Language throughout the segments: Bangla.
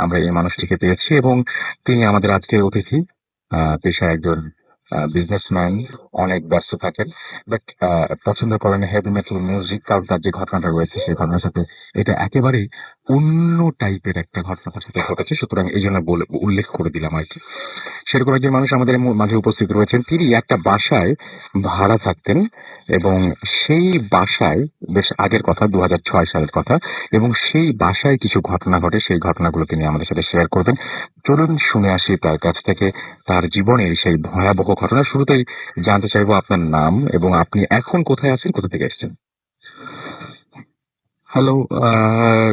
আমরা এই মানুষটিকে পেয়েছি এবং তিনি আমাদের আজকের অতিথি। পেশায় একজন বিজনেসম্যান, অনেক ব্যস্ত থাকেন। বাট পছন্দ করেন হেভি মেটাল মিউজিক। কারণ তার যে ঘটনাটা রয়েছে সেই ঘটনার সাথে এটা একেবারেই অন্য টাইপের একটা ঘটনা তার সাথে ঘটেছে। সুতরাং এই জন্য উল্লেখ করে দিলাম আরকি। সেরকম একজন মানুষ আমাদের মাঝে উপস্থিত রয়েছেন। তিনি একটা বাসায় ভাড়া থাকতেন এবং সেই বাসায় বেশ আগের কথা ২০০৬ সালের কথা এবং সেই বাসায় কিছু ঘটনা ঘটে। সেই ঘটনাগুলো তিনি আমাদের সাথে শেয়ার করবেন। চলুন শুনে আসি তার কাছ থেকে তার জীবনের সেই ভয়াবহ ঘটনা। শুরুতেই জানতে চাইবো আপনার নাম এবং আপনি এখন কোথায় আছেন, কোথা থেকে এসেছেন? Hello,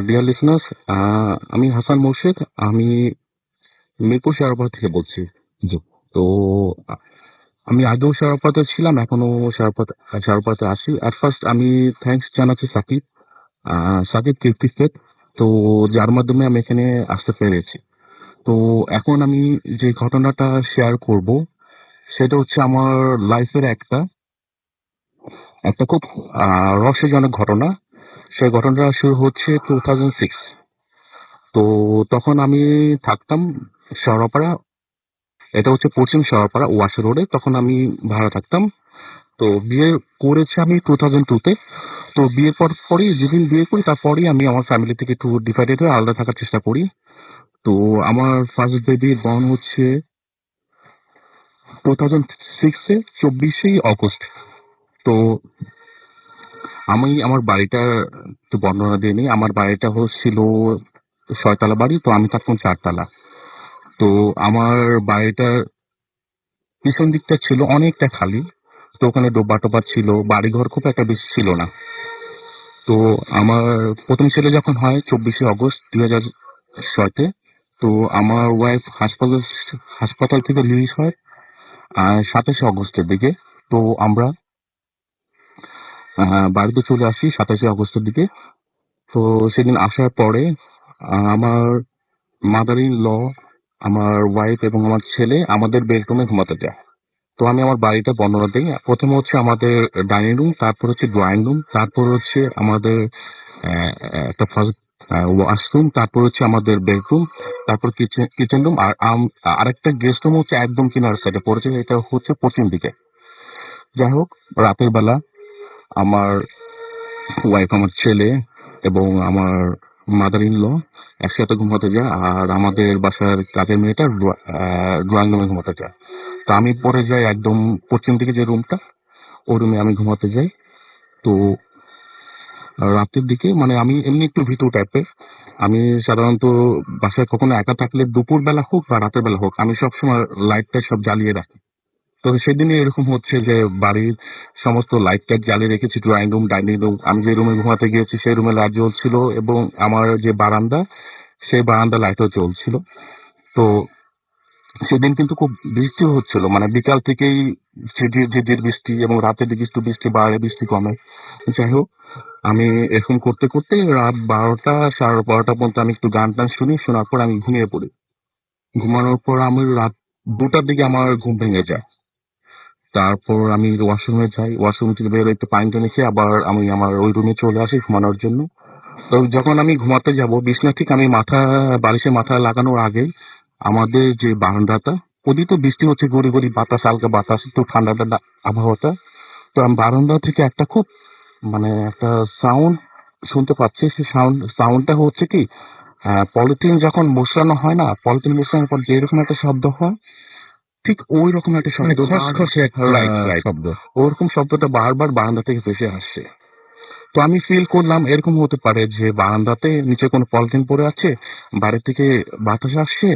deer listeners. আমি হাসান মোর্শেদ। আমি মিরপুর শেয়ারপাড়া থেকে বলছি। জি। তো আ- আমি আগেও শেয়ারপাড়াতে ছিলাম, এখনো শেয়ারপাড়াতে আসি। অ্যাট ফার্স্ট আমি থ্যাঙ্কস জানাচ্ছি সাকিব, সাকিব কীর্তি শেখ, তো যার মাধ্যমে আমি এখানে আসতে পেরেছি। তো এখন আমি যে ঘটনাটা শেয়ার করব সেটা হচ্ছে আমার লাইফের একটা একটা খুব রহস্যজনক ঘটনা। সেই ঘটনাটা শুরু হচ্ছে 2006। তো তখন আমি থাকতাম শেওড়াপাড়া। এটা হচ্ছে পশ্চিম শেওড়াপাড়া ওয়াসা রোডে। তখন আমি ভাড়া থাকতাম। তো বিয়ে করেছি আমি 2002-তে। তো বিয়ের পরই যেদিন বিয়ে করি তারপরই আমি আমার ফ্যামিলি থেকে একটু ডিভাইডেড হয়ে আলাদা থাকার চেষ্টা করি। তো আমার ফার্স্ট বেবির বর্ন হচ্ছে 2006-এ 24শে অগস্ট। তো আমি আমার বাড়িটা একটু বর্ণনা দিয়ে নিই। আমার বাড়িটা হচ্ছিল 6 তলা বাড়ি, তো আমি থাকতাম 4 তলা। তো আমার বাড়িটার পিছন দিকটা ছিল অনেকটা খালি। তো ওখানে ডোবা টোবা ছিল, বাড়িঘর খুব একটা বেশি ছিল না। তো আমার প্রথম ছেলে যখন হয় 24শে অগস্ট 2006-তে, তো আমার ওয়াইফ হাসপাতাল থেকে রিলিজ হয় 27শে অগস্টের দিকে। তো আমরা বাড়িতে চলে আসি 27শে অগস্টের দিকে। তো সেদিন আসার পরে আমার মাদার ইন ল, আমার ওয়াইফ এবং আমার ছেলে আমাদের বেডরুমে ঘুমাতে যায়। তো আমি আমার বাড়িটা বর্ণনা দিই। প্রথমে হচ্ছে আমাদের ডাইনিং রুম, তারপর হচ্ছে ড্রয়িং রুম, তারপর হচ্ছে আমাদের আহ, একটা ফার্স্ট ওয়াশরুম, তারপর হচ্ছে আমাদের বেডরুম, তারপর কিচেন রুম, আর আরেকটা গেস্ট রুম হচ্ছে একদম কিনার সাইডে পড়েছে, এটা হচ্ছে পশ্চিম দিকে। যাই হোক, রাতের বেলা আমার ওয়াইফ, আমার ছেলে এবং আমার মাদার ইন ল একসাথে ঘুমাতে যায়, আর আমাদের বাসার কাজের মেয়েটা ড্রয়িং রুমে ঘুমাতে যায়। তো আমি পরে যাই একদম পশ্চিম দিকে যে রুমটা, ওই রুমে আমি ঘুমাতে যাই। তো রাতের দিকে মানে আমি এমনি একটু ভীতু টাইপের। আমি সাধারণত বাসায় কখনো একা থাকলে দুপুর বেলা হোক বা রাতের বেলা হোক আমি সবসময় লাইট টাইট সব জ্বালিয়ে রাখি। তো সেদিনে এরকম হচ্ছে যে বাড়ির সমস্ত লাইট টাইট জ্বালিয়ে রেখেছি, ড্রয়িং রুম, ডাইনিং রুম। আমি যে রুমে ঘুমাতে গিয়েছি সেই রুমে লাইট জ্বলছিল এবং আমার যে বারান্দা, সেই বারান্দা লাইটও জ্বলছিল। তো সেদিন কিন্তু খুব বৃষ্টি হচ্ছিল, মানে বিকাল থেকেই ঝিরঝির ঝিরঝির বৃষ্টি এবং রাতের দিকে একটু বৃষ্টি বাড়ে, বৃষ্টি কমে। যাই হোক, আমি এরকম করতে করতে রাত 12টা, 12:30 পর্যন্ত আমি একটু গান টান শুনি, শোনার পর আমি ঘুমিয়ে পড়ি। ঘুমানোর পর আমি রাত 2টার দিকে আমার ঘুম ভেঙে যায়। তারপর আমি ওয়াশরুমে যাই, ওয়াশরুম থেকে বেরোয় একটু পানি টানি খেয়ে আবার আমি আমার ওই রুমে চলে আসি ঘুমানোর জন্য। তো যখন আমি ঘুমাতে যাব বিছনা ঠিক আমি বালিশে মাথা লাগানোর আগে আমাদের যে বারান্দাটা, ওদিকে তো বৃষ্টি হচ্ছে, গড়ি গড়ি বাতাস, হালকা বাতাস, একটু ঠান্ডা ঠান্ডা আবহাওয়াটা। তো আমি বারান্দা থেকে একটা খুব মানে একটা সাউন্ড শুনতে পাচ্ছি। সেই সাউন্ডটা হচ্ছে কি, পলিথিন যখন মোছড়ানো হয় না, পলিথিন মোছড়ানোর পর যেরকম একটা শব্দ হয়, ঠিক ওই রকম একটা মানে শব্দ, খসখসে একটা রাইট রাইট, শব্দ। ওরকম শব্দটা বারবার বারান্দা থেকে ভেসে আসছে। তো আমি ফিল করলাম এরকম হতে পারে যে বারান্দাতে নিচে কোনো পলিথিন পড়ে আছে, বাইরে থেকে বাতাস আসছে।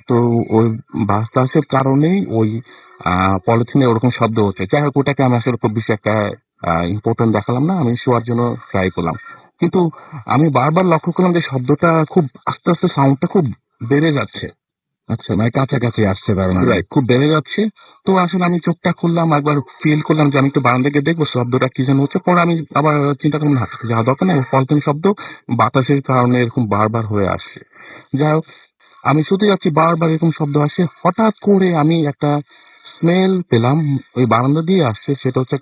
তো ওই বাতাসের কারণেই ওই পলিথিনে ওরকম শব্দ হচ্ছে। যাই হোক, ওটাকে আমি আসলে খুব বেশি একটা ইম্পর্টেন্ট দেখালাম না, আমি শোয়ার জন্য ট্রাই করলাম। কিন্তু আমি বারবার লক্ষ্য করলাম যে শব্দটা খুব আস্তে আস্তে, সাউন্ডটা খুব বেড়ে যাচ্ছে। আচ্ছা, মানে কাছাকাছি আসছে তার মানে। রাইট, খুব বেড়ে যাচ্ছে। তো আসলে আমি চোখটা খুললাম, একবার ফিল করলাম যে আমি একটু বারান্দা গিয়ে দেখবো শব্দটা কি যেন হচ্ছে। পরে আমি আবার চিন্তা করলাম, না, যাওয়া দরকার নেই, পলিথিন শব্দ বাতাসের কারণে এরকম বারবার হয়ে আসছে। যাই হোক, আমি শুতে যাচ্ছি, বারবার এরকম শব্দ আসে। হঠাৎ করে আমি একটা স্মেল পেলাম, ওই বারান্দা দিয়ে আসছে। সেটা হচ্ছে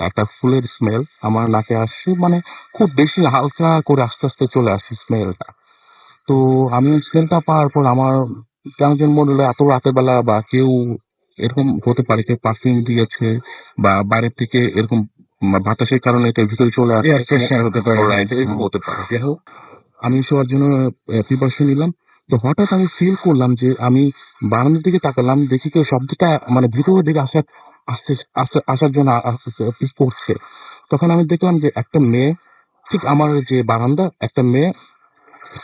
একটা ফুলের স্মেল আমার নাকে আসছে, মানে খুব বেশি হালকা করে আস্তে আস্তে চলে আসছে স্মেলটা। তো আমি স্মেলটা পাওয়ার পর আমার কেমন যেন মনে হলো এত রাতের বেলা বা কেউ এরকম হতে পারে, কেউ পারফিউম দিয়েছে বা বাইরের থেকে এরকম বাতাসের কারণে এটা ভিতরে চলে আসে, এয়ার ফ্রেশনার হতে পারে। Right, এরকম হতে পারে। যাই হোক, আমি শোয়ার জন্য প্রিপারেশন নিলাম। তো হঠাৎ আমি ফিল করলাম যে আমি বারান্দার দিকে তাকালাম, দেখি কেউ শব্দটা মানে ভিতরের দিকে আসতে আসার জন্য করছে। তখন আমি দেখলাম যে একটা মেয়ে, ঠিক আমার যে বারান্দা, একটা মেয়ে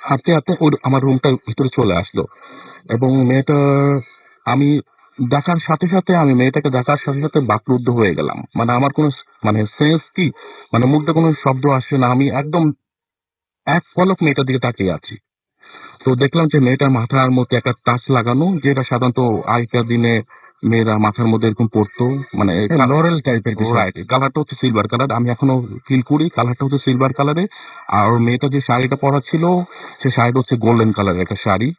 হাঁটতে হাঁটতে ওর আমার রুমটার ভিতরে চলে আসলো। এবং মেয়েটার আমি দেখার সাথে সাথে, আমি মেয়েটাকে দেখার সাথে সাথে বাকরুদ্ধ হয়ে গেলাম। মানে আমার কোনো মানে সেন্স কি, মানে মুখ দিয়ে কোনো শব্দ আসছে না, আমি একদম এক পলক মেয়েটার দিকে তাকিয়ে আছি। তো দেখলাম যে মেয়েটার মাথার মধ্যে একটা টাচ লাগানো, যেটা সাধারণত আগেকার দিনে মেয়েরা মাথার মধ্যে এরকম পড়তো, মানে লরেল টাইপের কিছু। রাইট, কালারটা হচ্ছে সিলভার কালার, আমি এখনো ফিল করি কালারটা হচ্ছে সিলভার কালারে। আর ওর মেয়েটা যে শাড়িটা পরা ছিল, সে শাড়িটা হচ্ছে গোল্ডেন কালারের একটা শাড়ি।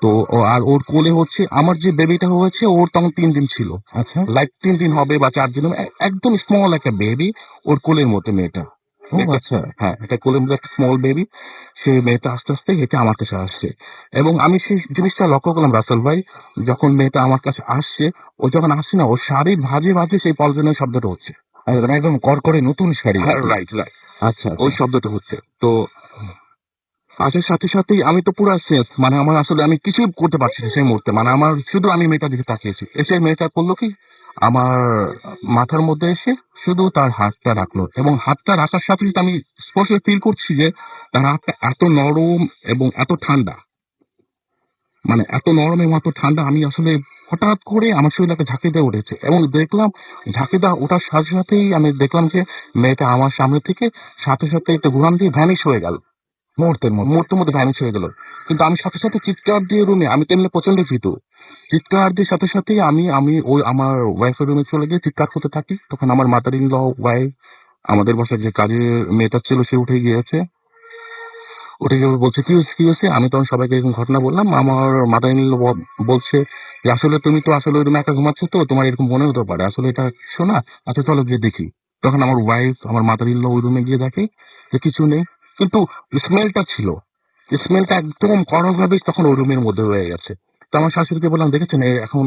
তো আর ওর কোলে হচ্ছে আমার যে বেবিটা হয়েছে, ওর তখন 3 দিন ছিল, আচ্ছা। লাইক 3 দিন হবে বা 4 দিন হবে, একদম স্মল একটা বেবি ওর কোলের মধ্যে মেয়েটা। ও আচ্ছা। হ্যাঁ, এটা কোলের মধ্যে একটা স্মল বেবি। সে মেয়েটা আস্তে আস্তে হেঁটে আমার কাছে আসছে, এবং আমি সেই জিনিসটা লক্ষ্য করলাম রাসেল ভাই, যখন মেয়েটা আমার কাছে আসছে, ও যখন আসছে না, ওর শাড়ির ভাঁজে ভাঁজে সেই পলজনের শব্দটা হচ্ছে। একদম কড়কড়ে নতুন শাড়ি। রাইট, রাইট, আচ্ছা ওই আচ্ছা। শব্দটা হচ্ছে। তো আসার সাথে সাথেই আমি তো পুরো শেষ, মানে আমার আসলে আমি কিছুই করতে পারছি না সেই মুহূর্তে, মানে আমার শুধু আমি মেয়েটার দিকে তাকিয়েছি। এসে মেয়েটা করলো কি, আমার মাথার মধ্যে এসে শুধু তার হাতটা রাখলো, এবং হাতটা রাখার সাথে সাথে আমি স্পষ্ট ফিল করছি যে তার হাতটা এত নরম এবং এত ঠান্ডা, মানে এত নরম এবং এত ঠান্ডা, আমি আসলে হঠাৎ করে আমার শরীরে একটা ঝাঁকি দিয়ে উঠেছে, এবং দেখলাম ঝাঁকি দেওয়া ওঠার সাথে সাথেই আমি দেখলাম যে মেয়েটা আমার সামনে থেকে সাথে সাথে একটা ঘুরান দিয়ে ভ্যানিশ হয়ে গেল, মুহূর্তের মধ্যে। মুহূর্তের মধ্যে ভ্যানিশ হয়ে গেল। কিন্তু আমি সাথে সাথে চিৎকার দিয়ে রুমে, আমি তো এমনি প্রচন্ড ভীতু, চিৎকার দিয়ে সাথে সাথে আমি ওই আমার ওয়াইফের রুমে চলে গিয়ে চিৎকার করতে থাকি। তখন আমার মাদার ইন ল ওয়াইফ, আমাদের বাসায় যে কাজের মেয়েটা ছিল, সে উঠে গিয়েছে। উঠে গিয়ে বলছে কি হয়েছে কি হয়েছে, আমি তখন সবাইকে এরকম ঘটনা বললাম। আমার মাদার ইন ল বলছে যে আসলে তুমি তো আসলে ওই রুমে একা ঘুমাচ্ছ, তো তোমার এরকম মনে হতে পারে, আসলে এটা কিছু না, আচ্ছা চলো গিয়ে দেখি। তখন আমার ওয়াইফ, আমার মাদার ইন ল ওই রুমে গিয়ে দেখে যে কিছু নেই, কিন্তু স্মেলটা ছিল, স্মেলটা একদম করভাবে তখন ওই রুমের মধ্যে রয়ে গেছে। তো আমার শাশুড়িকে বললাম, দেখেছেন এখন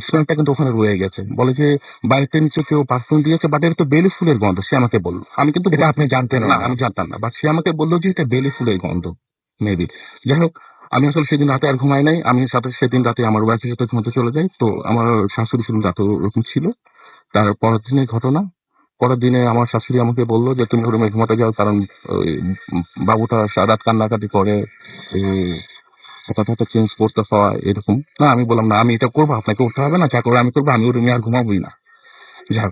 স্মেলটা কিন্তু ওখানে রয়ে গেছে। বলে যে বাড়িতে নিচে কেউ পারফিউম দিয়েছে, বাট এটা তো বেলি ফুলের গন্ধ, সে আমাকে বললো। আমি কিন্তু এটা আপনি জানতেন না, না? আমি জানতাম না, বাট সে আমাকে বললো যে এটা বেলি ফুলের গন্ধ, মেবি। যাই হোক, আমি আসলে সেদিন রাতে আর ঘুমাই নাই, আমি সাথে সেদিন রাতে আমার ওয়াইফের সাথে ঘুমাতে চলে যাই। তো আমার শাশুড়ি সেদিন রাতে ওরকম ছিল। তার পরের দিনের ঘটনা, পরের দিনে আমার শাশুড়ি আমাকে বললো যে তুমি রুমে ঘুমাতে যাও, কারণ ওই বাবুটা সারা রাত কান্নাকাটি করে, হঠাৎ হঠাৎ চেঞ্জ করতে হয় এরকম। না, আমি বললাম না, আমি এটা করবো, আপনাকে উঠতে হবে না, যা করে আমি করবো, আমি ওই রুমে আর ঘুমাবোই না। যাক,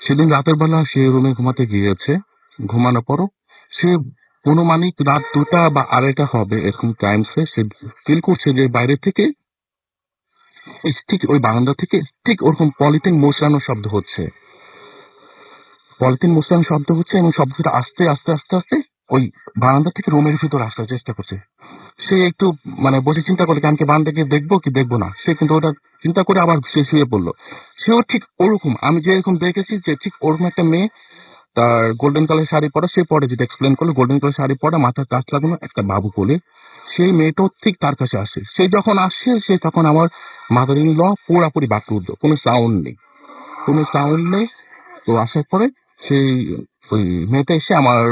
সেদিন রাতের বেলা সে রুমে ঘুমাতে গিয়েছে। ঘুমানোর পরও সে অনুমানিক রাত 2টা বা 2:30 হবে এরকম টাইমসে সে ফিল করছে যে বাইরে থেকে, ঠিক ওই বারান্দা থেকে ঠিক ওরকম পলিথিন মোছড়ানোর শব্দ হচ্ছে, পলিথিন মোছড়ানোর শব্দ হচ্ছে, এবং শব্দটা আস্তে আস্তে আস্তে আস্তে ওই বারান্দা থেকে রুমের ভিতর আসার চেষ্টা করছে। সে একটু মানে বসে চিন্তা করে, আমি কি বারান্দা গিয়ে দেখবো কি দেখবো না, সে কিন্তু ওটা চিন্তা করে আবার সে শুয়ে পড়লো। সেও ঠিক ওরকম আমি যেরকম দেখেছি, যে ঠিক ওরকম একটা মেয়ে, তার গোল্ডেন কালার শাড়ি পরা, সে পরে যেটা এক্সপ্লেন করলো, গোল্ডেন কালার শাড়ি পরা, মাথার কাজ লাগানো, একটা বাবু কোলে, সেই মেয়েটাও ঠিক তার কাছে আসছে। সে যখন আসছে, সে তখন আমার মাদার ইন ল পুরাপুরি বাকরুদ্ধ, কোনো সাউন্ড নেই, কোনো সাউন্ড নেই। তো আসার পরে সেই ওই মেয়েটা এসে আমার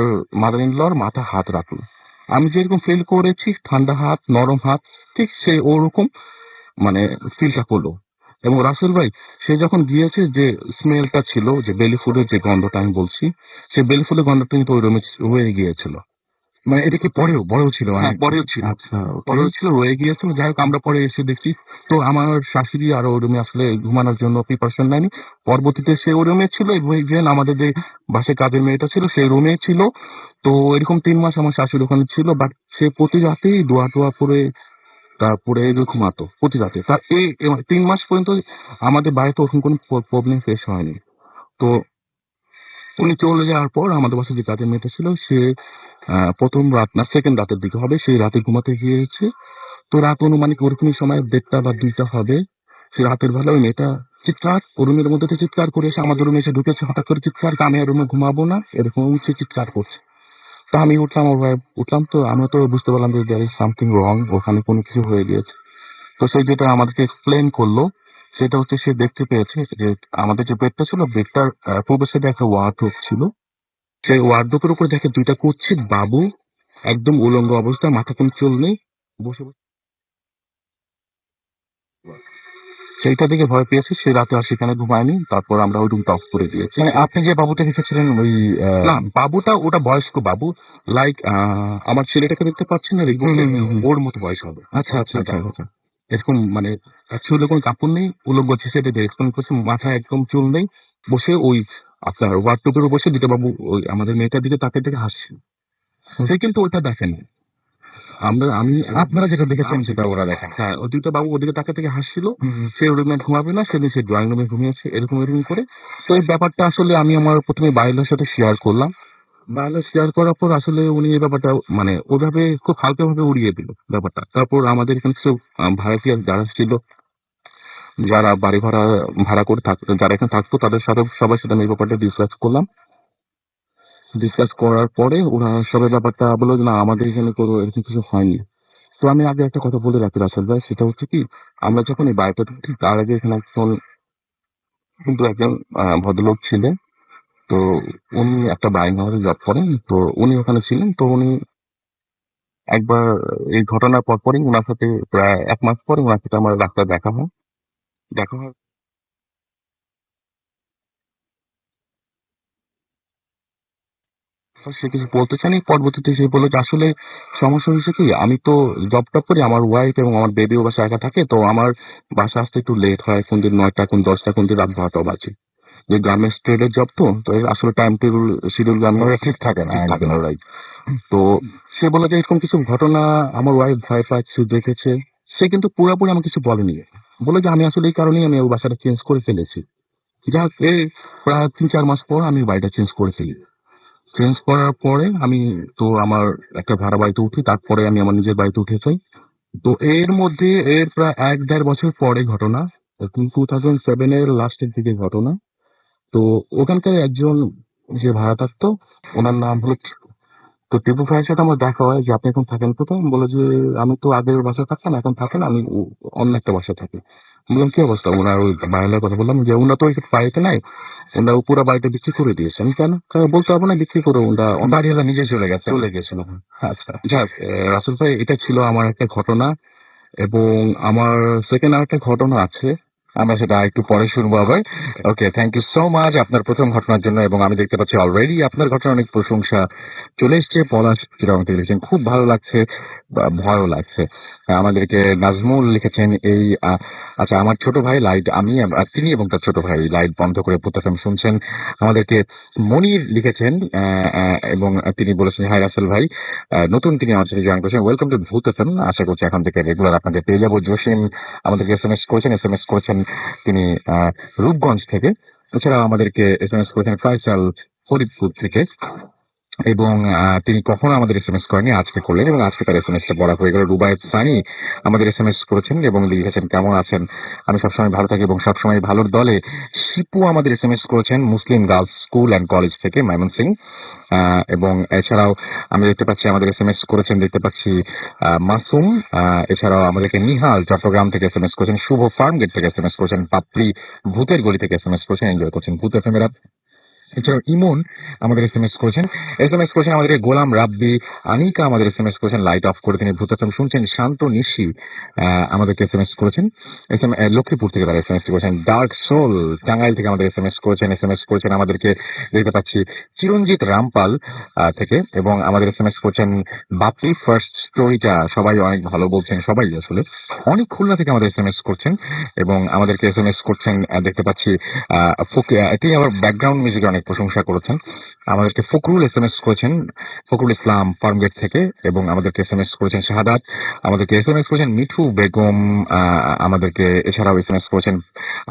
মাদার ইন লর মাথা হাত রাখলো। আমি যেরকম ফিল করেছি, ঠান্ডা হাত, নরম হাত, ঠিক সে ওরকম মানে ফিলটা করলো। এবং রাসেল ভাই, সে যখন গিয়েছে, যে স্মেলটা ছিল, যে বেলি ফুলের যে গন্ধটা আমি বলছি, সে বেলি ফুলের গন্ধটা কিন্তু ওই রুমে রয়ে গিয়েছিল। মানে এটা কি পরেও ছিল হ্যাঁ, অনেক? পরেও ছিল, আচ্ছা, ওকে। পরেও ছিল, রয়ে গিয়েছিল। যাই হোক, আমরা পরে এসে দেখছি, তো আমার শাশুড়ি আর ওই রুমে আসলে ঘুমানোর জন্য প্রিপারেশন নেয়নি। পরবর্তীতে সে ওই রুমে ছিল, এবং ইভেন আমাদের যে বাসায় কাজের মেয়েটা ছিল, সেই রুমে ছিল। তো এরকম 3 মাস আমার শাশুড়ি ওখানে ছিল, বাট সে প্রতি রাতেই দোয়া টোয়া করে তারপরে ঘুমাতো প্রতি রাতে। তার এই 3 মাস পর্যন্ত আমাদের বাড়িতে ওরকম কোনো প্রবলেম ফেস হয়নি। তো উনি চলে যাওয়ার পর আমাদের বাসায় যে কাজের মেয়েটা ছিল, সে প্রথম রাত না সেকেন্ড রাতের দিকে হবে, সেই রাতে ঘুমাতে গিয়েছে। তো রাত অনুমানিক ওরকমই সময় 1:30 বা 2টা হবে। সে রাতের বেলা ওই মেয়েটা চিৎকার, ও রুমের মধ্যে থেকে চিৎকার করে এসে আমাদের রুমে এসে ঢুকেছে, হঠাৎ করে চিৎকার, আমি আর রুমে ঘুমাবো না, এরকম সে চিৎকার করছে। তো আমি উঠলাম, ওর wife উঠলাম, তো আমরা তো বুঝতে পারলাম যে there is something wrong, ওখানে কোনো কিছু হয়ে গিয়েছে। তো সে যেটা আমাদেরকে এক্সপ্লেন করলো সেটা হচ্ছে সে দেখতে পেয়েছে যে আমাদের যে বেডটা ছিল, বেডটার পূর্ব সাইডে একটা ওয়ার্ডরোব ছিল। সেই ওয়ার্ডরোবের উপরে দেখে দুইটা কুৎসিত বাবু একদম উলঙ্গ অবস্থায়, মাথা কোনো চুল নেই, বসে বসে। সেইটা দেখে ভয় পেয়েছে, সে রাতে আর সেখানে ঘুমায়নি। তারপর আমরা ওই রুমটা অফ করে দিয়েছি। মানে আপনি যে বাবুটা দেখেছিলেন ওই না, বাবুটা ওটা বয়স্ক বাবু, লাইক আমার ছেলেটাকে দেখতে পাচ্ছেন না, হুম, হুম, হুম, হুম। ওর মতো বয়স হবে। আচ্ছা আচ্ছা আচ্ছা আচ্ছা। এরকম মানে চুলে কোনো কাপড় নেই, উলঙ্গ সেটা এক্সপ্লেন করছে, মাথায় একদম চুল নেই, বসে ওই আপনার ওয়ার্ডরোবের বসে দুটো বাবু ওই আমাদের মেয়েটার দিকে তাকিয়ে থেকে হাসছে। সে কিন্তু ওইটা দেখেনি। আমি আপনারা যেটা দেখেছেন সেটা ওরা দেখেন। হ্যাঁ, ওই দুইটা বাবু ওদিকে তাকিয়ে থেকে হাসছিল। হুম, হুম। সে রুমে ঘুমাবে না, সে নিচে ড্রয়িং রুমে ঘুমিয়েছে, এরকম করে। তো এই ব্যাপারটা আসলে আমি আমার প্রথমে বাইরের সাথে শেয়ার করলাম। বাইরে শেয়ার করার পর আসলে উনি এই ব্যাপারটা মানে ওইভাবে খুব হালকা ভাবে উড়িয়ে দিল ব্যাপারটা। তারপর আমাদের এখানে কিছু ভাড়াটিয়া যারা ছিল, যারা বাড়ি ভাড়া ভাড়া করে থাকতো, যারা এখানে থাকতো, তাদের সাথে সবার সাথে আমি এই ব্যাপারটা ডিসকাস করলাম। ডিসকাস করার পরে ওরা সবাই ব্যাপারটা বললো যে, না আমাদের এখানে কোনো এরকম কিছু হয়নি। তো আমি আগে একটা কথা বলে রাখি রাসেল ভাই, সেটা হচ্ছে কি, আমরা যখন এই বাড়িটা ঢুকি তার আগে এখানে কিন্তু একজন ভদ্রলোক ছিলেন। তো উনি একটা বাইং হাউসে জব করেন, তো উনি ওখানে ছিলেন। তো উনি একবার এই ঘটনার পরপরই উনার সাথে প্রায় ১ মাস পরে উনার সাথে আমার রাস্তায় দেখা হয়। দেখা হয় তো সে কিছু বলতে চায়নি। পরবর্তীতে সে বলল যে, আসলে সমস্যা হয়েছে কি, আমি তো জব-টব করি। আমার ওয়াইফ এবং আমার বেবিও বাসায় একা থাকে। তো আমার বাসায় আসতে একটু লেট হয়। কোনদিন ৯টা, কোন ১০টা, কোনদিন রাত ১২টাও বাজে। যে গার্মেন্টস ট্রেডের জব, তো এর আসলে টাইম টেবিল শিডিউল ওরা ঠিক থাকে না ঠিক থাকে না, একদম। রাইট। তো সে বলে যে এরকম কিছু ঘটনা আমার ওয়াইফ ভয় পাচ্ছে, দেখেছে। সে কিন্তু পুরাপুরি আমাকে কিছু বলেনি। বলে যে আমি আসলে এই কারণেই আমি ওই বাসাটা চেঞ্জ করে ফেলেছি। যাক, এই প্রায় ৩-৪ মাস পর আমি বাড়িটা চেঞ্জ করে ফেলি। চেঞ্জ করার পরে আমি তো আমার একটা ভাড়া বাড়িতে উঠি। তারপরে আমি আমার নিজের বাড়িতে উঠে যাই। তো এর মধ্যে এর প্রায় ১-১.৫ বছর পরে ঘটনা। 2007 এর লাস্টের দিকে ঘটনা। তো ওখানকার একজন যে ভাড়া থাকতো, ওনার নাম হলো টিপু। তো টিপু ভাইয়ের সাথে আমার দেখা হয় যে, আপনি এখন থাকেন কোথায়? বলে যে, আমি তো আগের বাসায় থাকতাম, এখন থাকি না, আমি অন্য একটা বাসায় থাকি। বললাম, কি অবস্থা? ওনার ওই বারান্দার কথা বললাম যে, উনার তো ওই বাড়িতে নাই, ওনার পুরা বাড়িটা বিক্রি করে দিয়েছে। আমি, কেন? বলতে হবে না, বিক্রি করে ওরা বাড়িওয়ালা নিজে চলে গেছে। চলে গেছিল। আচ্ছা। যাক, রাসেল ভাই, এটা ছিল আমার একটা ঘটনা। এবং আমার সেকেন্ড আরেকটা ঘটনা আছে। আমরা সেটা একটু পরে শুনবো আবার। ওকে, থ্যাংক ইউ সো মাচ আপনার প্রথম ঘটনার জন্য। এবং আমি দেখতে পাচ্ছি অলরেডি আপনার ঘটনা অনেক প্রশংসা চলে এসছে। পলাশ চিরাং থেকে লিখেছেন, খুব ভালো লাগছে, ভয়ও লাগছে। আমাদেরকে নাজমুল লিখেছেন এই আচ্ছা, আমার ছোট ভাই লাইট, তিনি এবং তার ছোট ভাই লাইট বন্ধ করে ভূত FM শুনছেন। আমাদেরকে মনির লিখেছেন এবং তিনি বলেছেন, হাই রাসেল ভাই, নতুন তিনি আমার সাথে জয়েন করেছেন, ওয়েলকাম টু ভূত FM। আশা করছি এখন থেকে রেগুলার আপনাদের পেয়ে যাবো। জসিম আমাদেরকে এসএমএস করেছেন তিনি রূপগঞ্জ থেকে। এছাড়াও আমাদেরকে এসএমএস করেছেন ফয়সাল ফরিদপুর থেকে। এবং তিনি কখনো আমাদের এসএমএস করেনি, আজকে করলেন এবং আজকে তার এসএমএসটা পড়া হয়ে গেল। রুবায়েত সানি আমাদের এসএমএস করেছেন এবং লিখেছেন, কেমন আছেন? আমি সবসময় ভালো থাকি এবং সবসময় ভালোর দলে। শিপু আমাদের এসএমএস করেছেন মুসলিম গার্লস স্কুল অ্যান্ড কলেজ থেকে, ময়মনসিং। এবং এছাড়াও আমি দেখতে পাচ্ছি আমাদের এসএমএস করেছেন, দেখতে পাচ্ছি মাসুম। এছাড়াও আমাদেরকে নিহাল চট্টগ্রাম থেকে এসএমএস করেছেন, শুভ ফার্মগেট থেকে এসএমএস করেছেন, পাপড়ি ভূতের গলি থেকে এসএমএস করেছেন, এনজয় করছেন ভূত এফএম এর। এছাড়াও ইমন আমাদের এসএমএস করেছেন আমাদের গোলাম রাব্বি। আনিকা আমাদের এসএমএস করেছেন লাইট অফ করে তিনি ভূত FM শুনছেন। শান্ত নিশি আমাদেরকে এসএমএস করেছেন, লক্ষ্মীপুর থেকে তারা এসএমএস করেছেন। ডার্ক সোল টাঙ্গাইল থেকে আমাদের এসএমএস করেছেন আমাদেরকে দেখতে পাচ্ছি চিরঞ্জিত রামপাল থেকে। এবং আমাদের এসএমএস করছেন বাপি ফার্স্ট স্টোরিটা সবাই অনেক ভালো বলছেন, সবাই আসলে। অনেক খুলনা থেকে আমাদের এসএমএস করছেন এবং আমাদেরকে এসএমএস করছেন দেখতে পাচ্ছি তিনি আবার ব্যাকগ্রাউন্ড মিউজিক অনেক প্রশংসা করেছেন। আমাদেরকে ফখরুল এসএমএস করেছেন, ফখরুল ইসলাম ফার্মগেট থেকে। এবং আমাদেরকে এসএমএস করেছেন শাহাদাত, আমাদেরকে এসএমএস করেছেন মিঠু বেগম, আমাদেরকে এছাড়াও এসএমএস করেছেন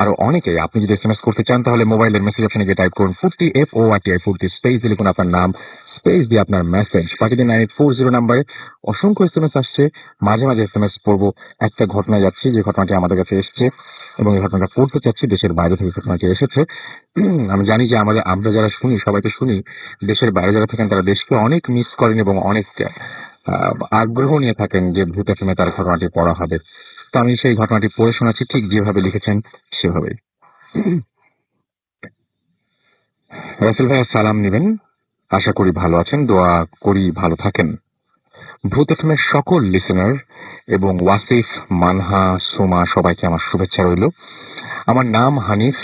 আরো অনেকে। আপনি যদি এসএমএস করতে চান তাহলে মোবাইলের মেসেজ অপশনে গিয়ে টাইপ করুন ফুর্তি FORTI ফুর্তি, স্পেস দিয়ে লিখুন আপনার নাম, স্পেস দিয়ে আপনার মেসেজ পাঠিয়ে দিন 9840 নাম্বারে। অসংখ্য এসএমএস আসছে, মাঝে মাঝে এসএমএস পড়বো। একটা ঘটনা যাচ্ছি যে ঘটনাটি আমাদের কাছে এসছে এবং এই ঘটনাটা পড়তে চাচ্ছি, দেশের বাইরে থেকে ঘটনাটি এসেছে। আমি জানি যে আমরা যারা শুনি সবাই তো শুনি, দেশের বাইরে যারা থাকেন তারা দেশকে অনেক মিস করেন এবং অনেক আগ্রহ নিয়ে থাকেন যে ভূত এফএমে তার ঘটনাটি পড়া হবে। তো আমি সেই ঘটনাটি পড়ে শোনাচ্ছি ঠিক যেভাবে লিখেছেন সেভাবেই। রাসেল ভাইয়া সালাম নিবেন, আশা করি ভালো আছেন, দোয়া করি ভালো থাকেন। ভূত এফএমের সকল লিসেনার এবং ওয়াসিফ, মানহা, সোমা সবাইকে আমার শুভেচ্ছা রইল। আমার নাম হানিফ,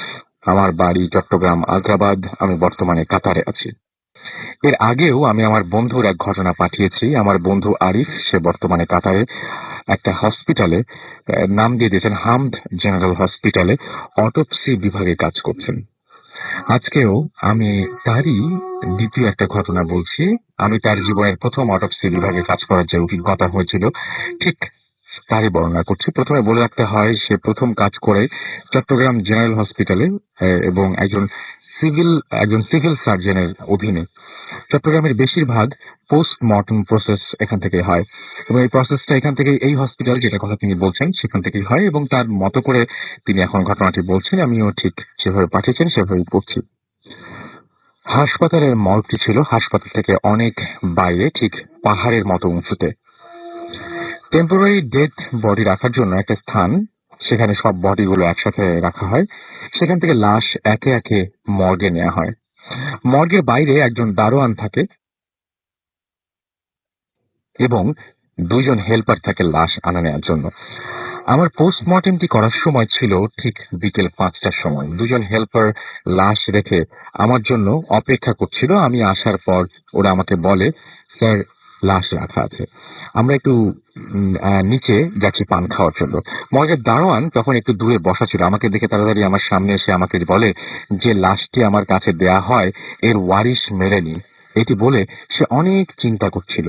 আমার বাড়ি চট্টগ্রাম আগ্রাবাদ, আমি বর্তমানে কাতারে আছি। এর আগেও আমি আমার বন্ধুর এক ঘটনা পাঠিয়েছি। আমার বন্ধু আরিফ, সে বর্তমানে কাতারে একটা হসপিটালে, নাম দিয়ে দিয়েছেন হামদ জেনারেল হসপিটালে, অটোপসি বিভাগে কাজ করছেন। আজকেও আমি তারই দ্বিতীয় একটা ঘটনা বলছি। আমি তার জীবনের প্রথম অটোপসি বিভাগে কাজ করার যে অভিজ্ঞতা হয়েছিল ঠিক তারই বর্ণনা করছি। প্রথমে বলে রাখতে হয়, সে প্রথম কাজ করে চট্টগ্রাম জেনারেল হসপিটালে, এবং একজন সিভিল সার্জনের অধীনে। চট্টগ্রামের বেশিরভাগ পোস্টমর্টম প্রসেস এখান থেকে হয় এবং এই প্রসেসটা এখান থেকে, এই হসপিটাল যেটা কথা তিনি বলছেন সেখান থেকেই হয় এবং তার মতো করে তিনি এখন ঘটনাটি বলছেন। আমিও ঠিক যেভাবে পাঠিয়েছেন সেভাবেই পড়ছি। হাসপাতালের মর্গটি ছিল হাসপাতাল থেকে অনেক বাইরে, ঠিক পাহাড়ের মতো উঁচুতে। টেম্পোরারি ডেথ বডি রাখার জন্য একটা স্থান, সেখানে সব বডিগুলো একসাথে রাখা হয়। সেখান থেকে লাশ একে একে মর্গে নেওয়া হয়। মর্গের বাইরে একজন দারোয়ান থাকে এবং দুইজন হেল্পার থাকে লাশ আনা নেওয়ার জন্য। আমার পোস্টমর্টেমটি করার সময় ছিল ঠিক বিকেল 5টার সময়। দুজন হেল্পার লাশ রেখে আমার জন্য অপেক্ষা করছিল। আমি আসার পর ওরা আমাকে বলে, স্যার লাশ রাখা আছে, আমরা একটু নিচে যাচ্ছি পান খাওয়ার জন্য। মর্গের দারোয়ান তখন একটু দূরে বসা ছিল। আমাকে দেখে তাড়াতাড়ি আমার সামনে এসে আমাকে বলে, যে লাশটি আমার কাছে দেয়া হয় এর ওয়ারিশ মেলেনি। এটি বলে সে অনেক চিন্তা করছিল।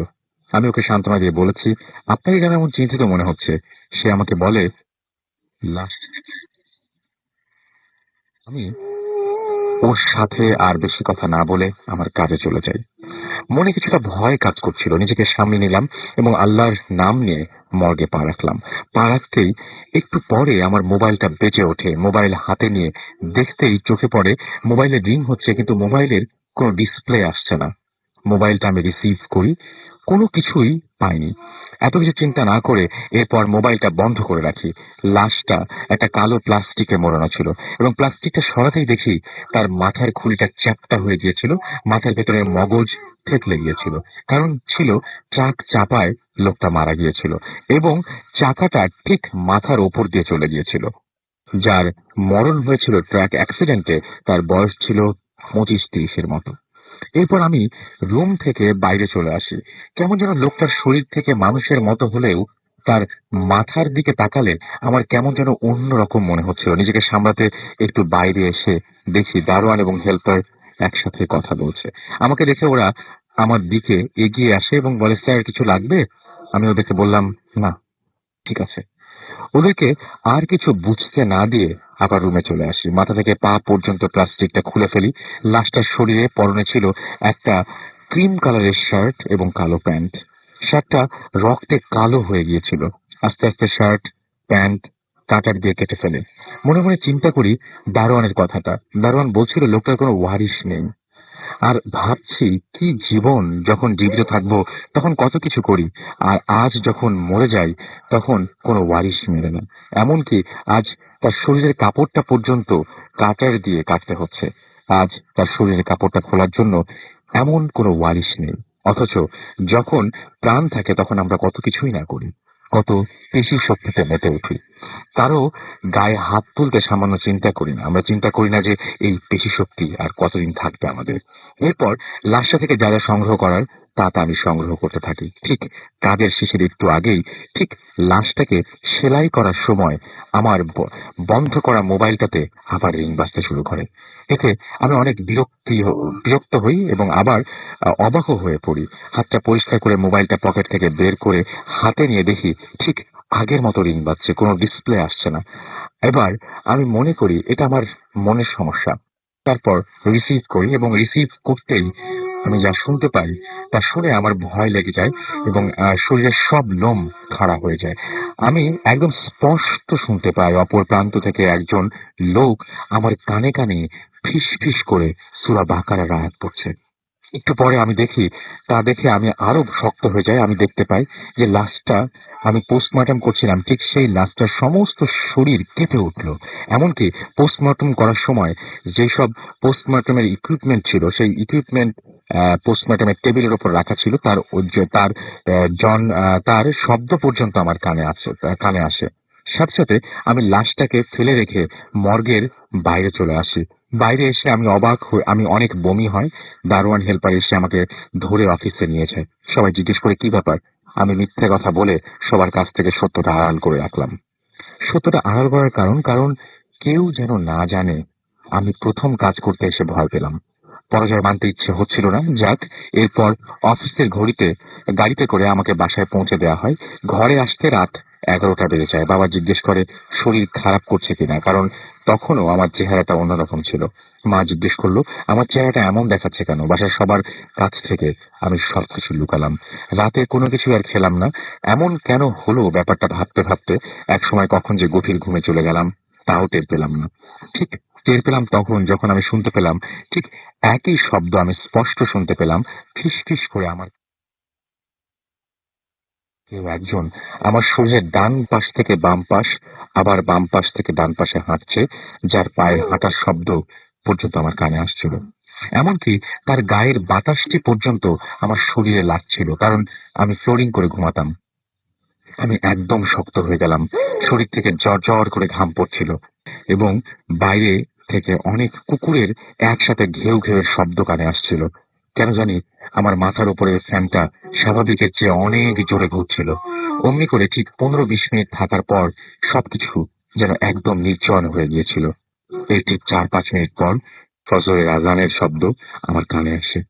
আমি ওকে সান্ত্বনা দিয়ে বলেছি, আপনাকে কেন এমন চিন্তিত মনে হচ্ছে? সে আমাকে বলে, লাশ। আমি ওর সাথে আর বেশি কথা না বলে আমার কাজে চলে যাই। মনে কিছুটা ভয় কাজ করছিল, নিজেকে সামনে নিলাম এবং আল্লাহর নাম নিয়ে মর্গে পা রাখলাম। পা রাখতেই একটু পরে আমার মোবাইলটা বেজে ওঠে। মোবাইল হাতে নিয়ে দেখতেই চোখে পড়ে মোবাইলে রিং হচ্ছে, কিন্তু মোবাইলের কোনো ডিসপ্লে আসছে না। মোবাইলটা আমি রিসিভ করি, কোনো কিছুই পাইনি। এত কিছু চিন্তা না করে এরপর মোবাইলটা বন্ধ করে রাখি। লাশটা একটা কালো প্লাস্টিকে মোড়ানো ছিল এবং প্লাস্টিকটা সরাতেই দেখি তার মাথার খুলিটা চ্যাপ্টা হয়ে গিয়েছিল, মাথার ভেতরে মগজ থেতলে গিয়েছিল। কারণ ছিল ট্রাক চাপায় লোকটা মারা গিয়েছিল এবং চাকাটা ঠিক মাথার ওপর দিয়ে চলে গিয়েছিল। যার মরণ হয়েছিল ট্রাক অ্যাক্সিডেন্টে, তার বয়স ছিল 25-30-এর মতো। এরপর আমি রুম থেকে বাইরে চলে আসি। কেমন যেন লোকটার শরীর থেকে মানুষের মতো হলেও তার মাথার দিকে তাকালে আমার কেমন যেন অন্যরকম মনে হচ্ছিল। নিজেকে সামলাতে একটু বাইরে এসে দেখি দারোয়ান এবং হেল্পার একসাথে কথা বলছে। আমাকে দেখে ওরা আমার দিকে এগিয়ে আসে এবং বলে, স্যার কিছু লাগবে? আমি ওদেরকে বললাম, না, ঠিক আছে। ওদেরকে আর কিছু বুঝতে না দিয়ে আবার রুমে চলে আসি। মাথা থেকে পা পর্যন্ত প্লাস্টিকটা খুলে ফেলি। লাশটার শরীরে পরনে ছিল একটা ক্রিম কালারের শার্ট এবং কালো প্যান্ট। শার্টটা রক্তে কালো হয়ে গিয়েছিল। আস্তে আস্তে শার্ট, প্যান্ট কাটার দিয়ে কেটে ফেলে। মনে মনে চিন্তা করি দারোয়ানের কথাটা। দারোয়ান বলছিল লোকটার কোনো ওয়ারিশ নেই। আর ভাবছি, কি জীবন! যখন জীবিত থাকবো তখন কত কিছু করি, আর আজ যখন মরে যাই তখন কোনো ওয়ারিশ মেলে না। এমনকি আজ তার শরীরের কাপড়টা পর্যন্ত কাটার দিয়ে কাটতে হচ্ছে। আজ তার শরীরের কাপড়টা খোলার জন্য এমন কোনো ওয়ারিশ নেই। অথচ যখন প্রাণ থাকে তখন আমরা কত কিছুই না করি, কত পেশি শক্তিতে মেতে উঠি। তারও গায়ে হাত তুলতে সামান্য চিন্তা করি না। আমরা চিন্তা করি না যে এই পেশি শক্তি আর কতদিন থাকবে আমাদের। এরপর লাশটা থেকে যা যা সংগ্রহ করার তা আমি সংগ্রহ করতে থাকি। ঠিক কাজের শেষের একটু আগেই, ঠিক লাশটাকে সেলাই করার সময় আমার বন্ধ করা মোবাইলটাতে আবার রিং বাজতে শুরু করে। এতে আমি অনেক বিরক্ত হই এবং আবার অবাকও হয়ে পড়ি। হাতটা পরিষ্কার করে মোবাইলটা পকেট থেকে বের করে হাতে নিয়ে দেখি ঠিক আগের মতো রিং বাজছে, কোনো ডিসপ্লে আসছে না। এবার আমি মনে করি এটা আমার মনের সমস্যা। তারপর রিসিভ করি এবং রিসিভ করতেই আমি যা শুনতে পাই তা শুনে আমার ভয় লেগে যায় এবং শরীরের সব লোম খাড়া হয়ে যায়। আমি একদম স্পষ্ট শুনতে পাই অপর প্রান্ত থেকে একজন লোক আমার কানে কানে ফিস ফিস করে সূরা বাকারার আয়াত পড়ছে। একটু পরে আমি দেখি, তা দেখে আমি আরো শক্ত হয়ে যাই। আমি দেখতে পাই যে লাশটা আমি পোস্টমর্টম করছিলাম, ঠিক সেই লাশটার সমস্ত শরীর কেঁপে উঠল। এমনকি পোস্টমর্টম করার সময় যেসব পোস্টমর্টমের ইকুইপমেন্ট ছিল, সেই ইকুইপমেন্ট পোস্টমর্টমের টেবিলের উপর রাখা ছিল, তার তার তার শব্দ পর্যন্ত আমার কানে আসে। সাথে সাথে আমি লাশটাকে ফেলে রেখে মর্গের বাইরে চলে আসি। বাইরে এসে আমি অবাক হয়ে, আমি অনেক বমি হয়। দারোয়ান হেল্পার এসে আমাকে ধরে অফিসে নিয়েছে। সবাই জিজ্ঞেস করে কি ব্যাপার। আমি মিথ্যে কথা বলে সবার কাছ থেকে সত্যটা আড়াল করে রাখলাম। সত্যটা আড়াল করার কারণ কেউ যেন না জানে আমি প্রথম কাজ করতে এসে ভয় পেলাম। পরাজয় মানতে ইচ্ছে হচ্ছিল না। যাক, এরপর অফিসের গাড়িতে করে আমাকে বাসায় পৌঁছে দেওয়া হয়। ঘরে আসতে রাত 11টা বেজে যায়। বাবা জিজ্ঞেস করে শরীর খারাপ করছে কিনা, কারণ তখনও আমার চেহারাটা অন্যরকম ছিল। মা জিজ্ঞেস করলো আমার চেহারাটা এমন দেখাচ্ছে কেন। বাসার সবার কাছ থেকে আমি সবকিছু লুকালাম। রাতে কোনো কিছু আর খেলাম না। এমন কেন হলো ব্যাপারটা ভাবতে ভাবতে একসময় কখন যে গভীর ঘুমে চলে গেলাম তাও টের পেলাম না। ঠিক টের পেলাম তখন যখন আমি শুনতে পেলাম, ঠিক একই শব্দ আমি স্পষ্ট শুনতে পেলাম, ফিস ফিস করে আমার কেউ একজন আমার শরীরের ডান পাশ থেকে বাম পাশ, আবার বাম পাশ থেকে ডান পাশে হাঁটছে, যার পায়ের হাঁটার শব্দ পর্যন্ত আমার কানে আসছিল। এমনকি তার গায়ের বাতাসটি পর্যন্ত আমার শরীরে লাগছিল, কারণ আমি ফ্লোরিং করে ঘুমাতাম। আমি একদম শক্ত হয়ে গেলাম। শরীর থেকে জ্বর জ্বর করে ঘাম পড়ছিল এবং বাইরে থেকে অনেক কুকুরের একসাথে ঘেউ ঘেউয়ের শব্দ কানে আসছিল। কেন জানি আমার মাথার উপরে ফ্যানটা স্বাভাবিকের চেয়ে অনেক জোরে ঘুরছিল। অমনি করে ঠিক 15-20 মিনিট থাকার পর সবকিছু যেন একদম নির্জন হয়ে গিয়েছিল। এই ঠিক 4-5 মিনিট পর ফজরের আজানের শব্দ আমার কানে আসে।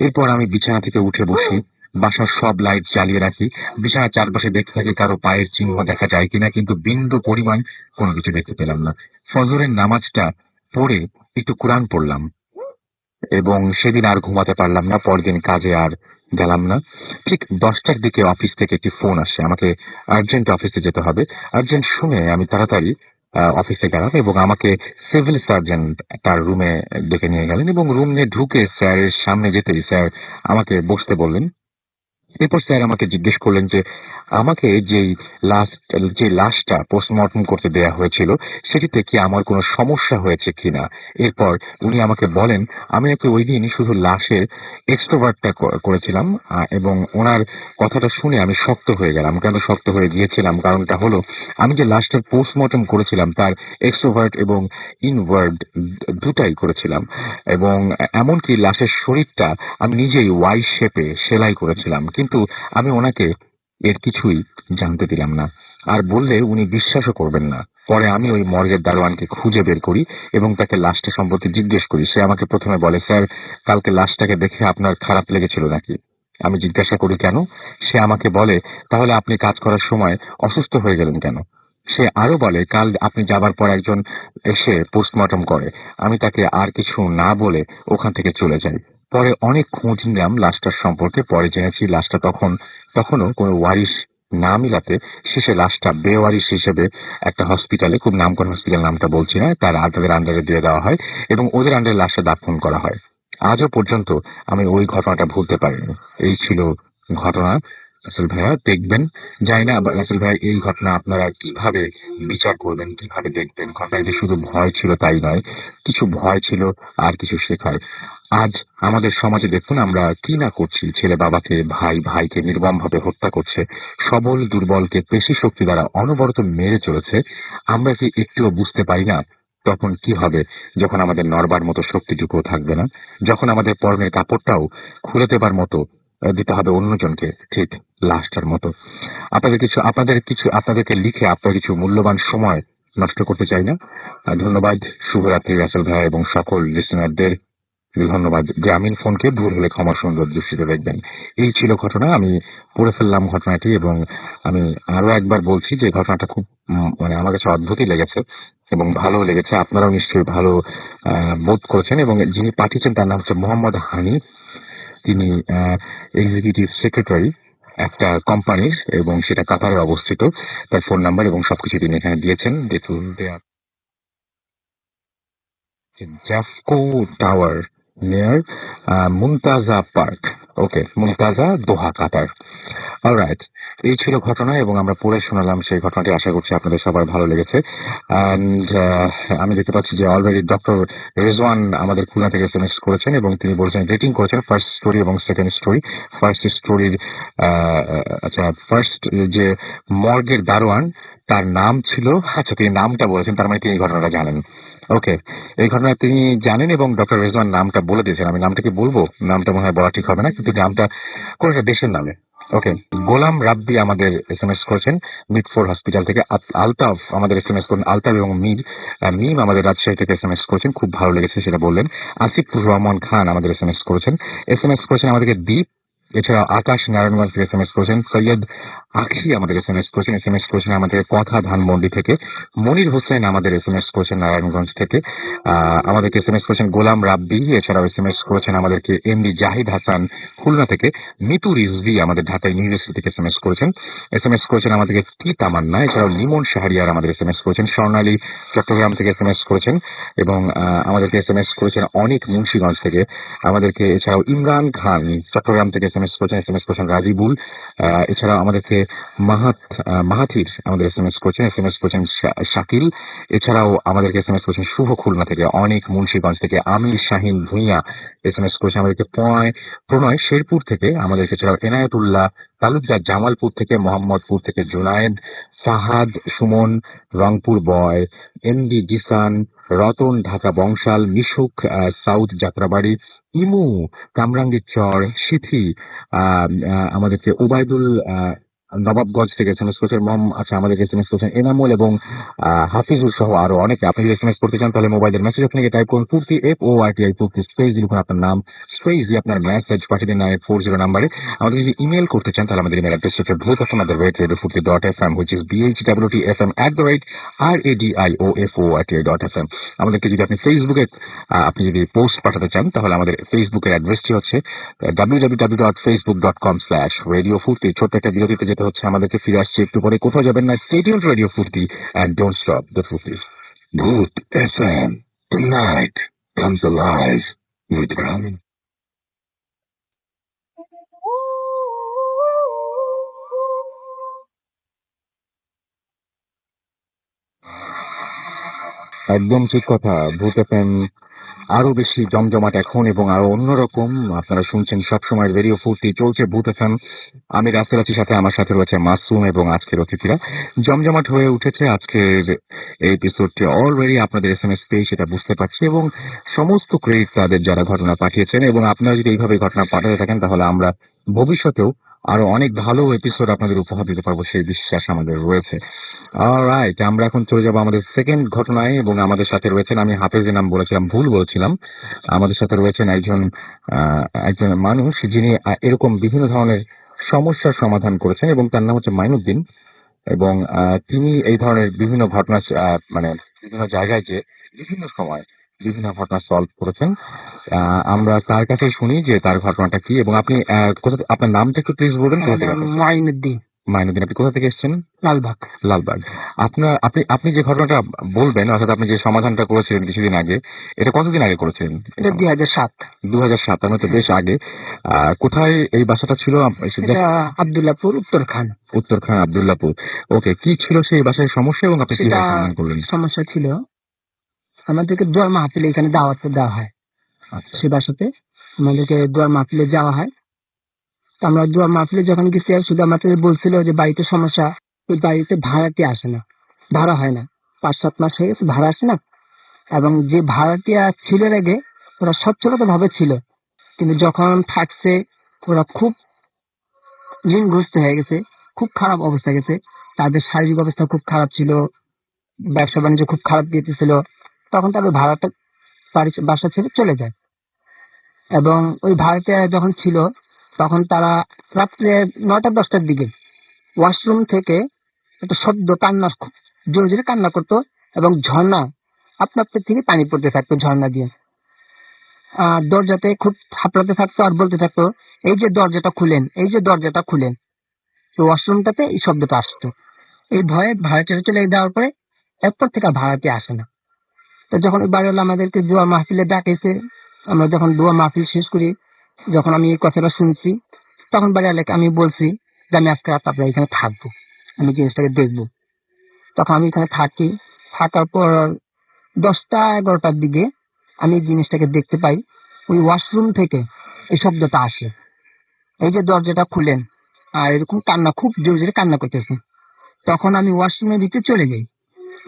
এরপর আমি বিছানা থেকে উঠে বসি। বাসার সব লাইট জ্বালিয়ে রাখি। বিছানার চারপাশে দেখতে থাকি কারো পায়ের চিহ্ন দেখা যায় কিনা, কিন্তু বিন্দু পরিমাণ কোনো কিছু দেখতে পেলাম না। ফজরের নামাজটা পড়ে একটু কোরআন পড়লাম এবং সেদিন আর ঘুমাতে পারলাম না। পরদিন কাজে আর গেলাম না। ঠিক 10টার দিকে অফিস থেকে একটি ফোন আসে, আমাকে আর্জেন্ট অফিসে যেতে হবে। আর্জেন্ট শুনে আমি তাড়াতাড়ি অফিসে গেলাম এবং আমাকে সিভিল সার্জন তার রুমে ডেকে নিয়ে গেলেন এবং রুমে ঢুকে স্যারের সামনে যেতেই স্যার আমাকে বসতে বললেন। এরপর স্যার আমাকে জিজ্ঞেস করলেন যে আমাকে যে লাশটা পোস্টমর্টম করতে দেয়া হয়েছিল সেটিতে কি আমার কোনো সমস্যা হয়েছে কিনা। এরপর উনি আমাকে বলেন আমি নাকি ওই দিন শুধু লাশের এক্সট্রোভার্টটা করেছিলাম, এবং ওনার কথাটা শুনে আমি শক্ত হয়ে গেলাম। কেন শক্ত হয়ে গিয়েছিলাম, কারণটা হলো আমি যে লাশটার পোস্টমর্টম করেছিলাম তার এক্সট্রোভার্ট এবং ইনওয়ার্ড দুটাই করেছিলাম, এবং এমনকি লাশের শরীরটা আমি নিজেই ওয়াই শেপে সেলাই করেছিলাম। কিন্তু আমি ওনাকে এর কিছুই জানতে দিলাম না, আর বললে উনি বিশ্বাসও করবেন না। পরে আমি ওই মর্গের দারোয়ানকে খুঁজে বের করি এবং তাকে লাশটা সম্পর্কে জিজ্ঞেস করি। সে আমাকে প্রথমে বলে, স্যার কালকে লাশটাকে দেখে আপনার খারাপ লেগেছিল নাকি। আমি জিজ্ঞাসা করি কেন। সে আমাকে বলে তাহলে আপনি কাজ করার সময় অসুস্থ হয়ে গেলেন কেন। সে আরো বলে কাল আপনি যাবার পর একজন এসে পোস্টমর্টম করে। আমি তাকে আর কিছু না বলে ওখান থেকে চলে যাই। পরে অনেক খোঁজ নিলাম লাশটার সম্পর্কে। পরে জেনেছি লাশটা তখনও কোনো ওয়ারিশ না মিলাতে শেষে লাশটা বেওয়ারিশ হিসেবে একটা হসপিটালে, খুব নামকরা হসপিটাল, নামটা বলছি না, তাদের আন্ডারে দিয়ে দেওয়া হয় এবং ওদের আন্ডারে লাশটা দাফন করা হয়। আজও পর্যন্ত আমি ওই ঘটনাটা ভুলতে পারিনি। এই ছিল ঘটনা। রাসেল ভাইয়া দেখবেন, জানি না রাসেল ভাইয়া এই ঘটনা আপনারা কিভাবে বিচার করবেন, কিভাবে দেখবেন। ঘটনাটি শুধু ভয় ছিল তাই নয়, কিছু ভয় ছিল আর কিছু শেখার। আজ আমাদের সমাজে দেখুন আমরা কি না করছি। ছেলে বাবাকে, ভাই ভাইকে নির্মমভাবে হত্যা করছে, সবল দুর্বলকে পেশি শক্তি দ্বারা অনবরত মেরে চলেছে। আমরা কি একটুও বুঝতে পারি না তখন কি হবে যখন আমাদের নড়বার মতো শক্তিটুকুও থাকবে না, যখন আমাদের পরনের কাপড়টাও খুলে দেবার মতো দিতে হবে অন্যজনকে, ঠিক লাশটার মতো। আপনাদেরকে লিখে আপনার কিছু মূল্যবান সময় নষ্ট করতে চাই না। ধন্যবাদ। শুভরাত্রি রাসেল ভাই এবং সকল লিসেনারদের ধন্যবাদ। গ্রামীণ ফোনকে ভুল হলে ক্ষমা সুন্দর দৃষ্টিতে দেখবেন। এই ছিল ঘটনা। আমি পড়ে ফেললাম ঘটনাটি এবং আমি আরো একবার বলছি যে ঘটনাটা খুব মানে আমার কাছে অদ্ভুতই লেগেছে এবং ভালো লেগেছে। আপনারাও নিশ্চয়ই ভালো বোধ করেছেন। এবং যিনি পাঠিয়েছেন তার নাম হচ্ছে মোহাম্মদ হানি। তিনি এক্সিকিউটিভ সেক্রেটারি একটা কোম্পানির এবং সেটা কাতারে অবস্থিত। তার ফোন নাম্বার এবং সবকিছু তিনি এখানে দিয়েছেন। জাফকো টাওয়ার নিয়ার মুমতাজা পার্ক। ওকে, মুমতাজা দোহা, কাতার। অলরাইট, এই ছিল ঘটনা এবং আমরা পড়ে শোনালাম সেই ঘটনাটি। আশা করছি আপনাদের সবার ভালো লেগেছে। অ্যান্ড আমি দেখতে পাচ্ছি যে অলরেডি ডক্টর রেজওয়ান আমাদের খুলনা থেকে এসএমএস করেছেন এবং তিনি বলেছেন, রেটিং করেছেন ফার্স্ট স্টোরি এবং সেকেন্ড স্টোরি। ফার্স্ট স্টোরির আচ্ছা, ফার্স্ট যে মর্গের দারোয়ান তার নাম ছিল, আচ্ছা তিনি নামটা বলেছেন, তার মানে তিনি এই ঘটনাটা জানেন। ওকে, এই ঘটনা তিনি জানেন এবং ডক্টর রেজওয়ান নামটা বলে দিয়েছেন। আমি নামটা কি বলবো? নামটা মনে হয় বলা ঠিক হবে না, কিন্তু নামটা কোন একটা দেশের নামে। ওকে, গোলাম রাব্বি আমাদের এসএমএস করেছেন মিডফোর্ড হসপিটাল থেকে। আলতাফ আমাদের এসএমএস করেন, আলতাফ এবং মিম আমাদের রাজশাহী থেকে এসএমএস করেছেন, খুব ভালো লেগেছে সেটা বললেন। আসিফুর রহমান খান আমাদের এসএমএস করেছেন। এসএমএস করেছেন আমাদেরকে দীপ। এছাড়া আকাশ নারায়ণগঞ্জ থেকে এসএমএস করেছেন। সৈয়দ আকশি আমাদের এসএমএস করেছেন। এসএমএস করেছেন আমাদের কথা ধানমন্ডি থেকে। মনির হোসেন আমাদের এসএমএস করেছেন নারায়ণগঞ্জ থেকে। আমাদেরকে এসএমএস করেছেন গোলাম রাব্বি। এছাড়াও এসএমএস করেছেন আমাদেরকে এমডি জাহিদ হাসান খুলনা থেকে। মিতু রিজভি আমাদের ঢাকা ইউনিভার্সিটি থেকে এসএমএস করেছেন। এসএমএস করেছেন আমাদেরকে টি তামান্না। এছাড়াও লিমন শাহরিয়ার আমাদের এসএমএস করেছেন। স্বর্ণালী চট্টগ্রাম থেকে এসএমএস করেছেন এবং আমাদেরকে এসএমএস করেছেন অনেক মুন্সিগঞ্জ থেকে আমাদেরকে। এছাড়াও ইমরান খান চট্টগ্রাম থেকে এসএমএস করেছেন। এসএমএস করেছেন রাজিবুল। এছাড়াও আমাদেরকে মাহাথির আমাদের এসএমএস করেছেন। এসএমএস করেছেন শাকিল। এছাড়াও আমাদেরকে এসএমএস করেছেন শুভ খুলনা থেকে, অনেক মুন্সিগঞ্জ থেকে। আমির শাহিন ভুঁইয়া এসএমএস করেছেন আমাদেরকে প্রণয় শেরপুর থেকে আমাদেরকে। এছাড়াও এনায়েতুল্লাহ তালুকদার জামালপুর থেকে, মোহাম্মদপুর থেকে জুনায়েদ, ফাহাদ সুমন রংপুর বয়, এমডি জিসান, রতন ঢাকা বংশাল, মিশুক সাউথ যাত্রাবাড়ি, ইমু কামরাঙ্গীর চর, সিথি আমাদেরকে ওবায়দুল নবাবগঞ্জ থেকে এসএমএস করেছেন। আচ্ছা, আমাদেরকে এসএমএস করেছেন এনামুল এবং হাফিজুল সহ আরো অনেকে। আপনি যদি এসএমএস করতে চান তাহলে মোবাইলের মেসেজ আপনাকে টাইপ করুন ফুর্তি, FORTI ফুর্তি, স্পেস দিয়ে লিখুন আপনার নাম, স্পেস দিয়ে আপনার মেসেজ পাঠিয়ে দিন 940 নাম্বারে। আমাদের যদি ইমেল করতে চান তাহলে আমাদের ইমেল অ্যাড্রেস হচ্ছে bhutafm@radiofurti.fm, which is BHWTFM@radiofurti.fm। আমাদেরকে যদি আপনি ফেসবুকে আপনি যদি পোস্ট পাঠাতে চান তাহলে আমাদের ফেসবুকের অ্যাড্রেসটি হচ্ছে www.facebook.com/radiofurti। ছোট্ট একটা বিরতিতে যেতে হচ্ছে আমাদেরকে, ফিরে আসছে একটু পরে। কোথাও যাবেন না, স্টে টিউনড রেডিও ফুর্তি and don't stop the ফুর্তি। Bhoot FM, tonight comes alive with Ramin। একদম ঠিক কথা। ভূত এফএম আরো বেশি জমজমাট এখন এবং আরো অন্যরকম। আপনারা শুনছেন সবসময় রেডিও ফুর্তি, চলছে ভূত এফএম। আমি রাসেল আছি, সাথে আমার সাথে রয়েছে মাসুম এবং আজকের অতিথিরা। জমজমাট হয়ে উঠেছে আজকের এই এপিসোডটি। অলরেডি আপনাদের এসএমএস পেয়ে সেটা বুঝতে পারছি এবং সমস্ত ক্রেডিট তাদের যারা ঘটনা পাঠিয়েছেন। এবং আপনারা যদি এইভাবে ঘটনা পাঠাতে থাকেন তাহলে আমরা ভবিষ্যতেও আরো অনেক ভালো এপিসোড আপনাদের উপহার দিতে পারবো, সেই বিশ্বাস আমাদের রয়েছে। অলরাইট, আমরা এখন চলে যাবো আমাদের সেকেন্ড ঘটনায় এবং আমাদের সাথে রয়েছেন, আমি হাফেজের নাম বলেছিলাম, ভুল বলছিলাম। আমাদের সাথে রয়েছেন একজন মানুষ যিনি এরকম বিভিন্ন ধরনের সমস্যার সমাধান করেছেন এবং তার নাম হচ্ছে মাইনুদ্দিন। এবং তিনি এই ধরনের বিভিন্ন ঘটনা মানে বিভিন্ন জায়গায় যে বিভিন্ন সময় বিভিন্ন ঘটনা সলভ করেছেন। আমরা তার কাছে শুনি যে তার ঘটনাটা কি। এবং আপনি আপনার নামটা একটু প্লিজ বলবেন। কোথা থেকে আপনি? মাইনুদ্দিন, মাইনুদ্দিন, আপনি কোথা থেকে এসেছেন? লালবাগ। লালবাগ। আপনি যে ঘটনাটা বলবেন, অর্থাৎ আপনি যে সমাধানটা করেছিলেন কিছুদিন আগে, এটা কতদিন আগে করেছিলেন? এটা 2007। 2007, তার মানে তো বেশ আগে। কোথায় এই বাসাটা ছিল? এটা আব্দুল্লাহপুর, উত্তরখান আব্দুল্লাহপুর। ওকে, কি ছিল সেই বাসায় সমস্যা এবং আপনি সেটা কিভাবে সমাধান করলেন? সমস্যা ছিল, আমাদেরকে দোয়ার মাহফিলে এখানে দাওয়াত দেওয়া হয়। আচ্ছা, সে বাসাতে আমাদেরকে দোয়ার মাহফিলে যাওয়া হয়। তো আমরা দোয়ার মাহফিলে যখন গেছি, শুধু আমাদের বলছিল যে বাড়িতে সমস্যা, ওই বাড়িতে ভাড়াটি আসে না, ভাড়া হয় না। 5-7 মাস হয়ে গেছে, ভাড়া আসে না। এবং যে ভাড়াটিয়া ছিল এর আগে, ওরা সচ্ছলতা ভাবে ছিল, কিন্তু যখন থাকছে ওরা খুব ঋণগ্রস্ত হয়ে গেছে, খুব খারাপ অবস্থা গেছে। তাদের শারীরিক অবস্থা খুব খারাপ ছিল, ব্যবসা বাণিজ্য খুব খারাপ দিতেছিল। তখন তাদের ভাড়াটা বাসা ছেড়ে চলে যায়। এবং ওই ভাড়াটা যখন ছিল তখন তারা রাত্রে 9টা-10টার দিকে ওয়াশরুম থেকে একটা শব্দ, কান্না, জোরে জোরে কান্না করতো এবং ঝর্ণা আপনা আপনি থেকে পানি পড়তে থাকতো ঝর্ণা দিয়ে। দরজাতে খুব থাপড়াতে থাকতো আর বলতে থাকতো, এই যে দরজাটা খুলেন, এই যে দরজাটা খুলেন। তো ওয়াশরুমটাতে এই শব্দটা আসতো। এই ভয়ে ভাড়াটিয়া চলে দেওয়ার পরে এরপর থেকে ভাড়াটি আসে না। তো যখন ওই বাড়িওয়ালা আমাদেরকে দোয়া মাহফিলে ডাকেছে, আমরা যখন দোয়া মাহফিল শেষ করি, যখন আমি এই কথাটা শুনছি, তখন বাড়িওয়ালাকে আমি বলছি যে আমি আজকে রাত আপনার এখানে থাকবো, আমি জিনিসটাকে দেখবো। তখন আমি এখানে থাকি, থাকার পর 10টা 11টার দিকে আমি এই জিনিসটাকে দেখতে পাই, ওই ওয়াশরুম থেকে এই শব্দটা আসে, এই যে দরজাটা খুলেন আর এরকম কান্না, খুব জোরে জোরে কান্না করতেছে। তখন আমি ওয়াশরুমের ভিতরে চলে যাই,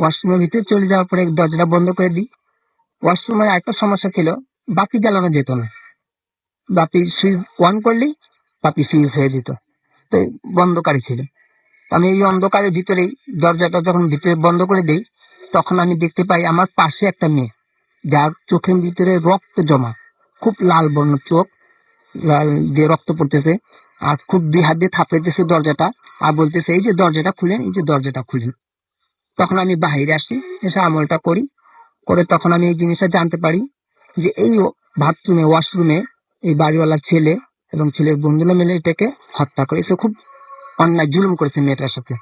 ওয়াশরুমের ভিতরে চলে যাওয়ার পরে দরজাটা বন্ধ করে দিই। ওয়াশরুমের একটা সমস্যা ছিল, বাতি জ্বালানো যেত না, বাতি সুইচ অন করলেই বাতি ফিউজ হয়ে যেত, তো বন্ধকারই ছিল। আমি এই অন্ধকারের ভিতরেই দরজাটা যখন ভিতরে বন্ধ করে দিই, তখন আমি দেখতে পাই আমার পাশে একটা মেয়ে, যার চোখের ভিতরে রক্ত জমা, খুব লাল বর্ণ চোখ, লাল দিয়ে রক্ত পড়তেছে, আর খুব 2 হাত দিয়ে থাপড়াইতেছে দরজাটা, আর বলতেছে এই যে দরজাটা খুলেন, এই যে দরজাটা খুলেন। তখন আমি বাহিরে আসি, এসে আমলটা করি, করে তখন আমি এই জিনিসটা জানতে পারি যে এই বাথরুমে, ওয়াশরুমে এই বাড়িওয়ালার ছেলে এবং ছেলের বন্ধুরা মিলে এটাকে হত্যা করেছে, খুব অন্যায় জুলুম করেছে মেয়েটার সাথে।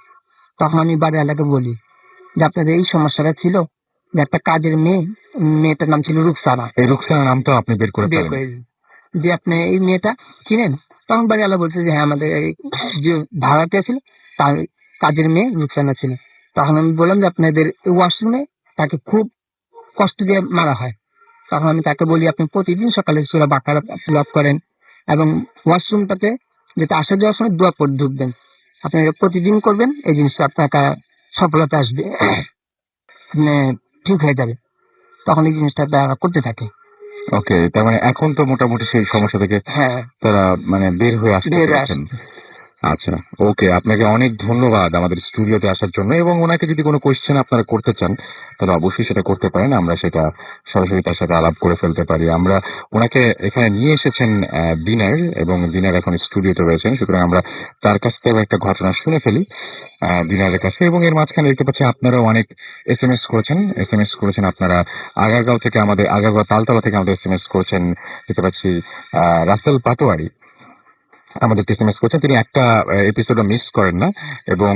তখন আমি বাড়িওয়ালাকে বলি যে আপনাদের এই সমস্যাটা ছিল, যে একটা কাজের মেয়ে, মেয়েটার নাম ছিল রুকসানা, এই রুকসানার নামটা আপনি বের করে বের ফেলেন। করে দিই। যে আপনি এই মেয়েটা চিনেন? তখন বাড়িওয়ালা বলছে যে হ্যাঁ, আমাদের এই যে ভাড়াটিয়া ছিল তার কাজের মেয়ে রুকসানা ছিল। তখন আমি বললাম যে আপনাদের ওয়াশরুমে তাকে খুব কষ্ট দিয়ে মারা হয়। তখন আমি তাকে বলি আপনি প্রতিদিন সকালে সূরা বাকারা ফিল আপ করেন এবং ওয়াশরুমটাতে যেটা আসা যাওয়ার সময় দোয়া করে ঢুকবেন, আপনি এটা প্রতিদিন করবেন, এই জিনিসটা আপনার সফলতা আসবে, মানে ঠিক হয়ে যাবে। তখন এই জিনিসটা তারা করতে থাকে। ওকে, তার মানে এখন তো মোটামুটি সেই সমস্যা থেকে হ্যাঁ, তারা মানে বের হয়ে আসতে বের পেরেছেন। আসে। আচ্ছা, ওকে, আপনাকে অনেক ধন্যবাদ আমাদের স্টুডিওতে আসার জন্য। এবং ওনাকে যদি কোনো কোয়েশ্চেন আপনারা করতে চান তাহলে অবশ্যই সেটা করতে পারেন, আমরা সেটা সরাসরি তার সাথে আলাপ করে ফেলতে পারি। আমরা ওনাকে এখানে নিয়ে এসেছেন দিনার, এবং দিনার এখন স্টুডিওতে রয়েছেন, সুতরাং আমরা তার কাছ থেকে একটা ঘটনা শুনে ফেলি দিনারের কাছে। এবং এর মাঝখানে দেখতে পাচ্ছি আপনারাও অনেক এস এম এস করেছেন আপনারা। আগারগাঁও থেকে আমাদের, আগারগাঁও তালতলা থেকে আমাদের এস করেছেন, দেখতে পাচ্ছি রাসেল পাটোয়ারি আমাদের এস করছেন, তিনি একটা এপিসোডও মিস করেন না। এবং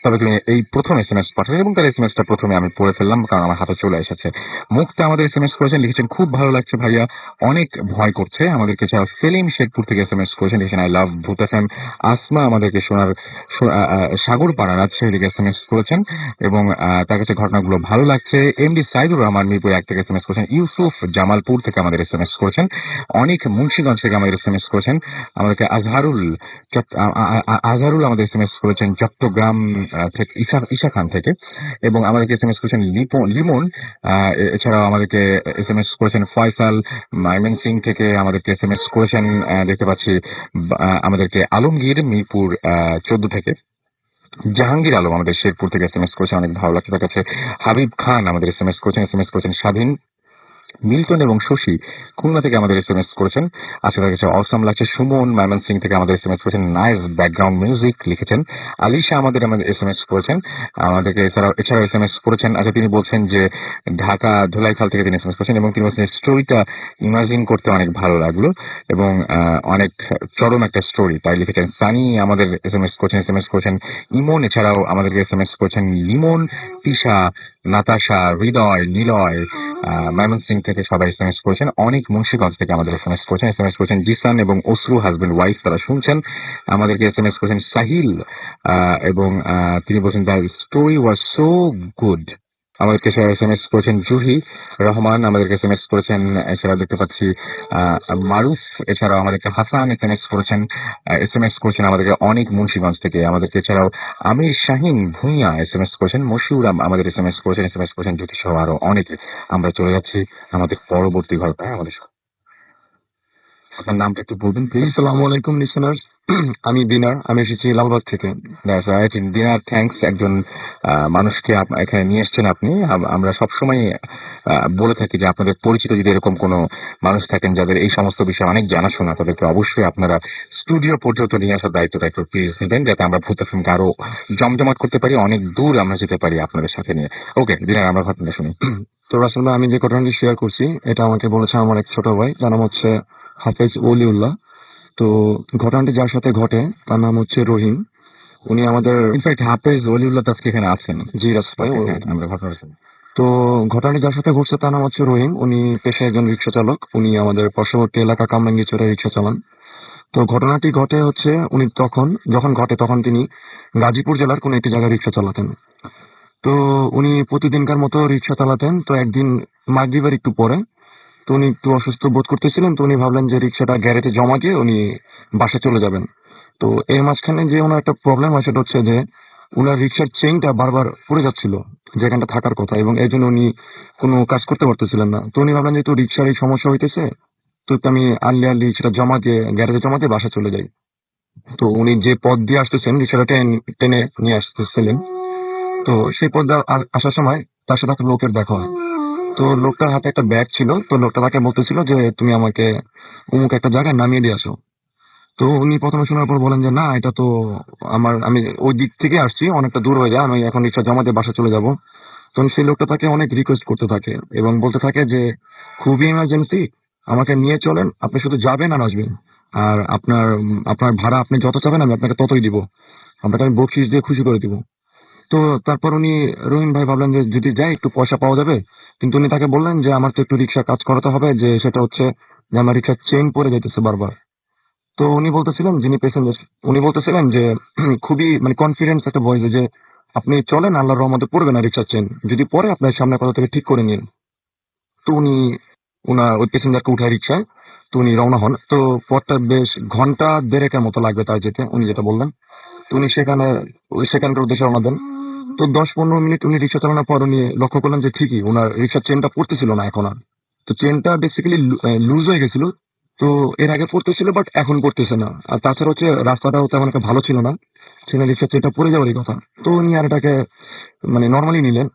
তবে তিনি এই প্রথম এস পাঠালেন, এবং তার এসটা প্রথমে আমি পড়ে ফেললাম কারণ আমার হাতে চলে এসেছে। মুক্তা আমাদের এস করেছেন, লিখেছেন খুব ভালো লাগছে ভাইয়া, অনেক ভয় করছে। আমাদেরকে ছাড়া সেলিম শেখপুর থেকে এস করেছেন, লিখেছেন আই লাভ ভূত এফএম। আসমা আমাদেরকে সাগর পাড়া রাজশাহী থেকে এস করেছেন, এবং তার কাছে ঘটনাগুলো ভালো লাগছে। এমডি সাইদুর রহমান মিরপুর 1 থেকে এস করেছেন। ইউসুফ জামালপুর থেকে আমাদের এস করেছেন। অনেক মুন্সিগঞ্জ থেকে আমাদের এস করেছেন। আমাদেরকে আজহারুল আমাদের এস করেছেন চট্টগ্রাম থেকে, ঈশা খান থেকে। এবং আমাদেরকে এস করেছেন লিমন। এছাড়াও আমাদেরকে এস করেছেন ফয়সাল ময়মনসিং থেকে, আমাদেরকে এস করেছেন দেখতে পাচ্ছি আমাদেরকে আলমগীর মিরপুর 14 থেকে। জাহাঙ্গীর আলম আমাদের শেরপুর থেকে এস করেছেন, অনেক ভালো লাগছে তার কাছে। হাবিব খান আমাদের এস করেছেন স্বাধীন। মিল্টন এবং শশী খুলনা থেকে আমাদের এস করেছেন, আসলে কাছে অসম লাগছে। সুমন ময়মনসিং থেকে আমাদের এস করেছেন, নাইস ব্যাকগ্রাউন্ড মিউজিক লিখেছেন। আলিশা আমাদের এস করেছেন আমাদেরকে, এছাড়াও এস করেছেন। আচ্ছা, তিনি বলছেন যে ঢাকা ধুলাইখাল থেকে তিনি এস করেছেন, এবং তিনি বলছেন স্টোরিটা ইমাজিন করতে অনেক ভালো লাগলো, এবং অনেক চরম একটা স্টোরি তাই লিখেছেন। সানি আমাদের এস করেছেন ইমন। এছাড়াও আমাদেরকে এস করেছেন লিমন, তিশা, নাতাশা, হৃদয়, নিলয় ময়মনসিং থেকে সবাই এস করেছেন। অনেক মুন্সিগঞ্জ থেকে আমাদের এস করেছেন জিসান এবং অসরু, হাজবেন্ড ওয়াইফ, তারা শুনছেন। আমাদেরকে এস করেছেন সাহিল, এবং তিনি বলছেন the story was so good. আমাদেরকে এস করেছেন জুহি রহমান, আমাদেরকে এস করেছেন। এছাড়াও দেখতে পাচ্ছি মারুফ, এছাড়াও আমাদেরকে হাসান এস করেছেন, আমাদেরকে অনেক মুন্সিগঞ্জ থেকে। আমাদেরকে এছাড়াও আমির শাহিন ভুঁইয়া এস করেছেন, মশিউর আমাদের এস করেছেন জ্যোতি সহ আরো অনেকে। আমরা চলে যাচ্ছি আমাদের পরবর্তী গল্পে। আমাদের আপনার নামটা একটু বলবেন প্লিজ। আসসালামু আলাইকুম লিসেনার্স, আমি দিনার, আমি এসেছি লালবাগ থেকে। Dinner, thanks. একজন মানুষকে এখানে নিয়ে এসছেন আপনি। আমরা সবসময় বলে থাকি যে আপনাদের পরিচিত যদি এরকম কোনো মানুষ থাকেন যাদের এই সমস্ত বিষয়ে অনেক জানাশোনা, তাদেরকে অবশ্যই আপনারা স্টুডিও পর্যন্ত নিয়ে আসার দায়িত্বটা একটু প্লিজ নেবেন, যাতে আমরা ভূত এফএমকে আরো জমজমাট করতে পারি, অনেক দূর আমরা যেতে পারি আপনাদের সাথে নিয়ে। ওকে দিনার, আমরা ঘটনা শুনি। তো আসলে আমি যে ঘটনাটি শেয়ার করছি এটা আমাকে বলেছে আমার এক ছোট ভাই, যার নাম হচ্ছে হাফেজ ওলিউল্লাহ। তো ঘটনাটি যার সাথে ঘটে তার নাম হচ্ছে রহিম। উনি আমাদের ইনফ্যাক্ট হাফেজ ওলিউল্লাহ আজকে এখানে আছেন। জি রাস ভাই। হ্যাঁ, আমরা ঘটনা শুনি। তো ঘটনাটি যার সাথে ঘটছে তার নাম হচ্ছে রহিম। উনি পেশায় একজন রিক্সা চালক। উনি আমাদের পার্শ্ববর্তী এলাকা কামরাঙ্গীরচরে রিক্সা চালান। তো ঘটনাটি ঘটে হচ্ছে উনি যখন ঘটে তখন তিনি গাজীপুর জেলার কোনো একটি জায়গায় রিক্সা চালাতেন। তো উনি প্রতিদিনকার মতো রিক্সা চালাতেন। তো একদিন মাগরিবের একটু পরে তো উনি একটু অসুস্থ বোধ করতেছিলেন। তো উনি ভাবলেন যে রিক্সাটা গ্যারেজে জমা দিয়ে উনি বাসায় চলে যাবেন। তো এর মাঝখানে যে ওনার একটা প্রবলেম হয় সেটা হচ্ছে যে উনার রিক্সার চেইনটা বারবার পড়ে যাচ্ছিল যেখানটা থাকার কথা, এবং এই জন্য উনি কোনো কাজ করতে পারতেছিলেন না। তো উনি ভাবলেন যেহেতু রিক্সার এই সমস্যা হইতেছে, তো একটু আমি আর্লি আর্লি সেটা জমা দিয়ে গ্যারেজে জমা দিয়ে বাসা চলে যাই। তো উনি যে পথ দিয়ে আসতেছেন রিক্সাটা টেনে নিয়ে আসতেছিলেন। তো সেই পথ দিয়ে আসার সময় তার সাথে একটা লোকের দেখা হয়। তো লোকটার হাতে একটা ব্যাগ ছিল। তো লোকটা তাকে বলতেছিল যে তুমি আমাকে অমুক একটা জায়গায় নামিয়ে দিয়ে আসো। তো উনি প্রথমে শোনার পর বলেন যে না, এটা তো আমি ওই দিক থেকে আসছি, অনেকটা দূর হয়ে যায়, আমি এখন রিক্সা জমা দিয়ে বাসা চলে যাব। তখন সেই লোকটা তাকে অনেক রিকোয়েস্ট করতে থাকে এবং বলতে থাকে যে খুবই ইমার্জেন্সি, আমাকে নিয়ে চলেন, আপনি শুধু যাবেন আর আসবেন, আর আপনার ভাড়া আপনি যত চাবেন আমি আপনাকে ততই দিব, আপনাকে আমি বকশিস দিয়ে খুশি করে দিব। তো তারপর উনি রহিম ভাই ভাবলেন যে যদি যাই একটু পয়সা পাওয়া যাবে। কিন্তু উনি তাকে বললেন যে আমার তো একটু রিক্সা কাজ করাতে হবে, যে সেটা হচ্ছে যে আমার রিক্সার চেইন পড়ে যাইতেছে বারবার। তো উনি বলতেছিলেন, যিনি প্যাসেঞ্জার, উনি বলতেছিলেন যে খুবই মানে কনফিডেন্স একটা ভয়েসে যে আপনি চলেন, আল্লাহর রহমতে পড়বে না রিক্সার চেন, যদি পরে আপনার সামনে কথা থেকে ঠিক করে নিন। তো উনি ওই প্যাসেঞ্জারকে উঠায় রিক্সায়। তো উনি রওনা হন। তো পথটা বেশ ঘন্টা দেড়েকের মতো লাগবে তার যেতে, উনি যেটা বললেন। তো উনি সেখানকার উদ্দেশ্যে রওনা দেন। তো 10-15 মিনিট উনি রিক্সা চালানোর পর উনি লক্ষ্য করলেন যে ঠিকই ওনার রিক্সার চেনটা পড়তেছিল না এখন আর। তো চেনটা বেসিক্যালি লুজ হয়ে গেছিল। তো এর আগে পড়তেছিল বাট এখন পড়তেছে না। আর তাছাড়া হচ্ছে রাস্তাটাও তেমন একটা ভালো ছিল না, ছেলে রিক্সার চেনটা পড়ে যাওয়ারই কথা। তো উনি আর এটাকে মানে নর্মালি নিলেন।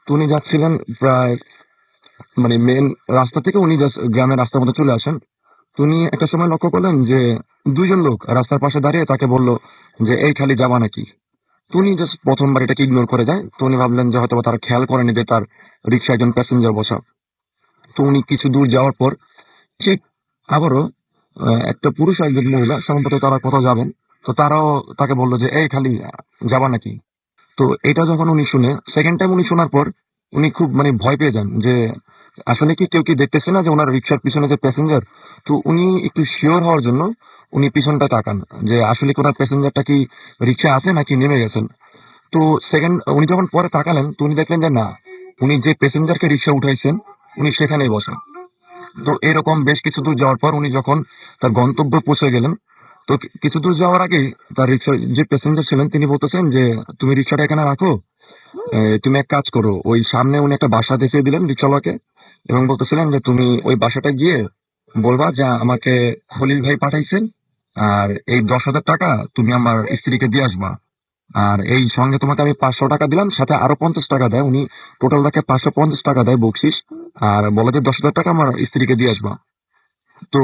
তো উনি যাচ্ছিলেন প্রায় মানে মেন রাস্তা থেকে, উনি জাস্ট গ্রামের রাস্তার মধ্যে চলে আসেন। তো উনি একটা সময় লক্ষ্য করলেন যে দুইজন লোক রাস্তার পাশে দাঁড়িয়ে তাকে বলল যে এই খালি যাবা নাকি। তো উনি জাস্ট প্রথমবার এটাকে ইগনোর করে যায়। তো উনি ভাবলেন যে হয়তো তারা খেয়াল করেনি যে তার রিক্সা একজন প্যাসেঞ্জার বসা। তো উনি কিছু দূর যাওয়ার পর ঠিক আবারও একটা পুরুষ আর একজন মহিলা সম্ভবত তারা কোথাও যাবেন। তো তারাও তাকে বললো যে এই খালি যাবা নাকি। তো এটা যখন উনি শুনে সেকেন্ড টাইম উনি শোনার পর উনি খুব মানে ভয় পেয়ে যান যে আসলে কি কেউ কি দেখতেছে না যে ওনার রিক্সার পিছনে যে প্যাসেঞ্জার। তো উনি একটু শিওর হওয়ার জন্য উনি পিছনটা তাকান যে আসলে কি ওনার প্যাসেঞ্জারটা কি রিক্সা আছে নাকি নেমে গেছেন। তো উনি যখন পরে তাকালেন তো উনি দেখলেন যে না, উনি যে প্যাসেঞ্জারকে রিক্সা উঠাইছেন উনি সেখানেই বসেন। তো এরকম বেশ কিছু দূর যাওয়ার পর উনি যখন তার গন্তব্যে পৌঁছে গেলেন, তো কিছু দূর যাওয়ার আগে তার রিক্সা যে প্যাসেঞ্জার ছিলেন তিনি বলতেছেন যে তুমি রিক্সাটা এখানে রাখো, তুমি এক কাজ করো, ওই সামনে উনি একটা বাসা দেখিয়ে দিলেন রিক্সাওয়ালাকে এবং বলতেছিলেন যে তুমি ওই বাসাটা গিয়ে বলবা যে আমাকে খলিল ভাই পাঠাইছেন, আর এই 10,000 টাকা তুমি আমার স্ত্রীকে দিয়ে আসবা। আর এই সঙ্গে তোমাকে আমি 500 টাকা দিলাম, সাথে আরো 50 টাকা দেয় উনি, টোটাল তাকে 550 টাকা দেয় বকশিস। আর বলে যে 10,000 টাকা আমার স্ত্রীকে দিয়ে আসবা। তো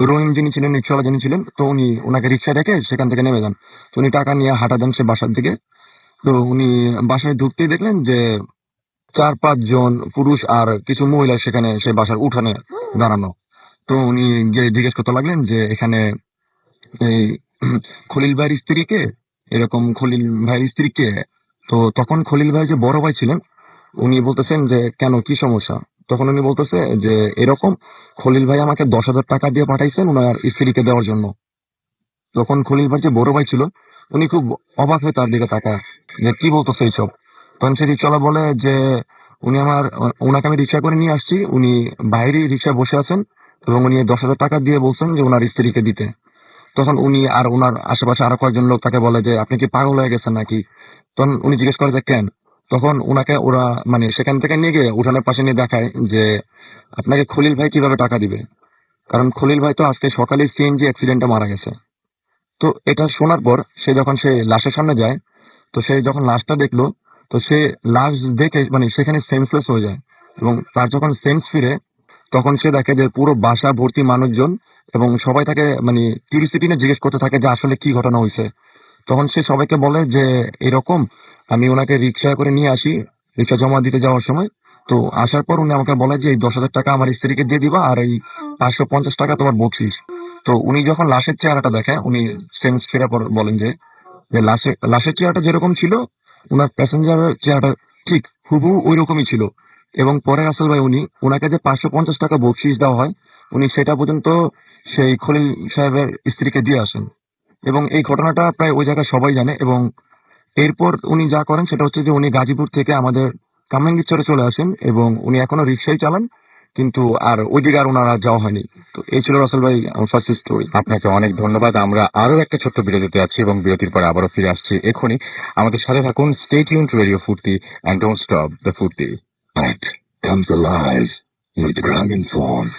রহিম যিনি ছিলেন, রিক্সাওয়ালা যিনি ছিলেন, তো উনি ওনাকে রিক্সা রেখে সেখান থেকে নেমে যান। তো উনি টাকা নিয়ে হাঁটা দেন সে বাসার দিকে। তো উনি বাসায় ঢুকতেই দেখলেন যে 4-5 জন পুরুষ আর কিছু মহিলা সেখানে সেই বাসার উঠানে দাঁড়ানো। তো উনি গিয়ে জিজ্ঞেস করতে লাগলেন যে এখানে এই খলিল ভাইয়ের স্ত্রীকে, এরকম খলিল ভাইয়ের স্ত্রীকে। তো তখন খলিল ভাই যে বড় ভাই ছিলেন উনি বলতেছেন যে কেন, কি সমস্যা। তখন উনি বলতেছে যে এরকম খলিল ভাই আমাকে 10,000 টাকা দিয়ে পাঠাইছেন ওনার স্ত্রীকে দেওয়ার জন্য। তখন খলিল ভাই যে বড় ভাই ছিল উনি খুব অবাক হয়ে তার দিকে তাকায় যে কি বলতেছে এইসব। তখন সে রিক্সাওয়ালা বলে যে ওনাকে আমি রিক্সা করে নিয়ে আসছি, উনি বাইরেই রিক্সায় বসে আছেন এবং উনি 10,000 টাকা দিয়ে বলছেন যে ওনার স্ত্রীকে দিতে। তখন উনি আর ওনার আশেপাশে আরো কয়েকজন লোক তাকে বলে যে আপনি কি পাগল হয়ে গেছেন নাকি। তখন উনি জিজ্ঞেস করে যে কেন। তখন ওনাকে ওরা মানে সেখান থেকে নিয়ে গিয়ে উঠানের পাশে নিয়ে দেখায় যে আপনাকে খলিল ভাই কিভাবে টাকা দিবে, কারণ খলিল ভাই তো আজকে সকালে সিএনজি অ্যাক্সিডেন্টে মারা গেছে। তো এটা শোনার পর যখন সে লাশের সামনে যায়, তো সে যখন লাশটা দেখলো, তো সে লাশ দেখে মানে সেখানে সেন্সলেস হয়ে যায়। এবং তার যখন সেন্স ফিরে তখন সে দেখে যে পুরো বাসা ভর্তি মানুষজন এবং সবাই তাকে মানে কিউরিসিটি নিয়ে জিজ্ঞেস করতে থাকে যে আসলে কি ঘটনা হয়েছে। তখন সে সবাইকে বলে যে এরকম আমি ওনাকে রিক্সায় করে নিয়ে আসি রিক্সা জমা দিতে যাওয়ার সময়। তো আসার পর উনি আমাকে বলে যে এই 10,000 টাকা আমার স্ত্রীকে দিয়ে দিবা আর এই 550 টাকা তোমার বকশিস। তো উনি যখন লাশের চেহারাটা দেখে উনি সেন্স ফেরার পর বলেন যে যে লাশের চেহারাটা যেরকম ছিল ওনার প্যাসেঞ্জারের চেহারাটা ঠিক হুবহু ওই রকমই ছিল। এবং পরে রাসেল ভাই ওনাকে যে 550 টাকা বকশিস দেওয়া হয়, উনি সেটা পর্যন্ত সেই খলিল সাহেবের স্ত্রীকে দিয়ে আসেন। এবং এই ঘটনাটা প্রায় ওই জায়গায় সবাই জানে। এবং এরপর উনি যা করেন সেটা হচ্ছে যে উনি গাজীপুর থেকে আমাদের কামরাঙ্গীরচরে চলে আসেন এবং উনি এখনো রিক্সাই চালান, কিন্তু আর ওইদিকে আর ওনার আর যাওয়া হয়নি। তো এই ছিল রাসেল ভাই আমার ফার্স্ট স্টোরি। আপনাকে অনেক ধন্যবাদ। আমরা আরো একটা ছোট্ট বিরতিতে আছি এবং বিরতির পরে আবারও ফিরে আসছি এখনই। আমাদের সাথে থাকুন। স্টে টিউন টু রেডিও ফুর্তি and don't stop the ফুর্তি. Night comes alive with the Gramin Phone.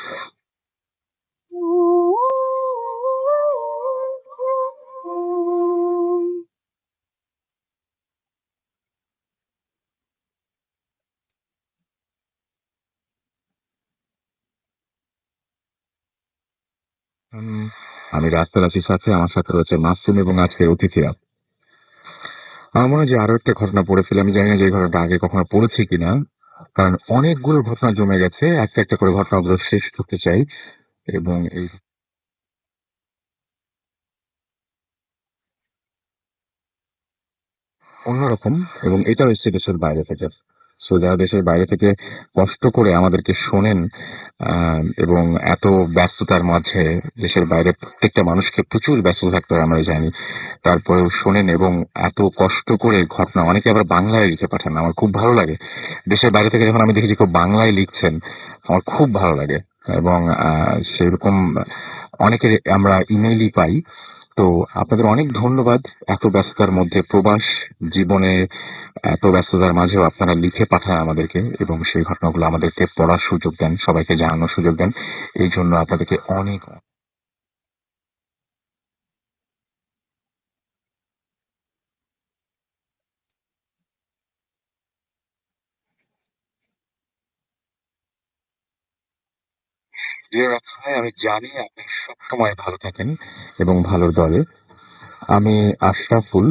আমি রাস্তার আছি সাথে, আমার সাথে রয়েছে মাসুম এবং আজকের অতিথিরা। আমার মনে হয় যে আরো একটা ঘটনা পড়েছিল, আমি জানি না যে এই ঘটনাটা আগে কখনো পড়েছি কিনা, কারণ অনেকগুলো ঘটনা জমে গেছে। একটা একটা করে ঘটনাগুলো শেষ করতে চাই এবং এই অন্যরকম। এবং এটাও এসছে দেশের বাইরে থেকে। সো যারা দেশের বাইরে থেকে কষ্ট করে আমাদেরকে শোনেন, এবং এত ব্যস্ততার মাঝে দেশের বাইরে প্রত্যেকটা মানুষকে প্রচুর ব্যস্ত থাকতে হয় আমরা জানি, তারপরেও শোনেন এবং এত কষ্ট করে ঘটনা অনেকে আবার বাংলায় লিখে পাঠান। আমার খুব ভালো লাগে দেশের বাইরে থেকে যখন আমি দেখেছি কেউ বাংলায় লিখছেন, আমার খুব ভালো লাগে। এবং সেরকম অনেকে আমরা ইমেইলই পাই। তো আপনাদের অনেক ধন্যবাদ। এত ব্যস্ততার মধ্যে প্রবাস জীবনে এত ব্যস্ততার মাঝেও আপনারা লিখে পাঠান আমাদেরকে এবং সেই ঘটনাগুলো আমাদেরকে পড়ার সুযোগ দেন, সবাইকে জানানোর সুযোগ দেন। এই জন্য আপনাদেরকে অনেক প্রিয় রাখা হয়। আমি জানি আপনি সবসময় ভালো থাকেন এবং ভালোর দলে। আমি আশরাফুল,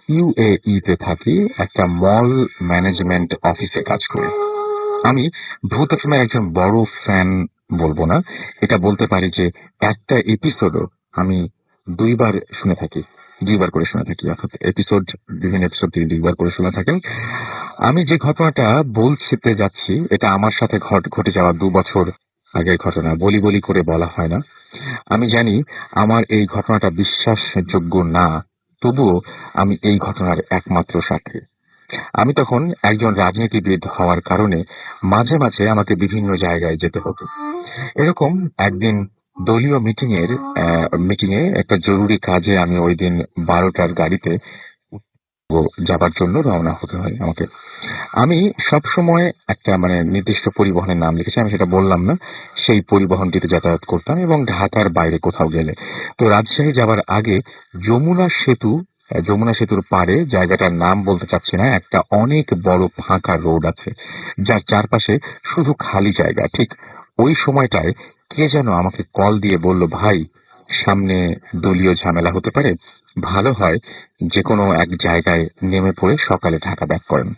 ইউএই তে থাকি, একটা মল ম্যানেজমেন্ট অফিসে কাজ করি। আমি ভূত এফএমের একজন বড় ফ্যান বলবো না, এটা বলতে পারি যে একটা এপিসোডও আমি দুইবার শুনে থাকি, দুইবার করে শুনে থাকি, অর্থাৎ এপিসোড, বিভিন্ন এপিসোড তিনি দুইবার করে শুনে থাকেন। আমি যে ঘটনাটা বলতে যাচ্ছি এটা আমার সাথে ঘটে যাওয়া 2 বছর আগের ঘটনা। বলি বলি করে বলা হয় না। আমি জানি আমার এই ঘটনাটা বিশ্বাসযোগ্য না, তবুও আমি এই ঘটনার একমাত্র সাক্ষী। আমি তখন একজন রাজনীতিবিদ হওয়ার কারণে মাঝে মাঝে আমাকে বিভিন্ন জায়গায় যেতে হতো। এরকম একদিন দলীয় মিটিং এ একটা জরুরি কাজে আমি ওই দিন 12টার গাড়িতে যাবার জন্য রওনা হতে হয় আমাকে। আমি সব সময় একটা মানে নির্দিষ্ট পরিবহনের নাম লিখেছি, আমি সেটা বললাম না। সেই পরিবহনটিতে যাতায়াত করতাম এবং ঢাকার বাইরে কোথাও গেলে, তো রাজশাহী যাবার আগে যমুনা সেতুর পাড়ে, জায়গাটার নাম বলতে চাচ্ছি না, একটা অনেক বড় ফাঁকা রোড আছে যার চারপাশে শুধু খালি জায়গা। ঠিক ওই সময়টায় কে যেন আমাকে কল দিয়ে বলল, ভাই সামনে দলীয় ঝামেলা হতে পারে, ভালো হয় যে কোনো এক জায়গায় নেমে পড়ে সকালে ঢাকা ব্যাক করেন।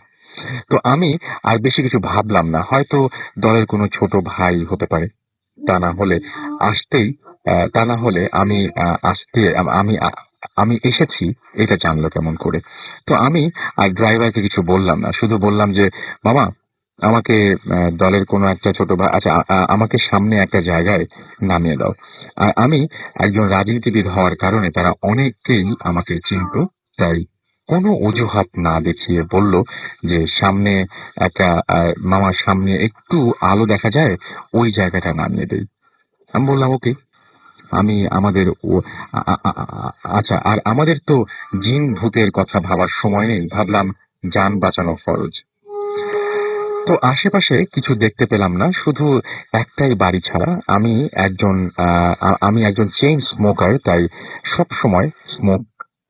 তো আমি আর বেশি কিছু ভাবলাম না, হয়তো দলের কোনো ছোট ভাই হতে পারে। তা না হলে আসতেই তা না হলে আমি আসতে আমি আমি এসেছি এটা জানলো কেমন করে। তো আমি আর ড্রাইভারকে কিছু বললাম না, শুধু বললাম যে মামা আমাকে দলের কোনো একটা ছোট ভাই, আচ্ছা আমাকে সামনে একটা জায়গায় নামিয়ে দাও। আর আমি একজন রাজনীতিবিদ হওয়ার কারণে তারা অনেকেই আমাকে চিনতো, তাই কোনো অজুহাত না দেখিয়ে বলল যে সামনে একটা মামা সামনে একটু আলো দেখা যায়, ওই জায়গাটা নামিয়ে দেই। আমি বললাম ওকে। আমি আমাদের আচ্ছা, আর আমাদের তো জিন ভূতের কথা ভাবার সময় নেই, ভাবলাম যান বাঁচানো ফরজ। তো আশেপাশে কিছু দেখতে পেলাম না, শুধু একটাই বাড়ি ছাড়া। আমি একজন চেইন স্মোকার, তাই সব সময় স্মোক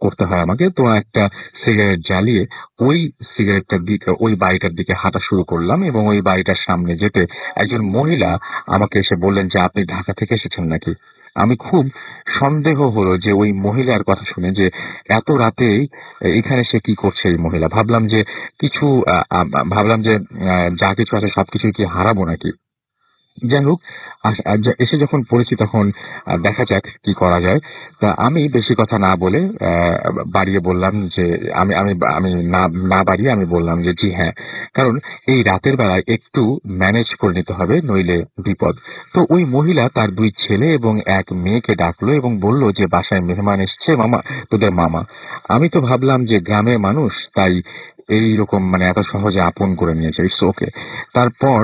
করতে হয় আমাকে। তো একটা সিগারেট জ্বালিয়ে ওই সিগারেটটার দিকে, ওই বাড়িটার দিকে হাঁটা শুরু করলাম এবং ওই বাড়িটার সামনে যেতে একজন মহিলা আমাকে এসে বললেন যে আপনি ঢাকা থেকে এসেছেন নাকি। আমি খুব সন্দেহ হলো যে ওই মহিলার কথা শুনে যে এত রাতে এখানে সে কি করছে এই মহিলা। ভাবলাম যে কিছু ভাবলাম যে যা কিছু আছে সবকিছুই কি হারাবো নাকি। যাই হোক, এসে যখন পড়েছি তখন দেখা যাক কি করা যায়। তা আমি বেশি কথা না বলে বাড়িয়ে বললাম যে আমি আমি আমি না না বাড়িয়ে আমি বললাম যে জি হ্যাঁ, কারণ এই রাতের বেলায় একটু ম্যানেজ করে নিতে হবে, নইলে বিপদ। তো ওই মহিলা তার 2 ছেলে এবং 1 মেয়েকে ডাকলো এবং বলল যে বাসায় মেহমান এসছে মামা, তোদের মামা। আমি তো ভাবলাম যে গ্রামের মানুষ, তাই এইরকম মানে এত সহজে আপন করে নিয়েছে, ইটস ওকে। তারপর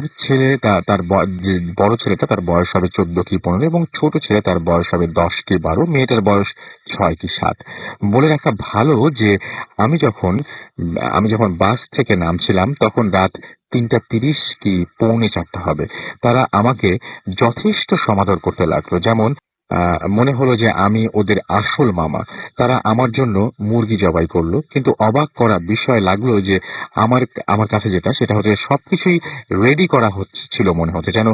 যে বড় ছেলেটা, তার বয়স হবে 14 কি 15, এবং ছোট ছেলে তার বয়স হবে 10 কি 12, মেয়েটার বয়স 6 কি 7। বলে রাখা ভালো যে আমি যখন বাস থেকে নামছিলাম তখন রাত 3:30 কি পৌনে 4 হবে। তারা আমাকে যথেষ্ট সমাদর করতে লাগলো, যেমন মনে হলো যে আমি ওদের আসল মামা। তারা আমার জন্য মুরগি জবাই করলো, কিন্তু অবাক করা বিষয় লাগলো যে আমার আমার কাছে যেটা, সেটা হচ্ছে সবকিছুই রেডি করা ছিল, মনে হচ্ছে যেন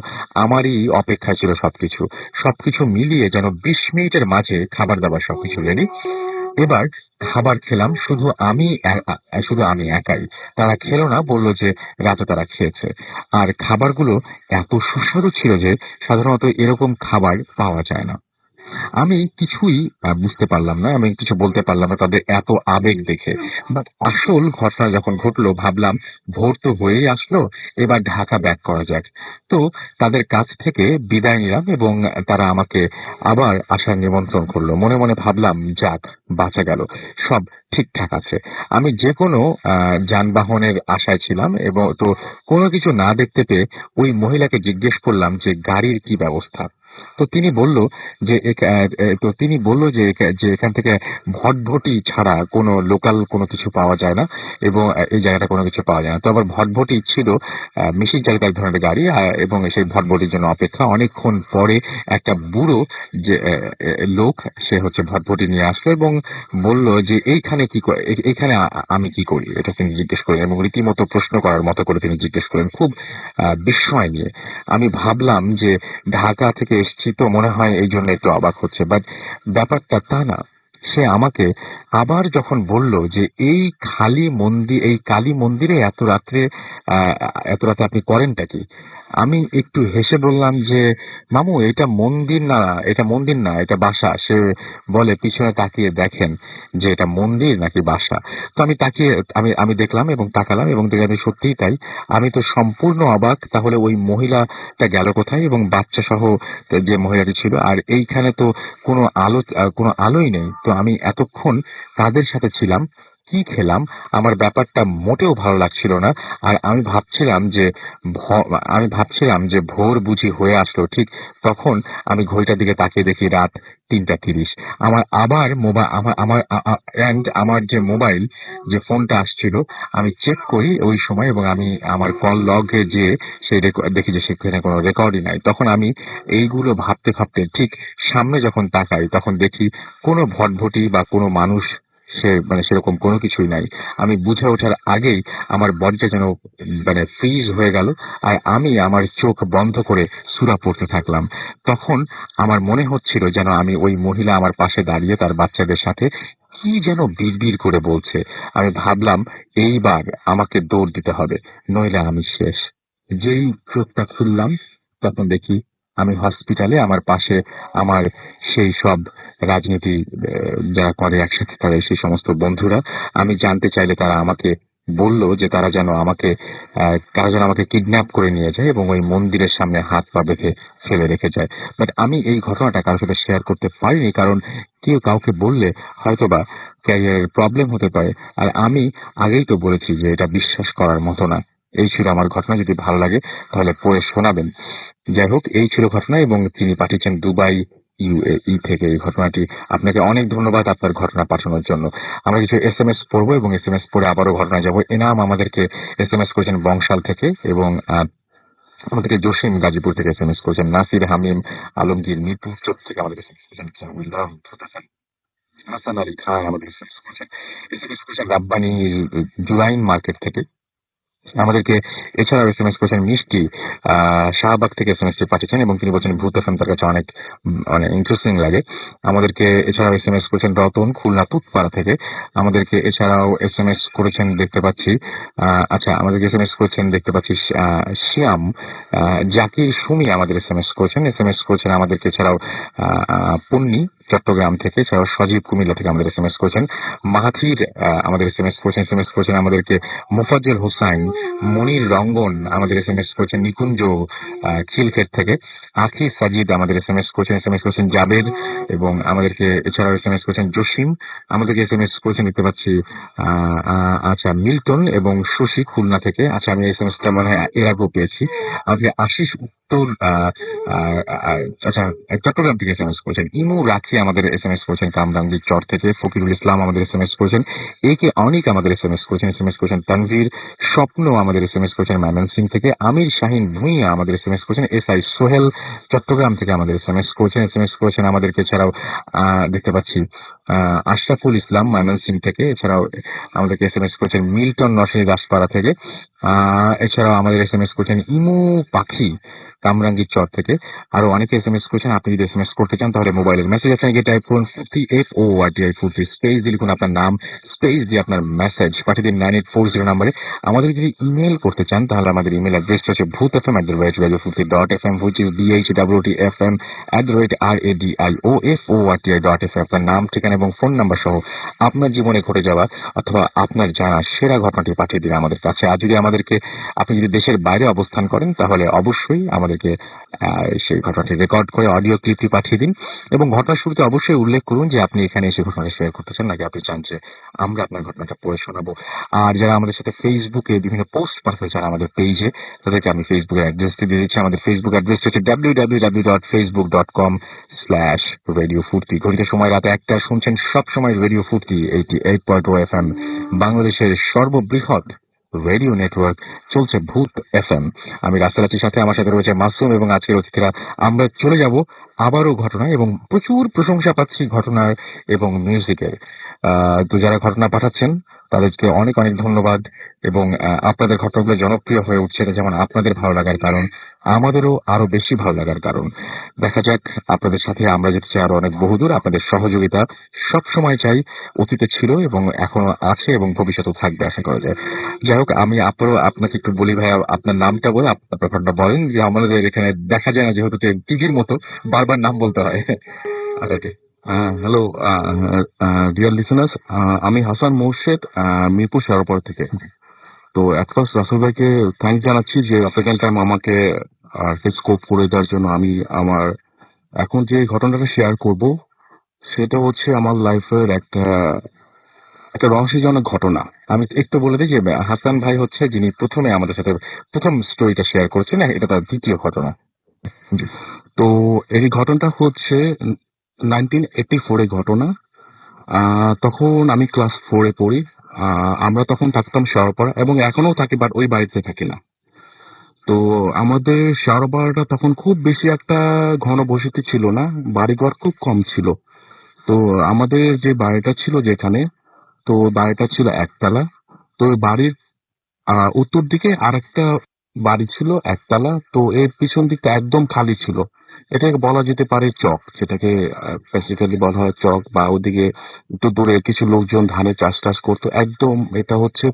আমারই অপেক্ষায় ছিল সবকিছু। সবকিছু মিলিয়ে যেন 20 মিনিটের মাঝে খাবার দাবার সবকিছু রেডি। এবার খাবার খেলাম শুধু আমি একাই। তারা খেলো না, বলল যে রাতে তারা খেয়েছে। আর খাবারগুলো এত সুস্বাদু ছিল যে সাধারণত এরকম খাবার পাওয়া যায় না। আমি কিছুই বুঝতে পারলাম না। আমি কিছু বলতে পারলাম না তাদের এত আবেগ দেখে। বাট আসল ঘটনা যখন ঘটলো ভাবলাম ভোর তো হয়েই আসলো, এবার ঢাকা ব্যাক করা যাক। তো তাদের কাছ থেকে বিদায় নিলাম এবং তারা আমাকে আবার আসার নিমন্ত্রণ করলো। মনে মনে ভাবলাম যাক, বাঁচা গেল, সব ঠিকঠাক আছে। আমি যে কোনো যানবাহনের আশায় ছিলাম, এবং তো কোনো কিছু না দেখতে পেয়ে ওই মহিলাকে জিজ্ঞেস করলাম যে গাড়ির কি ব্যবস্থা। তো তিনি বলল যে এখান থেকে ভটভটি ছাড়া কোনো লোকাল কোনো কিছু পাওয়া যায় না, এবং এই জায়গাটা কোনো কিছু পাওয়া যায় না। তো আবার ভটভটি ছিল মিষ্টির জায়গায় এক ধরনের গাড়ি, এবং সেই ভটভটির জন্য অপেক্ষা। অনেকক্ষণ পরে একটা বুড়ো যে লোক, সে হচ্ছে ভটভটি নিয়ে আসলো এবং বলল যে এইখানে আমি কি করি, এটা তিনি জিজ্ঞেস করেন এবং রীতিমতো প্রশ্ন করার মতো করে তিনি জিজ্ঞেস করেন, খুব বিস্ময় নিয়ে। আমি ভাবলাম যে ঢাকা থেকে এসেছি তো মনে হয় এই জন্য একটু অবাক হচ্ছে, বাট ব্যাপারটা তা না। সে আমাকে আবার যখন বলল যে এই কালী মন্দিরে এত রাতে আপনি করেনটা কি, আমি একটু হেসে বললাম যে মামু, এটা মন্দির না, এটা বাসা। সে বলে পিছনে তাকিয়ে দেখেন যে এটা মন্দির নাকি বাসা। তো আমি তাকিয়ে আমি আমি দেখলাম এবং তাকালাম এবং দেখলাম যে সত্যিই তাই। আমি তো সম্পূর্ণ অবাক। তাহলে ওই মহিলাটা গেল কোথায়, এবং বাচ্চা সহ যে মহিলাটি ছিল? আর এইখানে তো কোনো আলোই নেই। তো আমি এতক্ষণ কাদের সাথে ছিলাম, কি খেলাম, আমার ব্যাপারটা মোটেও ভালো লাগছিল না। আর আমি ভাবছিলাম যে ভোর বুঝি হয়ে আসলো। ঠিক তখন আমি ঘড়িটার দিকে তাকিয়ে দেখি রাত 3:30। আমার আবার মোবাইল আমার আমার আমার যে মোবাইল, যে ফোনটা আসছিল, আমি চেক করি ওই সময়, এবং আমি আমার কল লগে যে দেখি যে সেখানে কোনো রেকর্ডই নাই। তখন আমি এইগুলো ভাবতে ভাবতে ঠিক সামনে যখন তাকাই তখন দেখি কোনো ভটভটি বা কোনো মানুষ, মানে সেরকম কোনো কিছুই নাই। আমি বুঝে ওঠার আগেই আমার বডিটা যেন মানে ফ্রিজ হয়ে গেল, আর আমি আমার চোখ বন্ধ করে সূরা পড়তে থাকলাম। তখন আমার মনে হচ্ছিল যেন আমি ওই মহিলা আমার পাশে দাঁড়িয়ে তার বাচ্চাদের সাথে কি যেন বিড়বিড় করে বলছে। আমি ভাবলাম এইবার আমাকে দৌড় দিতে হবে, নইলে আমি শেষ। যেই চোখটা খুললাম তখন দেখি আমি হসপিটালে, আমার পাশে আমার সেই সব রাজনীতি যারা করে একসাথে, তারা সেই সমস্ত বন্ধুরা। আমি জানতে চাইলে তারা যেন আমাকে কিডন্যাপ করে নিয়ে যায় এবং ওই মন্দিরের সামনে হাত পা বেঁধে ফেলে রেখে যায়। বাট আমি এই ঘটনাটা কারোর সাথে শেয়ার করতে পারিনি, কারণ কেউ কাউকে বললে হয়তোবা ক্যারিয়ারের প্রবলেম হতে পারে। আর আমি আগেই তো বলেছি যে এটা বিশ্বাস করার মতো না। এই ছিল আমার ঘটনা। যদি ভালো লাগে তাহলে পড়ে শোনাবেন। যাই হোক, এই ছিল ঘটনা, এবং তিনি পাঠিয়েছেন দুবাই UAE থেকে এই ঘটনাটি। আপনাকে অনেক ধন্যবাদ আপনার ঘটনা পাঠানোর জন্য। আমরা কিছু SMS পড়বো এবং SMS পড়ে আবারও ঘটনায় যাবো। এনাম আমাদেরকে SMS করেছেন বংশাল থেকে, এবং আমাদেরকে জসিম গাজীপুর থেকে SMS করেছেন, নাসির হামিম আলমগীর মিরপুর 14 থেকে আমাদের SMS করেছেন, জামিলুল্লাহ মুস্তাফা, হাসান আলী খান আমাদের SMS করেছেন, SMS করেছেন রাব্বানি জুরাইন মার্কেট থেকে, আমাদেরকে এছাড়াও এসএমএস করেছেন মিষ্টি, শাহবাগ থেকে এসএমএস পাঠিয়েছেন এবং তিনি বলছেন ভূত এফএম তার কাছে অনেক অনেক ইন্টারেস্টিং লাগে। আমাদেরকে এছাড়াও এসএমএস করেছেন রতন খুলনা তুতপাড়া থেকে। আমাদেরকে এছাড়াও এসএমএস করেছেন দেখতে পাচ্ছি, আচ্ছা আমাদেরকে এসএমএস করেছেন দেখতে পাচ্ছি শ্যাম, জাকির সুমি আমাদের এসএমএস করেছেন আমাদেরকে এছাড়াও পন্নী চট্টগ্রাম থেকে, এছাড়াও সজীব কুমিল্লা থেকে আমাদের এসএমএস করেছেন। মাহাথির আমাদের এসএমএস করেছেন আমাদেরকে। মোফাজ্জল হোসাইন, মনির রঙ্গন আমাদের এসএমএস করেছেন নিকুঞ্জ চিলখেত থেকে। আখি সাজিদ আমাদের এসএমএস করেছেন জাবেদ এবং আমাদেরকে এছাড়াও এসএমএস করেছেন জসিম। আমাদেরকে এসএমএস করেছেন দেখতে পাচ্ছি আচ্ছা মিল্টন এবং শশী খুলনা থেকে। আচ্ছা আমি এসএমএসটা মনে হয় এর আগেও পেয়েছি। আমাকে আশিস উত্তর আচ্ছা চট্টগ্রাম থেকে এসএমএস করেছেন। ইমু রাখি আমাদের এসএমএস করেছেন কামরাঙ্গীর চর থেকে। ফকিরুল ইসলাম আমাদের এসএমএস করেছেন। এ কে অনিক আমাদের এসএমএস করেছেন তানভীর। স্বপ্ন আমাদের এসএমএস করেছেন ময়মনসিং থেকে। আমির শাহিন ভুঁইয়া আমাদের এসএমএস করেছেন। এসআই সোহেল চট্টগ্রাম থেকে আমাদের এসএমএস করেছেন আমাদেরকে। এছাড়াও দেখতে পাচ্ছি আশরাফুল ইসলাম ময়মনসিং থেকে। এছাড়াও আমাদেরকে এসএমএস করেছেন মিল্টন নরসিংদী দাসপাড়া থেকে। এছাড়াও আমাদের এসএমএস করেছেন ইমু পাখি কামরাঙ্গীর চর থেকে। আরো অনেকে এসএমএস করেছেন। আপনি যদি এসএমএস করতে চান তাহলে মোবাইলের মেসেজ আছে গিয়ে টাইপ করুন 40FORTI স্পেস দিয়ে লিখুন আপনার নাম, স্পেস দিয়ে আপনার মেসেজ পাঠিয়ে দিন 9840 নাম্বারে। আমাদের যদি ইমেল করতে চান তাহলে আমাদের ইমেল অ্যাড্রেসটা হচ্ছে bhutfm@radiofurti.fm, which is BHWTFM@radioforti.fm। আপনার নাম, ঠিকানা এবং ফোন নাম্বার সহ আপনার জীবনে ঘটে যাওয়া অথবা আপনার জানা সেরা ঘটনাটি পাঠিয়ে দিন আমাদের কাছে। আর যদি আপনি যদি দেশের বাইরে অবস্থান করেন তাহলে অবশ্যই আমাদেরকে সেই ঘটনাটি রেকর্ড করে অডিও ক্লিপটি পাঠিয়ে দিন এবং ঘটনার শুরুতে অবশ্যই উল্লেখ করুন যে আপনি এখানে এসে ঘটনাটা শেয়ার করতে চান নাকি আপনি চান যে আমরা আপনার ঘটনাটা পড়ে শোনাবো। আর যারা আমাদের সাথে ফেসবুকে বিভিন্ন পোস্ট পাঠাতে চান আমাদের পেজে, তাদেরকে আমি ফেসবুকের অ্যাড্রেসটি দিয়ে দিচ্ছি। আমাদের ফেসবুক অ্যাড্রেসটি হচ্ছে www.facebook.com/radiofurti। ঘড়িতে সময় রাতে 1টা, শুনছেন সবসময় রেডিও ফুর্তি 88.0 FM, বাংলাদেশের সর্ববৃহৎ রেডিও নেটওয়ার্ক। চলছে ভূত এফএম। আমি রাস্তার সাথে আমার সাথে রয়েছে মাসুম এবং আজকের অতিথিরা। আমরা চলে যাব আবারও ঘটনায় এবং প্রচুর প্রশংসা পাচ্ছি ঘটনার এবং মিউজিকের। তো যারা ঘটনা পাঠাচ্ছেন তাদেরকে অনেক অনেক ধন্যবাদ এবং আপনাদের ঘটনাগুলো জনপ্রিয় হয়ে উঠছে, এটা যেমন আপনাদের ভালো লাগার কারণ, আমাদেরও আরো বেশি ভালো লাগার কারণ। দেখা যাক আপনাদের সাথে আমরা যেতে চাই আরো অনেক বহুদূর। আপনাদের সহযোগিতা সব সময় চাই, অতীতে ছিল এবং এখনো আছে এবং ভবিষ্যতেও থাকবে আশা করা যায়। যাই হোক, আমি আপনাকে একটু বলি ভাইয়া, আপনার নামটা বলে আপনার ঘটনা বলেন, যে আমাদের এখানে দেখা যায় না যেহেতু টিভির মতো বারবার নাম বলতে হয়। আচ্ছা, হ্যালো ডিয়ার লিসেনার্স, আমি হাসান মোর্শেদ, মিরপুর শেরপাড়া থেকে। তো অ্যাট ফার্স্ট রাসেল ভাইকে থ্যাংক জানাচ্ছি যে সেকেন্ড টাইম আমাকে স্কোপ করে দেওয়ার জন্য। আমি আমার এখন যে ঘটনাটা শেয়ার করব সেটা হচ্ছে আমার লাইফের একটা একটা রহস্যজনক ঘটনা। আমি একটু বলে দিই যে হাসান ভাই হচ্ছে যিনি প্রথমে আমাদের সাথে প্রথম স্টোরিটা শেয়ার করেছেন, এটা তার দ্বিতীয় ঘটনা। তো এই ঘটনাটা হচ্ছে 1984 এর ঘটনা। তখন আমি ক্লাস 4-এ পড়ি। আমরা তখন থাকতাম শেওড়াপাড়া এবং এখনো থাকি, বাট ওই বাড়িতে থাকি না। তো আমাদের শেওড়াপাড়াটা তখন খুব বেশি একটা ঘন বসতি ছিল না, বাড়িঘর খুব কম ছিল। তো আমাদের যে বাড়িটা ছিল যেখানে, তো বাড়িটা ছিল একতলা। তো ওই বাড়ির উত্তর দিকে আরেকটা বাড়ি ছিল একতলা। তো এর পিছন দিকটা একদম খালি ছিল। এটাকে বলা যেতে পারে চক, যেটাকে বেসিক্যালি বলা হয় চক। বা ওদিকে একটু দূরে কিছু লোকজন ধানের চাষ টাস করতো। একদম এটা হচ্ছে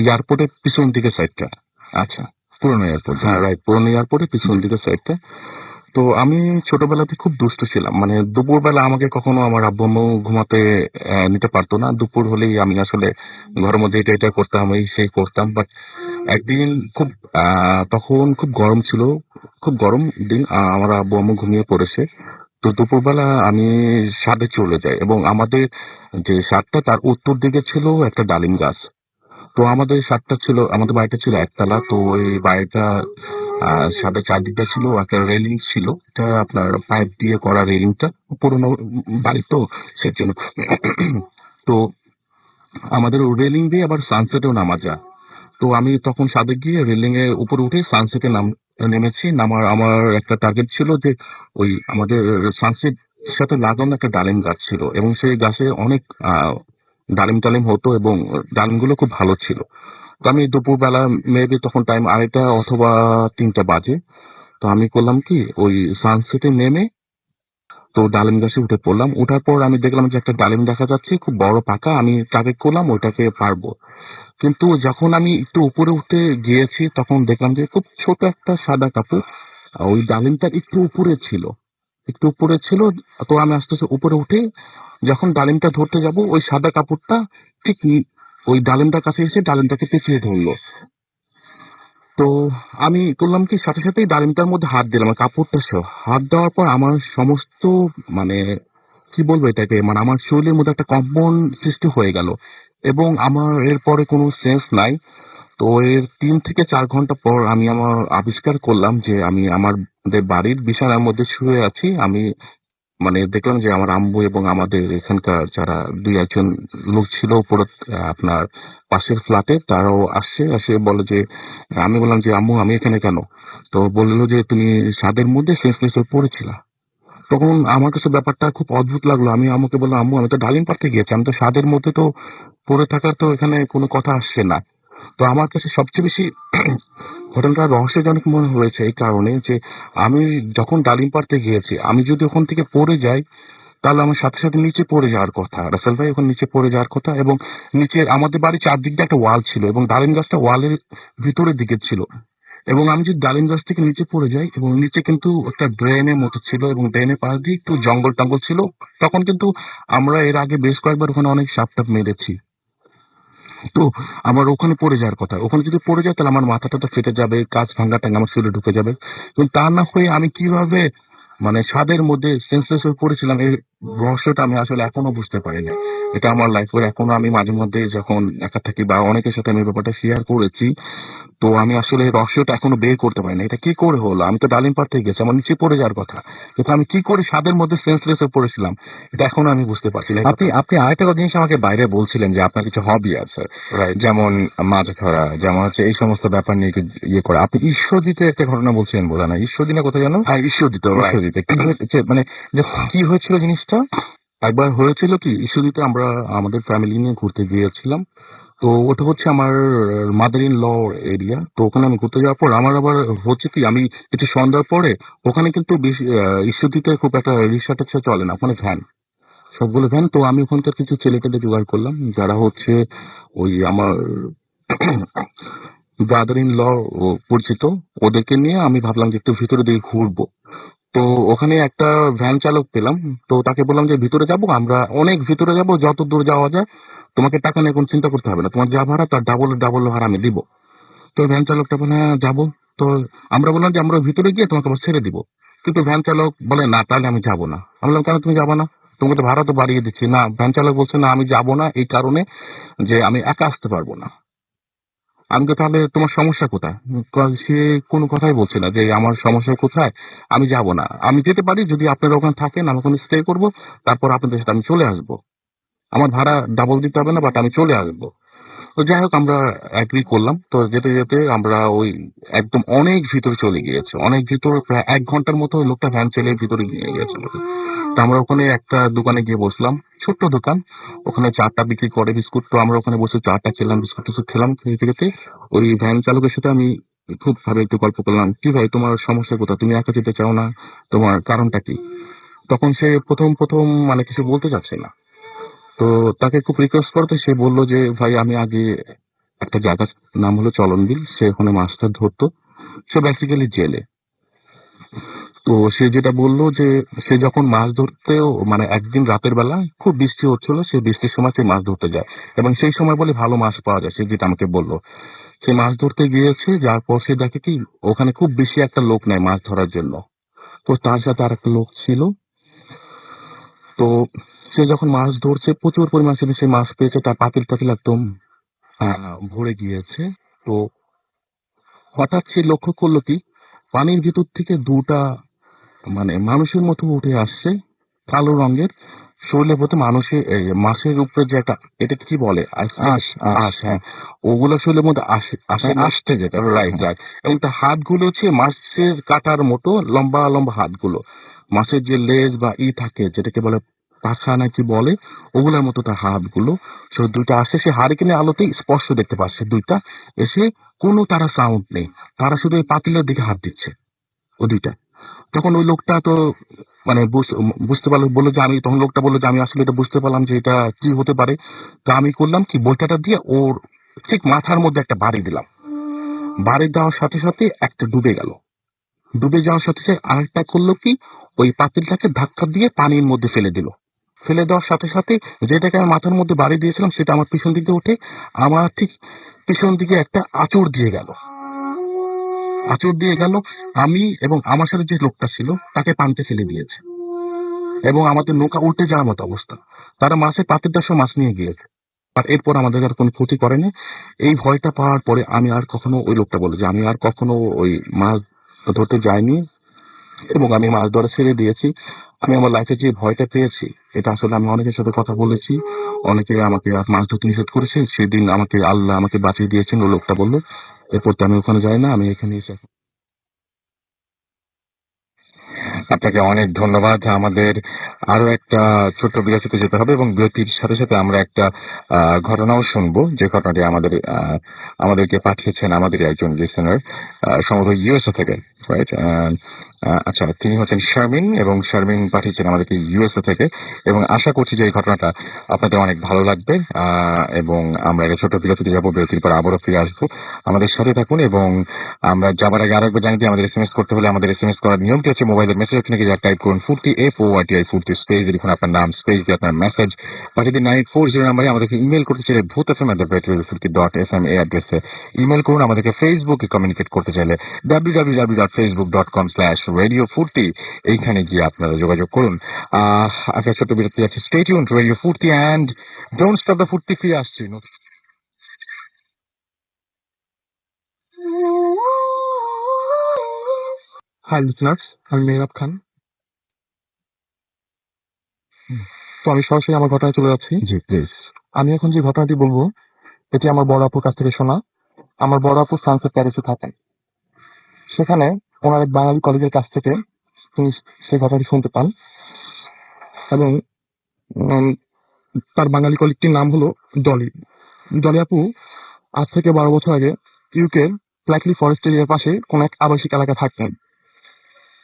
এয়ারপোর্টের পিছন দিকে সাইডটা। আচ্ছা, পুরনো এয়ারপোর্ট। হ্যাঁ রাইট, পুরনো এয়ারপোর্টের পিছন দিকে সাইডটা। তো আমি ছোটবেলাতে খুব দুষ্ট ছিলাম। মানে দুপুরবেলা আমাকে কখনো আমার আব্বু আম্মু ঘুমাতে নিতে পারতো না। দুপুর হলেই আমি আসলে ঘরের মধ্যে এটা এটা করতাম, এই সেই করতাম। বাট একদিন খুব তখন খুব গরম ছিল, খুব গরম দিন। আমার আব্বু আম্মু ঘুমিয়ে পড়েছে। তো দুপুরবেলা আমি ছাদে চলে যাই এবং আমাদের যে ছাদটা তার উত্তর দিকে ছিল একটা ডালিম গাছ। তো আমাদের বাড়িটা ছিল একতলা। তো ওই বাড়িটা ছাদের চারদিকটা ছিল একটা রেলিং ছিল, এটা আপনার পাইপ দিয়ে করা রেলিংটা, পুরোনো বাড়ি তো সেজন্য। তো আমাদের রেলিং দিয়ে আবার সানসেটেও নামা যায়। তো আমি তখন ছাদে গিয়ে রেলিং এর উপরে উঠে সানসেটে নেমেছি। আমার একটা টার্গেট ছিল যে ওই আমাদের সানসেট সাথে লাগানো একটা ডালিম গাছ ছিল এবং সেই গাছে অনেক ডালিম টালিম হতো এবং ডালিমগুলো খুব ভালো ছিল। তো আমি দুপুরবেলা মেবি তখন টাইম 2:30 অথবা 3টা বাজে। তো আমি করলাম কি ওই সানসেটে নেমে তো ডালিম গাছে উঠে পড়লাম। উঠার পর আমি দেখলাম যে একটা ডালিম দেখা যাচ্ছে খুব বড় পাকা। আমি টার্গেট করলাম ওইটাকে পারবো। কিন্তু যখন আমি একটু উপরে উঠতে গিয়েছি তখন দেখলাম যে খুব ছোট একটা সাদা কাপড় ওই ডালিমটার একটু উপরে ছিল। একটু উপরে ছিল। তো আমি আস্তে আস্তে উপরে উঠে যখন ডালিমটা ধরতে যাব ওই সাদা কাপড়টা ঠিক ওই ডালিমটার কাছে এসে ডালিমটাকে পেঁচিয়ে ধরলো। তো আমি করলাম কি সাথে সাথেই ডালিমটার মধ্যে হাত দিলাম, কাপড়টা সহ। হাত দেওয়ার পর আমার সমস্ত মানে কি বলবো এটাকে, মানে আমার শরীরের মধ্যে একটা কম্পন সৃষ্টি হয়ে গেল এবং আমার এরপরে কোনো সেন্স নাই। তো এর 3 থেকে 4 ঘন্টা পর আমি আমার আবিষ্কার করলাম যে আমি আমাদের বাড়ির বিছানার মধ্যে শুয়ে আছি। আমি মানে দেখলাম যে আমার আম্মু এবং আমাদের এখানকার যারা 2-1 জন লোক ছিল উপরে আপনার পাশের ফ্ল্যাটে তারাও আসছে, এসে বলে যে আমি বললাম যে আম্মু আমি এখানে কেন? তো বললো যে তুমি ছাদের মধ্যে সেন্সলেস হয়ে পড়েছিলা। তখন আমার কাছে ব্যাপারটা খুব অদ্ভুত লাগলো। আমি আম্মুকে বললাম আম্মু আমি তো ডালিম পাড়তে গিয়েছি, আমি তো ছাদের মধ্যে তো পড়ে থাকার তো এখানে কোনো কথা আসছে না। তো আমার কাছে সবচেয়ে বেশি ঘটনাটা রহস্যজনক মনে হয়েছে এই কারণে যে আমি যখন ডালিম পাড়তে গিয়েছি আমি যদি ওখান থেকে পড়ে যাই তাহলে আমার সাথে সাথে নিচে পড়ে যাওয়ার কথা, রাসেল ভাই ওখানে নিচে পড়ে যাওয়ার কথা। এবং নিচের আমাদের বাড়ির চারদিক দিয়ে একটা ওয়াল ছিল এবং ডালিম গাছটা ওয়ালের ভিতরের দিকে ছিল। এবং আমি যদি ডালিম গাছ থেকে নিচে পড়ে যাই এবং নিচে কিন্তু একটা ড্রেনের মতো ছিল এবং ড্রেনের পাশ দিয়ে একটু জঙ্গল টঙ্গল ছিল। তখন কিন্তু আমরা এর আগে বেশ কয়েকবার ওখানে অনেক সাপ টাপ মেরেছি। তো আমার ওখানে পড়ে যাওয়ার কথা, ওখানে যদি পড়ে যায় তাহলে আমার মাথা টাথা ফেটে যাবে, কাঁচ ভাঙা টাঙ্গা আমার শরীরে ঢুকে যাবে। কিন্তু তা না হয়ে আমি কিভাবে মানে ছাদের মধ্যে সেন্সলেস হয়ে পড়েছিলাম এই রহস্যটা আমি আসলে এখনো বুঝতে পারিনি। এটা আমার লাইফের এখনো আমি মাঝে মধ্যে যখন একা থাকি বা অনেকের সাথে আমি এই ব্যাপারটা শেয়ার করেছি, তো আমি আসলে এই রহস্যটা এখনো বের করতে পারি না। এটা কি করে হলো? আমি তো ডালিম পাড়তে গেছি, আমার নিচে পড়ে যাওয়ার কথা, কিন্তু আমি কি করে ছাদের মধ্যে সেন্সলেস হয়ে পড়েছিলাম এটা এখনো আমি বুঝতে পারছি না। আপনি আপনি আরেকটা জিনিস আমাকে বাইরে বলছিলেন যে আপনার কিছু হবি আছে, রাইট। যেমন মাছ ধরা, যেমন হচ্ছে এই সমস্ত ব্যাপার নিয়ে ইয়ে করা। আপনি ঈশ্বরদীতে একটা ঘটনা বলছিলেন বোধ হয়, না ঈশ্বরদী না কোথায় জানো? হ্যাঁ, ঈশ্বর দিত, রাইট। ঈশ্বরদীতে কি হয়েছে মানে just কি হয়েছিল জিনিসটা? একবার হয়েছিল কি ঈশ্বরদীতে আমরা আমাদের ফ্যামিলি নিয়ে ঘুরতে গিয়েছিলাম। তো ওটা হচ্ছে আমার মাদার ইন ল এরিয়া। তো ওখানে আমি ঘুরতে যাওয়ার পর আমার আবার হচ্ছে কি আমি কিছু সন্ধ্যার পরে ওখানে কিন্তু বেশি ঈশ্বরদীতে খুব একটা রিক্সা টিক্সা চলে না, ওখানে ভ্যান, সবগুলো ভ্যান। তো আমি ওখানকার কিছু ছেলে টেলে জোগাড় করলাম যারা হচ্ছে ওই আমার ব্রাদার ইন ল পরিচিত। ওদেরকে নিয়ে আমি ভাবলাম যে একটু ভিতরে দিকে ঘুরবো। তো ওখানে একটা ভ্যান চালক পেলাম। তো তাকে বললাম যে ভিতরে যাব, আমরা অনেক ভিতরে যাব, যত দূর যাওয়া যায়, তোমাকে টাকা নিয়ে কোনো চিন্তা করতে হবে না, তোমার যা ভাড়া তার ডাবল ডাবল ভাড়া আমি দিব। তো ভ্যান চালকটা বলে হ্যাঁ যাবো। তো আমরা বললাম যে আমরা ভিতরে গিয়ে তোমাকে আবার ছেড়ে দিব। কিন্তু ভ্যান চালক বলে না তাহলে আমি যাবো না। আমি বললাম কেন তুমি যাবো না? তোমাকে তো ভাড়া তো বাড়িয়ে দিচ্ছি। না, ভ্যান চালক বলছে না আমি যাবো না এই কারণে যে আমি একা আসতে পারবো না। আমি তো তাহলে তোমার সমস্যা কোথায়? সে কোনো কথাই বলছে না যে আমার সমস্যা কোথায়। আমি যাব না, আমি যেতে পারি যদি আপনারা ওখানে থাকেন, আমি ওখানে স্টে করবো, তারপর আপনাদের সাথে আমি চলে আসবো। আমার ভাড়া ডাবল দিতে হবে না, বাট আমি চলে আসবো। তো যাই হোক আমরা এগ্রি করলাম। তো যেতে যেতে আমরা ওই একদম অনেক ভিতরে চলে গিয়েছে, অনেক ভিতরে প্রায় 1 ঘন্টার মতো ওই লোকটা ভ্যান চালিয়ে ভিতরে নিয়ে গিয়েছিল। তো আমরা ওখানে একটা দোকানে গিয়ে বসলাম, ছোট্ট দোকান, ওখানে চাটা বিক্রি করে বিস্কুট। তো আমরা ওখানে বসে চাটা খেলাম, বিস্কুট টিস্কুট খেলাম। খেতে খেতে ওই ভ্যান চালকের সাথে আমি খুব ভাবে একটু গল্প করলাম, কি ভাই তোমার সমস্যা কোথায়, তুমি একা যেতে চাও না, তোমার কারণটা কি? তখন সে প্রথম প্রথম মানে কিছু বলতে চাচ্ছে না। তো তাকে খুব রিকোয়েস্ট করতে সে বললো যে ভাই আমি আগে একটা জায়গার নাম হলো চলনবিল, সে ওখানে মাছটা ধরতো, সে বেসিক্যালি জেলে। তো সে যেটা বললো যে সে যখন মাছ ধরতেও মানে একদিন রাতের বেলা খুব বৃষ্টি হচ্ছিল, সে বৃষ্টির সময় সে মাছ ধরতে যায় এবং সেই সময় বলে ভালো মাছ পাওয়া যায়, সে যেটা আমাকে বললো। সে মাছ ধরতে গিয়েছে, যার পর সে দেখে কি ওখানে খুব বেশি একটা লোক নেয় মাছ ধরার জন্য। তো তার সাথে আর একটা লোক ছিল। তো সে যখন মাছ ধরছে প্রচুর পরিমাণ সে মাছ পেয়েছে, তার পাতিল টাতিল একদম ভরে গিয়েছে। তো হঠাৎ সে লক্ষ্য করলো কি পানির ভিতর থেকে দুটা মানে মানুষের মতো উঠে আসছে, কালো রঙের, শরীরের প্রতি মানুষের মাছের উপরে যে একটা এটাকে কি বলে আঁশ, আঁশ, হ্যাঁ, ওগুলো শরীরের মধ্যে আসে আসে আসতে যেটা, রাইট রাইট। এবং তার হাতগুলো হচ্ছে মাছের কাটার মতো লম্বা লম্বা হাতগুলো, মাছের যে লেজ বা ই থাকে যেটাকে বলে পাখা নাকি বলে, ওগুলোর মতো তার হাতগুলো। সে দুইটা আসে, সে হারিকেনের আলোতেই স্পষ্ট দেখতে পাচ্ছে দুইটা এসে। কোনো তারা সাউন্ড নেই, তারা শুধু এই পাতিলের দিকে হাত দিচ্ছে ও দুইটা। তখন ওই লোকটা তো মানে বুঝতে পারলো, বললো যে আমি, তখন লোকটা বললো যে আমি আসলে এটা বুঝতে পারলাম যে এটা কি হতে পারে। তো আমি করলাম কি, বইটাটা দিয়ে ওর ঠিক মাথার মধ্যে একটা বাড়ি দিলাম। বাড়ি দেওয়ার সাথে সাথে একটা ডুবে গেল। ডুবে যাওয়ার সাথে সাথে আরেকটা করলো কি, ওই পাতিলটাকে ধাক্কা দিয়ে পানির মধ্যে ফেলে দিল। ফেলে দেওয়ার সাথে সাথে যেটাকে আমি মাথার মধ্যে বাড়ি দিয়েছিলাম সেটা আমার পিছন দিকে উঠে আমার ঠিক পিছন দিকে একটা আঁচড় দিয়ে গেল। আঁচড় দিয়ে গেল, আমি এবং আমার সাথে যে লোকটা ছিল তাকে পানিতে ফেলে দিয়েছে, এবং আমাদের নৌকা উল্টে যাওয়ার মতো অবস্থা। তারা মাছের পাতির সব মাছ নিয়ে গিয়েছে, আর এরপর আমাদের আর কোনো ক্ষতি করেনি। এই ভয়টা পাওয়ার পরে আমি আর কখনো, ওই লোকটা বলে যে আমি আর কখনো ওই মাছ ধরতে যাইনি, এবং আমি মাছ ধরা ছেড়ে দিয়েছি। আমি আমার লাইফে যে ভয়টা পেয়েছি, এটা আসলে আমি অনেকের সাথে কথা বলেছি, অনেকে আমাকে আর মাছ ধরতে নিষেধ করেছে, সেদিন আমাকে আল্লাহ আমাকে বাঁচিয়ে দিয়েছেন, ও লোকটা বললো। এরপর তো আমি ওখানে যাই না, আমি এখানে এসে। আপনাকে অনেক ধন্যবাদ। আমাদের আরো একটা ছোট্ট বিরতিতে যেতে হবে, এবং বিরতির সাথে সাথে আমরা একটা ঘটনাও শুনবো, যে ঘটনাটি আমাদেরকে পাঠিয়েছেন আমাদের একজন লিসেনার, সম্ভবত ইউএসএ থেকে, রাইট? আচ্ছা, তিনি হচ্ছেন শারমিন, এবং শারমিন পাঠিয়েছেন আমাদেরকে ইউএসএ থেকে, এবং আশা করছি যে এই ঘটনাটা আপনাদের অনেক ভালো লাগবে। এবং আমরা একটা ছোট্ট বিরতিতে যাবো, বিরতির পর আবারও ফিরে আসবো। আমাদের সাথে থাকুন, এবং আমরা যাবার আগে আরেকবার জানিয়ে দিই, আমাদের এসএমএস করতে হলে আমাদের এসএমএস করার নিয়মটি হচ্ছে মোবাইলের মেসেজ অপশনে গিয়ে টাইপ করুন ফুর্তি, FORTI ফুর্তি, স্পেস লিখুন আপনার নাম, স্পেস দিয়ে আপনার মেসেজ পাঠিয়ে দিন 940 নাম্বারে। আমাদেরকে ইমেল করতে চাইলে bhutfm@fuርቲ.fm এই অ্যাড্রেসে ইমেল করুন। আমাদেরকে ফেসবুকে কমিউনিকেট করতে চাইলে www.facebook.com/radiofurti এইখানে গিয়ে আপনারা যোগাযোগ করুন। একটা ছোট্ট বিরতি যাচ্ছে, স্টে টিউনড রেডিও ফুর্তি অ্যান্ড ডোন্ট স্টপ দ্য ফুর্তি। ফিরে আসছি। হাই লিসনার্স, আমি মেহরাব খান। তো আমি সরাসরি আমার ঘটনায় চলে যাচ্ছি। জি প্লিজ। আমি এখন যে ঘটনাটি বলবো, এটি আমার বড় আপুর কাছ থেকে শোনা। আমার বড় আপু ফ্রান্সের প্যারিসে থাকেন। সেখানে ওনার এক বাঙালি কলিগের কাছ থেকে তিনি সেই ঘটনাটি শুনতে পান, এবং উম, তার বাঙালি কলিগটির নাম হলো ডলি। ডলি আপু আজ থেকে 12 বছর আগে ইউকে ব্ল্যাকলি ফরেস্ট এরিয়ার পাশে কোন এক আবাসিক এলাকায় থাকতেন।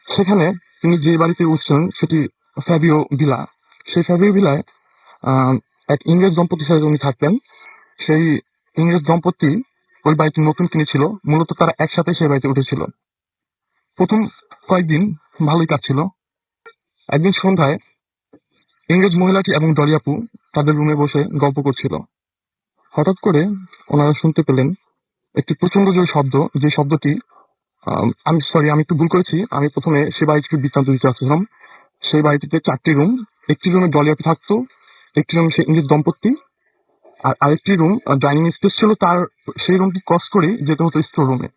সেখানে তিনি যে বাড়িতে উঠছেন সেটি ফ্যাবিও ভিলা। সেই ফ্যাবিও ভিলায় আহ, এক ইংরেজ দম্পতির সাথে উনি থাকতেন। সেই ইংরেজ দম্পতি ওই বাড়িটি নতুন কিনেছিল, মূলত তারা একসাথে সেই বাড়িতে উঠেছিল। প্রথম কয়েকদিন ভালোই কাটছিল। একদিন সন্ধ্যায় ইংরেজ মহিলাটি এবং ডলি আপু তাদের রুমে বসে গল্প করছিল। হঠাৎ করে ওনারা শুনতে পেলেন একটি প্রচন্ড জোরে শব্দ, যে শব্দটি আমি সরি, আমি একটু ভুল করেছি। আমি প্রথমে সে বাড়িটিকে বৃত্তান্ত দিতে চাচ্ছিলাম। সেই বাড়িটিতে 4টি রুম। একটি রুমে ডলি আপু থাকতো, একটি রুমে সে ইংরেজ দম্পতি, আর আরেকটি রুম ডাইনিং স্পেস ছিল তার। সেই রুমটি ক্রস করে যেতে হতো স্টোর রুমে।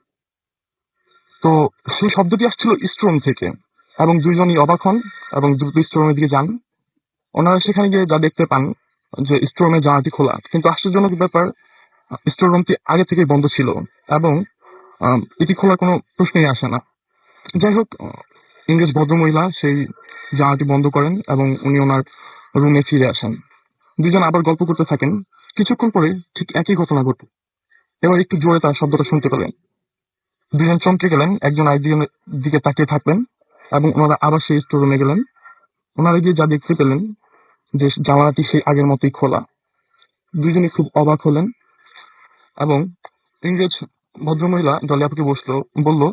তো সেই শব্দটি আসছিল স্টোর রুম থেকে, এবং দুইজনই অবাক হন এবং দ্রুত স্টোর রুমের দিকে যান। ওনারা সেখানে গিয়ে যা দেখতে পান যে স্টোর রুমের জানালাটি খোলা, কিন্তু আশ্চর্যজনক ব্যাপার, স্টোর রুমটি আগে থেকেই বন্ধ ছিল, এবং এটি খোলার কোনো প্রশ্নই আসে না। যাই হোক, ইংরেজ ভদ্রমহিলা সেই জানালাটি বন্ধ করেন এবং উনি ওনার রুমে ফিরে আসেন। দুজন আবার গল্প করতে থাকেন। কিছুক্ষণ পরে ঠিক একই ঘটনা ঘটে। এবার একটু জোরে তার শব্দটা শুনতে পেলেন। দুজন চমকে গেলেন, একজন আরেকজনের দিকে তাকিয়ে থাকলেন, এবং ওনারা আবার সেই স্টোর রুমে গেলেন। ওনারা গিয়ে যা দেখতে পেলেন যে জানালাটি সেই আগের মতোই খোলা। দুজনই খুব অবাক হলেন, এবং ইংরেজ ভদ্রমহিলা ডলি আপুকে বলল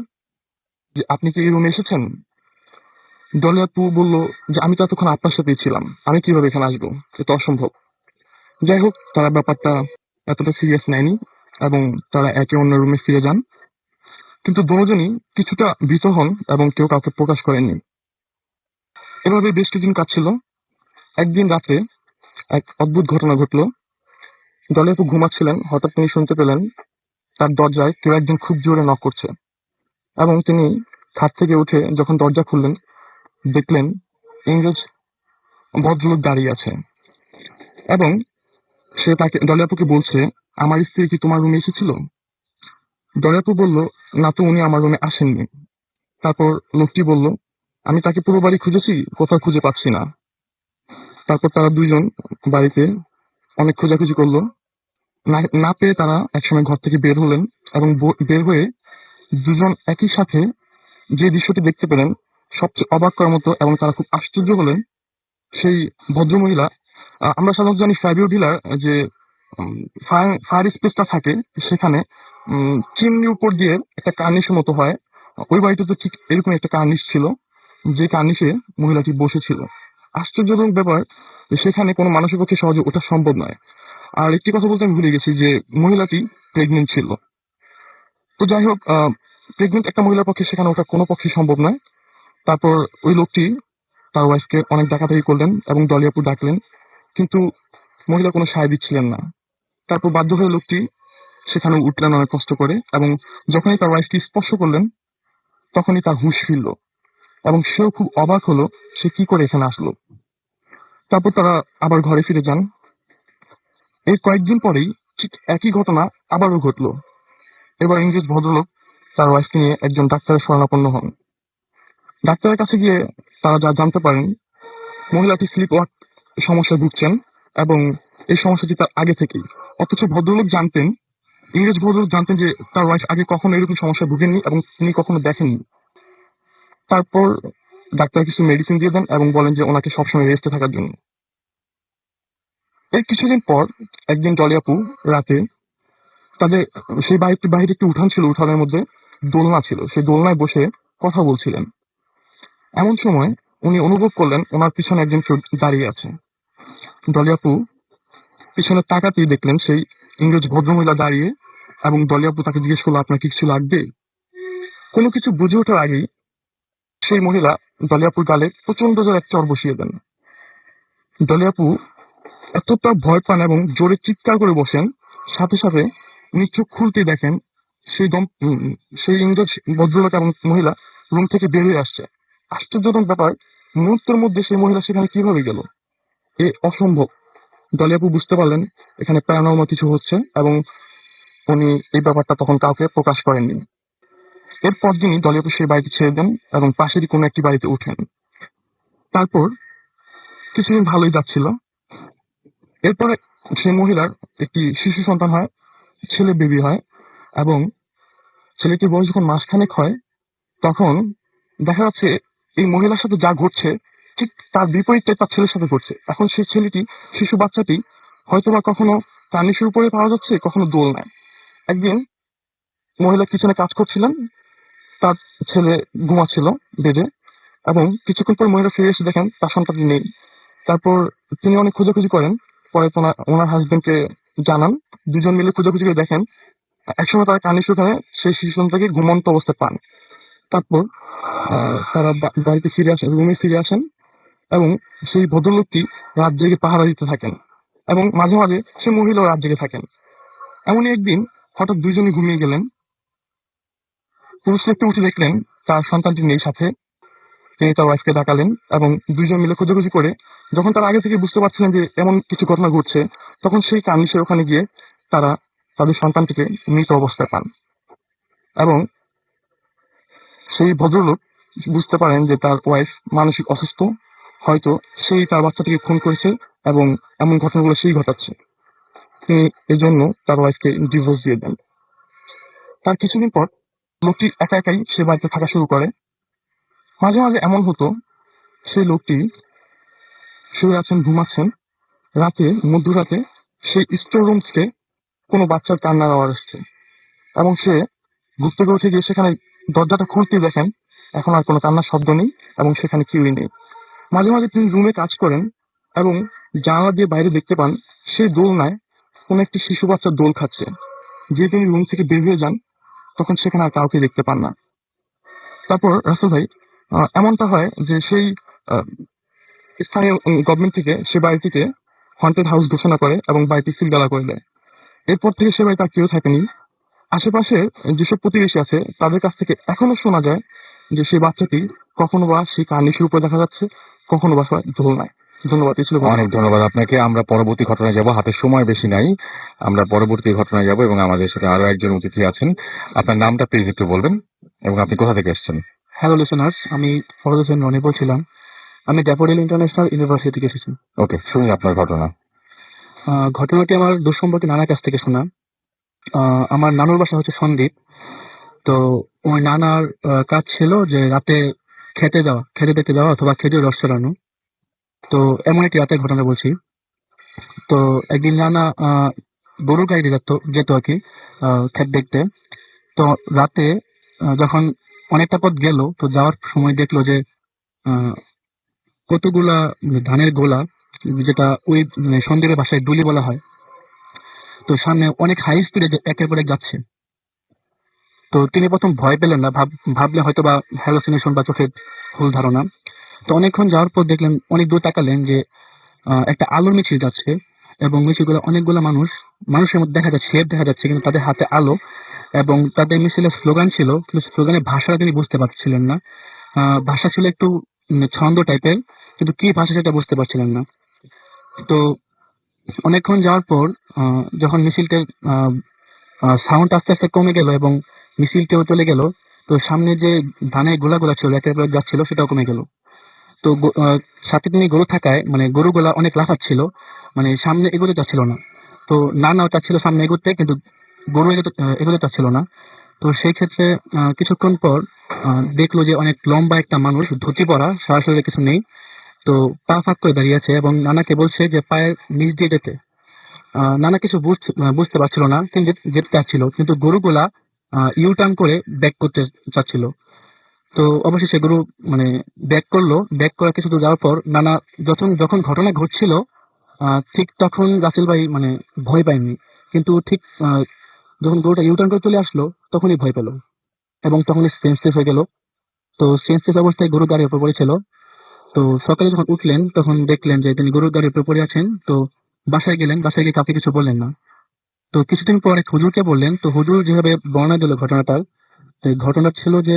যে আপনি কি এই রুমে এসেছেন? ডলি আপু বলল যে আমি তো এতক্ষণ আপনার সাথেই ছিলাম, আমি কিভাবে এখানে আসবো, এটা অসম্ভব। যাই হোক, তারা ব্যাপারটা এতটা সিরিয়াস নেয়নি, এবং তারা একে অন্যের রুমে ফিরে যান। কিন্তু দুজনই কিছুটা ভীত হন এবং কেউ কাউকে প্রকাশ করেননি। এভাবে বেশ কিছুদিন কাটছিল। একদিন রাতে এক অদ্ভুত ঘটনা ঘটলো। ডলি আপু ঘুমাচ্ছিলেন, হঠাৎ তিনি শুনতে পেলেন তার দরজায় কেউ একজন খুব জোরে নক করছে, এবং তিনি খাট থেকে উঠে যখন দরজা খুললেন, দেখলেন ইংরেজ ভদ্রলোক দাঁড়িয়ে আছে, এবং সে তাকে, ডলি আপুকে বলছে, আমার স্ত্রী কি তোমার রুমে এসেছিল? ডলি আপু বলল, না তো, উনি আমার রুমে আসেননি। তারপর লোকটি বলল, আমি তাকে পুরো বাড়ি খুঁজেছি, কোথাও খুঁজে পাচ্ছি না। তারপর তারা দুইজন বাড়িতে অনেক খোঁজাখুঁজি করলো, না না পেয়ে তারা একসময় ঘর থেকে বের হলেন এবং বের হয়ে দুজন একই সাথে যে দৃশ্যটি দেখতে পেলেন সবচেয়ে অবাক করার মতো, এবং তারা খুব আশ্চর্য হলেন। সেই ভদ্রমহিলা, আমরা সাধারণত জানি ফ্যাবিও ভিলার যে ফায়ার স্পেসটা থাকে সেখানে চিমনির উপর দিয়ে একটা কার্নিশের মতো হয়। ওই বাড়িতে তো ঠিক এরকম একটা কার্নিশ ছিল, যে কার্নিশে মহিলাটি বসেছিল। আশ্চর্যজনক ব্যাপার যে সেখানে কোনো মানুষের পক্ষে সহজে ওঠা সম্ভব নয়। আর একটি কথা বলতে আমি ভুলে গেছি যে মহিলাটি প্রেগনেন্ট ছিল। তো যাই হোক, প্রেগনেন্ট একটা মহিলার পক্ষে সেখানে ওঠা কোনো পক্ষে সম্ভব নয়। তারপর ওই লোকটি তার ওয়াইফকে অনেক ডাকাডাকি করলেন এবং ডলি আপু ডাকলেন, কিন্তু মহিলা কোনো সায় দিচ্ছিলেন না। তারপর বাধ্য হয়ে লোকটি সেখানে উঠলেন অনেক কষ্ট করে, এবং যখনই তার ওয়াইফকে স্পর্শ করলেন তখনই তার হুঁশ ফিরল, এবং সেও খুব অবাক হলো সে কি করে এখানে আসলো। তারপর তারা আবার ঘরে ফিরে যান। এর কয়েকদিন পরেই ঠিক একই ঘটনা আবারও ঘটলো। এবার ইংরেজ ভদ্রলোক তার ওয়াইফকে নিয়ে একজন ডাক্তারের শরণাপন্ন হন। ডাক্তারের কাছে গিয়ে তারা যা জানতে পারেন, মহিলাটি স্লিপ ওয়াক সমস্যায় ভুগছেন, এবং এই সমস্যাটি তার আগে থেকেই। অথচ ভদ্রলোক জানতেন, ইংরেজ ভদ্রলোক জানতেন যে তার ওয়াইফ আগে কখনো এরকম সমস্যায় ভুগেননি এবং তিনি কখনো দেখেননি। তারপর ডাক্তার কিছু মেডিসিন দিয়ে দেন এবং বলেন যে ওনাকে সবসময় রেস্টে থাকার জন্য। এর কিছুদিন পর একদিন ডলি আপু রাতে তাদের সেই বাড়ির বাইরে একটি উঠান ছিল, উঠানের মধ্যে দোলনা ছিল, সেই দোলনায় বসে কথা বলছিলেন। এমন সময় উনি অনুভব করলেন ওনার পিছনে একজন কেউ দাঁড়িয়ে আছে। ডলি আপু পিছনে তাকাতেই দেখলেন সেই ইংরেজ ভদ্রমহিলা দাঁড়িয়ে, এবং ডলি আপু তাকে জিজ্ঞেস করলো, আপনার কি কিছু লাগবে? কোনো কিছু বুঝে ওঠার আগেই সেই মহিলা ডলি আপুর গালে প্রচন্ড জোরে এক চড় বসিয়ে দেন। ডলি আপু এতটা ভয় পান এবং জোরে চিৎকার করে বসেন, সাথে সাথে উনি চোখ খুলতেই দেখেন সেই ইংরেজ ভদ্রলোক এবং মহিলা রুম থেকে বেরিয়ে আসছে। আশ্চর্যজনক ব্যাপার, মুহূর্তের মধ্যে সেই মহিলা সেখানে কিভাবে গেল? এ অসম্ভব। ডলি আপু বুঝতে পারলেন এখানে প্যারানর্মাল কিছু হচ্ছে, এবং উনি এই ব্যাপারটা তখন কাউকে প্রকাশ করেননি। এরপর দিনই ডলি আপু সেই বাড়িতে ছেড়ে দেন এবং পাশেরই কোনো একটি বাড়িতে উঠেন। তারপর কিছুদিন ভালোই যাচ্ছিল। এরপরে সেই মহিলার একটি শিশু সন্তান হয়, ছেলে বেবি হয়, এবং ছেলেটির বয়স যখন মাসখানেক হয় তখন দেখা যাচ্ছে এই মহিলার সাথে যা ঘটছে ঠিক তার বিপরীতে তার ছেলের সাথে ঘটছে। এখন সেই ছেলেটি, শিশু বাচ্চাটি হয়তো বা কখনো কার্নিশের উপরে পাওয়া যাচ্ছে, কখনো দোলনায়। একদিন মহিলা কিচেনে কাজ করছিলেন, তার ছেলে ঘুমাচ্ছিল বেডে, এবং কিছুক্ষণ পর মহিলা ফিরে এসে দেখেন তার সন্তানটি নেই। তারপর তিনি অনেক খোঁজাখুঁজি করেন, পরে তো ওনার হাজবেন্ডকে জানান। দুজন মিলে খোঁজাখুঁজি করে দেখেন একসময় তারা কার্নিশের ওখানে সেই শিশু সন্তানকে ঘুমন্ত অবস্থায় পান। তারপর তারা বাড়িতে ফিরে আসেন, রুমে ফিরে আসেন, এবং সেই ভদ্রলোকটি রাত জেগে পাহারা দিতে থাকেন, এবং মাঝে মাঝে সে মহিলাও রাত জেগে থাকেন। এমনই একদিন হঠাৎ দুইজনই ঘুমিয়ে গেলেন। পুরুষ লোকটি উঠে দেখলেন তার সন্তানটি নেই সাথে। তিনি তার ওয়াইফকে ডাকালেন, এবং দুইজন মিলে খোঁজাখুঁজি করে যখন তারা আগে থেকে বুঝতে পারছিলেন যে এমন কিছু ঘটনা ঘটছে, তখন সেই কার্নিশের ওখানে গিয়ে তারা তাদের সন্তানটিকে মৃত অবস্থায় পান। এবং সেই ভদ্রলোক বুঝতে পারেন যে তার ওয়াইফ মানসিক অসুস্থ, হয়তো সেই তার বাচ্চাটিকে খুন করেছে এবং এমন ঘটনাগুলো সেই ঘটাচ্ছে। তিনি এই জন্য তার ওয়াইফকে ডিভোর্স দিয়ে দেন। তার কিছুদিন পর লোকটি একা একাই সে বাড়িতে থাকা শুরু করে। মাঝে মাঝে এমন হতো, সেই লোকটি শুয়ে আছেন, ঘুমাচ্ছেন, রাতে মধ্যরাতে সেই স্টোর রুম থেকে কোনো বাচ্চার কান্নার আওয়াজ আসছে, এবং সে ঘুম থেকে উঠে গিয়ে সেখানে দরজাটা খুলতে দেখেন এখন আর কোনো কান্নার শব্দ নেই এবং সেখানে কেউই নেই। মাঝে মাঝে তিনি রুমে কাজ করেন এবং জানালা দিয়ে বাইরে দেখতে পান সেই দোলনায় কোনো একটি শিশু বাচ্চা দোল খাচ্ছে। যে তিনি রুম থেকে বের হয়ে যান তখন সেখানে আর কাউকে দেখতে পান না। তারপর রাসেল ভাই, এমনটা হয় যে সেই আহ, স্থানীয় গভর্নমেন্ট থেকে সে বাড়িটিকে হন্টেড হাউস ঘোষণা করে এবং বাড়িটি সিলগালা করে দেয়। এরপর থেকে সে বাড়িতে আর কেউ থাকেনি। আশেপাশে যেসব প্রতিবেশী আছে তাদের কাছ থেকে এখনো শোনা যায় যে সেই বাচ্চাটি কখনো বা সেই কার্নিশের উপরে দেখা যাচ্ছে, কখনো বা দোলনায়। ধন্যবাদ। এই ছিল অনেক ধন্যবাদ আপনাকে। আমরা পরবর্তী ঘটনায় যাব, হাতে সময় বেশি নাই। আমরা পরবর্তী ঘটনায় যাব এবং আমাদের সাথে আরো একজন অতিথি আছেন। আপনার নামটা প্লিজ একটু বলবেন এবং আপনি কোথা থেকে এসেছেন? হ্যালো লিসেনার্স, আমি ফরজ হোসেন রনি বলছিলাম। আমি ড্যাফোডিল ইন্টারন্যাশনাল ইউনিভার্সিটি থেকে এসেছি। ওকে, শুনি আপনার ঘটনা। ঘটনাটি আমার দূর সম্পর্কে নানার কাছ থেকে শোনা। আমার নানুর বাসা হচ্ছে সন্দ্বীপ। তো ওই নানার কাজ ছিল যে রাতে খেতে দেখতে যাওয়া অথবা খেজুর রস চড়ানো। তো এমন একটি রাতের ঘটনা বলছি। তো একদিন নানা গরু গাড়িতে যেত আর কি ক্ষেত দেখতে। তো রাতে যখন অনেকটা পথ গেল, তো যাওয়ার সময় দেখলো যে আহ, কতগুলা ধানের গোলা, যেটা ওই সন্দ্বীপের ভাষায় ডুলি বলা হয়, তো সামনে অনেক হাই স্পিডে একের পর এক যাচ্ছে। তো তিনি প্রথম ভয় পেলেন না, ভাবলেন হয়তো বা হ্যালোসিনেশন বা চোখের ভুল ধারণা। তো অনেকক্ষণ যাওয়ার পর দেখলেন, অনেক দূর তাকালেন যে একটা আলোর মিছিল যাচ্ছে এবং মিছিলগুলো অনেকগুলো মানুষের মধ্যে দেখা যাচ্ছে, শেপ দেখা যাচ্ছে, কিন্তু তাদের হাতে আলো। এবং তাদের মিছিলের স্লোগান ছিল, কিন্তু স্লোগানের ভাষাটা তিনি বুঝতে পারছিলেন না। ভাষা ছিল একটু ছন্দ টাইপের, কিন্তু কি ভাষা সেটা বুঝতে পারছিলেন না। তো অনেকক্ষণ যাওয়ার পর যখন মিছিলটার সাউন্ড আস্তে আস্তে কমে গেল এবং মিছিলটাও চলে গেল, তো সামনে যে ধানের গোলাগুলা ছিল একের পর এক যাচ্ছিল, সেটাও কমে গেল। তো সাথে তিনি গরু থাকায় মানে গরুগুলা অনেক লাফাচ্ছিল, মানে সামনে এগোতে চাচ্ছিল না। তো নাও চাচ্ছিল সামনে এগোতে, কিন্তু গরু এগোতে চাচ্ছিল না। তো সেই ক্ষেত্রে কিছুক্ষণ পর দেখলো যে অনেক লম্বা একটা মানুষ, ধুতি পরা, সারা শরীরে কিছু নেই। তো পা ফাঁক করে দাঁড়িয়ে আছে এবং নানাকে বলছে যে পায়ের নিচ দিয়ে যেতে। নানা কিছু বুঝতে পারছিল না, তিনি যেতে চাচ্ছিল, কিন্তু গরুগুলা ইউ টার্ন করে ব্যাক করতে চাচ্ছিল। তো অবশেষে গরু মানে ব্যাক করার কিছু দূর যাওয়ার পর নানা যখন যখন ঘটনা ঘটছিল, ঠিক তখন রাসেল ভাই মানে ভয় পায়নি, কিন্তু ঠিক যখন গরুটা ইউটার্ন করে চলে আসলো তখনই ভয় পেল এবং তখনই সেন্সলেস হয়ে গেল। তো সেন্সলেস অবস্থায় গরু গাড়ির উপর পড়েছিল। তো সকালে যখন উঠলেন তখন দেখলেন যে তিনি গরুর গাড়ির উপর পড়ে আছেন। তো বাসায় গেলেন, বাসায় গিয়ে কাউকে কিছু বললেন না। তো কিছুদিন পরে হুজুরকে বললেন। তো হুজুর যেভাবে বর্ণনা দিল ঘটনাটার, তো এই ঘটনা ছিল যে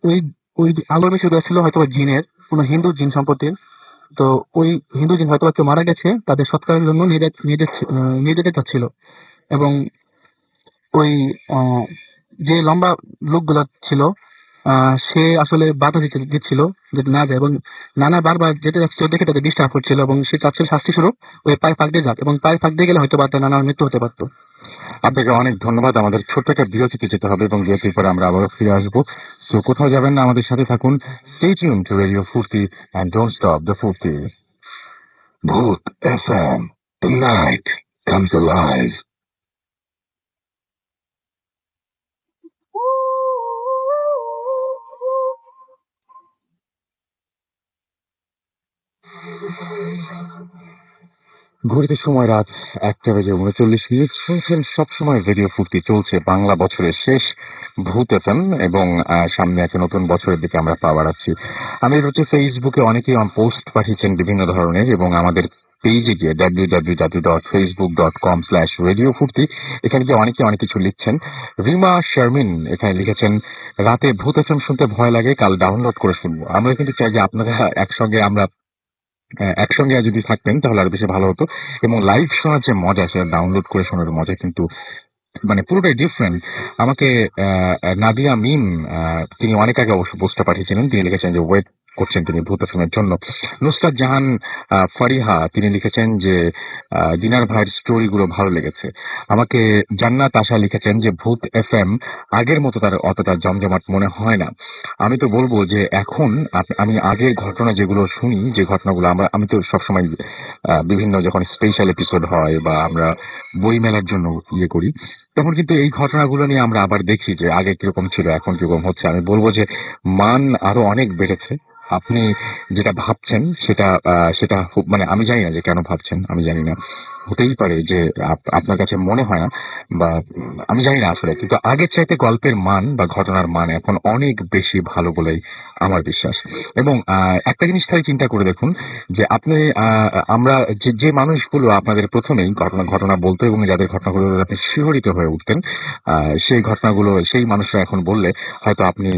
ওই ওই আলোর বিষয়টা ছিল হয়তো জিনের, কোনো হিন্দু জিন সম্পত্তির। তো ওই হিন্দু জিন হয়তো কেউ মারা গেছে, তাদের সৎকারের জন্য নিয়ে যেতে চাচ্ছিল। এবং ওই আহ, যে লম্বা লোকগুলো ছিল, সে আসলে বাধা দিচ্ছিল যাতে না যায়, এবং নানা বারবার যেতে যাচ্ছিল দেখে তাদের ডিস্টার্ব হচ্ছিল, এবং সে চাচ্ছিল শাস্তি স্বরূপ ওই পায়ের ফাঁক দিয়ে যাক, এবং পায়ের ফাঁক দিয়ে গেলে হয়তো বা তার নানার মৃত্যু হতে পারতো। আপনাকে অনেক ধন্যবাদ। আমাদের ছোট্ট একটা বিরতিতে যেতে হবে এবং বিরতির পরে আমরা আবারও ফিরে আসবো। সো কোথাও যাবেন না, আমাদের সাথে থাকুন। স্টে টিউন টু রেডিও ফুর্তি অ্যান্ড ডোন্ট স্টপ দ্য ফুর্তি। ভূত FM, the night comes alive. ঘড়িতে সময় রাত 1:39। শুনছেন সবসময় রেডিও ফুর্তি, চলছে বাংলা বছরের শেষ ভূত এফএম এবং সামনে একটা নতুন বছরের দিকে আমরা পা বাড়াচ্ছি। আমি হচ্ছে ফেসবুকে অনেকেই পোস্ট পাঠিয়েছেন বিভিন্ন ধরনের, এবং আমাদের পেজে গিয়ে www.facebook.com/রেডিও ফুর্তি, এখানে গিয়ে অনেকে অনেক কিছু লিখছেন। রিমা শারমিন এখানে লিখেছেন, রাতে ভূত এফএম শুনতে ভয় লাগে, কাল ডাউনলোড করে শুনবো। আমরা কিন্তু চাই যে আপনারা একসঙ্গে যদি থাকতেন তাহলে আরো বেশি ভালো হতো, এবং লাইভ শোনার যে মজা, সেটা ডাউনলোড করে শোনার মজা কিন্তু মানে পুরোটাই ডিফারেন্ট। আমাকে নাদিয়া মিম, তিনি অনেক আগে অবশ্য পোস্টটা পাঠিয়েছিলেন। তিনি লিখেছেন যে ওয়েট করছেন তিনি ভূত এফএমের জন্য। নুসরাত জাহান ফারিহা তিনি লিখেছেন যে দিনার ভাইয়ের স্টোরি গুলো ভালো লেগেছে। আমাকে জান্নাত আশা লিখেছেন যে ভূত এফএম আগের মতো তার অতটা জমজমাট মনে হয় না। আমি তো বলবো যে এখন আমি আগের ঘটনা যেগুলো শুনি, যে ঘটনাগুলো আমি তো সবসময় বিভিন্ন যখন স্পেশাল এপিসোড হয় বা আমরা বই মেলার জন্য ইয়ে করি, তখন কিন্তু এই ঘটনাগুলো নিয়ে আমরা আবার দেখি যে আগে কিরকম ছিল, এখন কিরকম হচ্ছে। আমি বলবো যে মান আরো অনেক বেড়েছে। আপনি যেটা ভাবছেন সেটা মানে আমি জানি না যে কেন ভাবছেন, আমি জানি না, হতেই পারে যে আপনার কাছে মনে হয় না, বা আমি জানি না আসলে, কিন্তু আগের চাইতে গল্পের মান বা ঘটনার মান এখন অনেক বেশি ভালো বলেই আমার বিশ্বাস। এবং একটা জিনিস খালি চিন্তা করে দেখুন যে আপনি আমরা যে মানুষগুলো আপনাদের প্রথমেই ঘটনা বলতো এবং যাদের ঘটনাগুলো আপনি শিহরিত হয়ে উঠতেন, সেই ঘটনাগুলো সেই মানুষরা এখন বললে হয়তো আপনি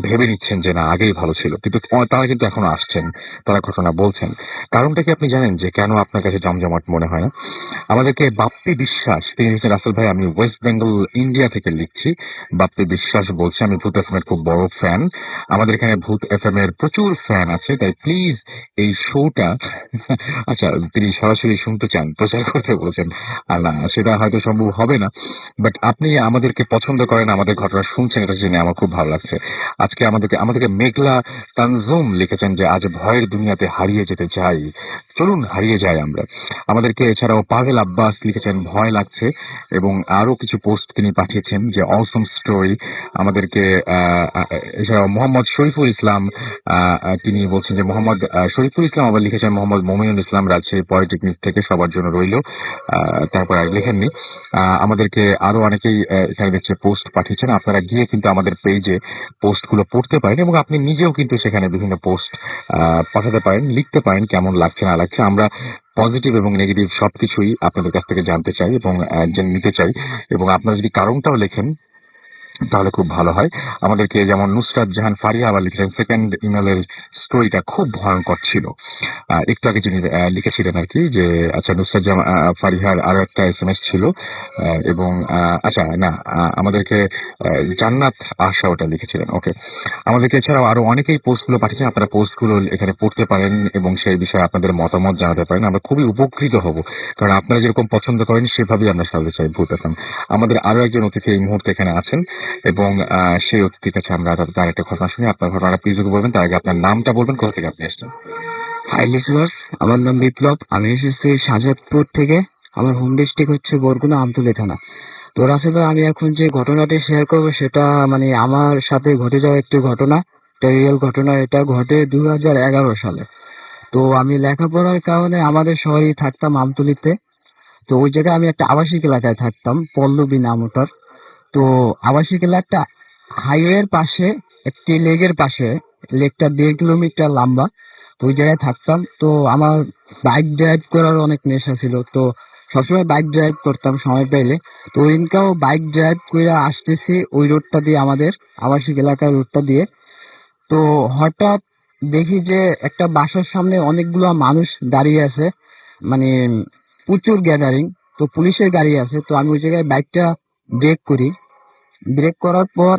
ভেবে নিচ্ছেন যে না আগেই ভালো ছিল, কিন্তু তারা কিন্তু এখনো আসছেন, তারা ঘটনা বলছেন। কারণটা কি আপনি জানেন যে কেন আপনার কাছে জমজমাট মনে হয় না? আমাদেরকে বাপ্পি বিশ্বাস, তিনি হচ্ছেন রাসেল ভাই, আমি ওয়েস্ট বেঙ্গল ইন্ডিয়া থেকে লিখছি। বাপ্পি বিশ্বাস বলছে, আমি ভূত এফএম এর খুব বড় ফ্যান। আমাদের এখানে ভূত এফএম এর প্রচুর ফ্যান আছে, তাই প্লিজ এই শোটা আচ্ছা, তিনি সরাসরি শুনতে চান, প্রচার করতে বলেছেন। আর না, সেটা হয়তো সম্ভব হবে না, বাট আপনি আমাদেরকে পছন্দ করেন, আমাদের ঘটনা শুনছেন, এটা জেনে আমার খুব ভালো লাগছে। আজকে আমাদেরকে আমাদেরকে মেঘলা তানজুম লিখেছেন যে আজ ভয়ের দুনিয়াতে হারিয়ে যেতে চাই, চলুন হারিয়ে যাই আমরা। আমাদেরকে এছাড়াও পাভেল আব্বাস লিখেছেন ভয় লাগছে, এবং আরো কিছু পোস্ট তিনি পাঠিয়েছেন যে অসম স্টোরি। আমাদেরকে এছাড়াও মোহাম্মদ শরীফুল ইসলাম, তিনি বলছেন যে মোহাম্মদ শরীফুল ইসলাম আবার লিখেছেন মোহাম্মদ মমিনুল ইসলাম রাজশাহী পলিটেকনিক থেকে, সবার জন্য রইল। তারপর আর লেখেননি। আমাদেরকে আরো অনেকেই এখানে দেখছে পোস্ট পাঠিয়েছেন, আপনারা গিয়ে কিন্তু আমাদের পেজে পোস্ট গুলো পড়তে পারেন, এবং আপনি নিজেও কিন্তু সেখানে বিভিন্ন পোস্ট পাঠাতে পারেন, লিখতে পারেন কেমন লাগছে না লাগছে। আমরা পজিটিভ এবং নেগেটিভ সবকিছুই আপনাদের কাছ থেকে জানতে চাই এবং নিতে চাই, এবং আপনারা যদি কারণটাও লেখেন তাহলে খুব ভালো হয়। আমাদেরকে যেমন নুসরাত জাহান ফারিয়া আবার লিখলেন, সেকেন্ড ইমেলের স্টোরিটা খুব ভয়ঙ্কর ছিল। একটু আগে যিনি লিখেছিলেন আর কি, যে আচ্ছা নুসরাত জাহান ফারিহার আরো একটা এসএমএস ছিল, এবং আচ্ছা না, আমাদেরকে জান্নাত আশা ওটা লিখেছিলেন। ওকে, আমাদেরকে এছাড়াও আরো অনেকেই পোস্টগুলো পাঠিয়েছেন, আপনারা পোস্টগুলো এখানে পড়তে পারেন এবং সেই বিষয়ে আপনাদের মতামত জানাতে পারেন, আমরা খুবই উপকৃত হব। কারণ আপনারা যেরকম পছন্দ করেন সেভাবেই আমরা সাজাতে চাই ভূত FM। আমাদের আরো একজন অতিথি এই মুহূর্তে এখানে আছেন, এবং সেই অতিথির কাছে আমরা তার একটা ঘটনা শুনি। আপনার ঘটনাটা প্লিজ বলবেন, তার আগে আপনার নামটা বলবেন, কোথা থেকে আপনি এসেছেন। হাই লিসনার্স, আমার নাম বিপ্লব, আমি এসেছি শাহজাদপুর থেকে। আমার হোম ডিস্ট্রিক্ট হচ্ছে বরগুনা আমতলী থানা। তো রাসেল ভাই, আমি এখন যে ঘটনাটি শেয়ার করবো সেটা মানে আমার সাথে ঘটে যাওয়া একটি ঘটনা, একটা রিয়েল ঘটনা। এটা ঘটে 2011 সালে। তো আমি লেখাপড়ার কারণে আমাদের শহরেই থাকতাম, আমতলীতে। তো ওই জায়গায় আমি একটা আবাসিক এলাকায় থাকতাম, পল্লবী নাম ওটার। তো আবাসিক এলাকাটা হাইওয়ের পাশে, একটি লেকের পাশে। লেকটা 1.5 কিলোমিটার লম্বা। তো ওই জায়গায় থাকতাম। তো আমার বাইক ড্রাইভ করার অনেক নেশা ছিল। তো সবসময় বাইক ড্রাইভ করতাম সময় পেলে। তো ওইদিনকাও বাইক ড্রাইভ করে আসতেছি ওই রোডটা দিয়ে, আমাদের আবাসিক এলাকার রোডটা দিয়ে। তো হঠাৎ দেখি যে একটা বাসার সামনে অনেকগুলো মানুষ দাঁড়িয়ে আছে, মানে প্রচুর গ্যাদারিং। তো পুলিশের গাড়ি আছে। তো আমি ওই জায়গায় বাইকটা ব্রেক করি। ব্রেক করার পর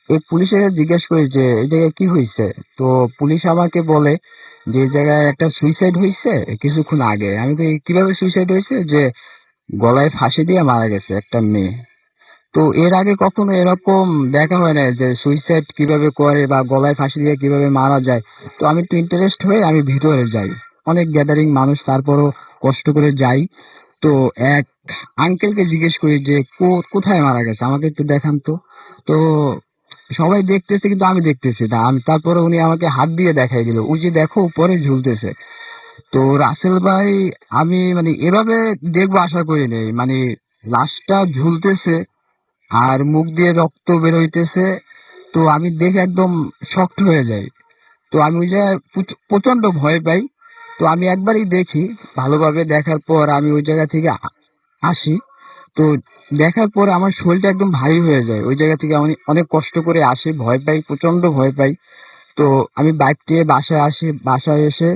ওই পুলিশকে জিজ্ঞেস করি যে এই জায়গায় কি হয়েছে। তো পুলিশ আমাকে বলে যে এই জায়গায় একটা সুইসাইড হয়েছে কিছুক্ষণ আগে। আমি তো কিভাবে সুইসাইড হয়েছে, যে গলায় ফাঁসি দিয়ে মারা গেছে একটা মেয়ে। তো এর আগে কখনো এরকম দেখা হয় না যে সুইসাইড কিভাবে করে বা গলায় ফাঁসি দিয়ে কিভাবে মারা যায়। তো আমি একটু ইন্টারেস্ট হয়ে আমি ভিতরে যাই। অনেক গ্যাদারিং মানুষ, তারপরও কষ্ট করে যাই। তো এক আঙ্কেলকে জিজ্ঞেস করি যে কোথায় মারা গেছে, আমাকে একটু দেখান তো। তো সবাই দেখতেছে কিন্তু আমি দেখতেছি না। আমি তারপরে উনি আমাকে হাত দিয়ে দেখাই দিল, ওই যে দেখো উপরে ঝুলতেছে। তো রাসেল ভাই, আমি মানে এভাবে দেখবো আশা করি নাই। মানে লাশটা ঝুলতেছে আর মুখ দিয়ে রক্ত বের হইতেছে। তো আমি দেখে একদম শক্ট হয়ে যাই। তো আমি ওই জায়গায় প্রচন্ড ভয় পাই। তো আমি একবারই দেখি, ভালোভাবে দেখার পর আমি ওই জায়গা থেকে আসি। তো দেখার পর আমার শরীরটা একদম ভারী হয়ে যায়। ওই জায়গা থেকে আমি অনেক কষ্ট করে আসি, ভয় পাই, প্রচন্ড ভয় পাই। তো আমি বাইক দিয়ে বাসায় আসি, বাসায় এসে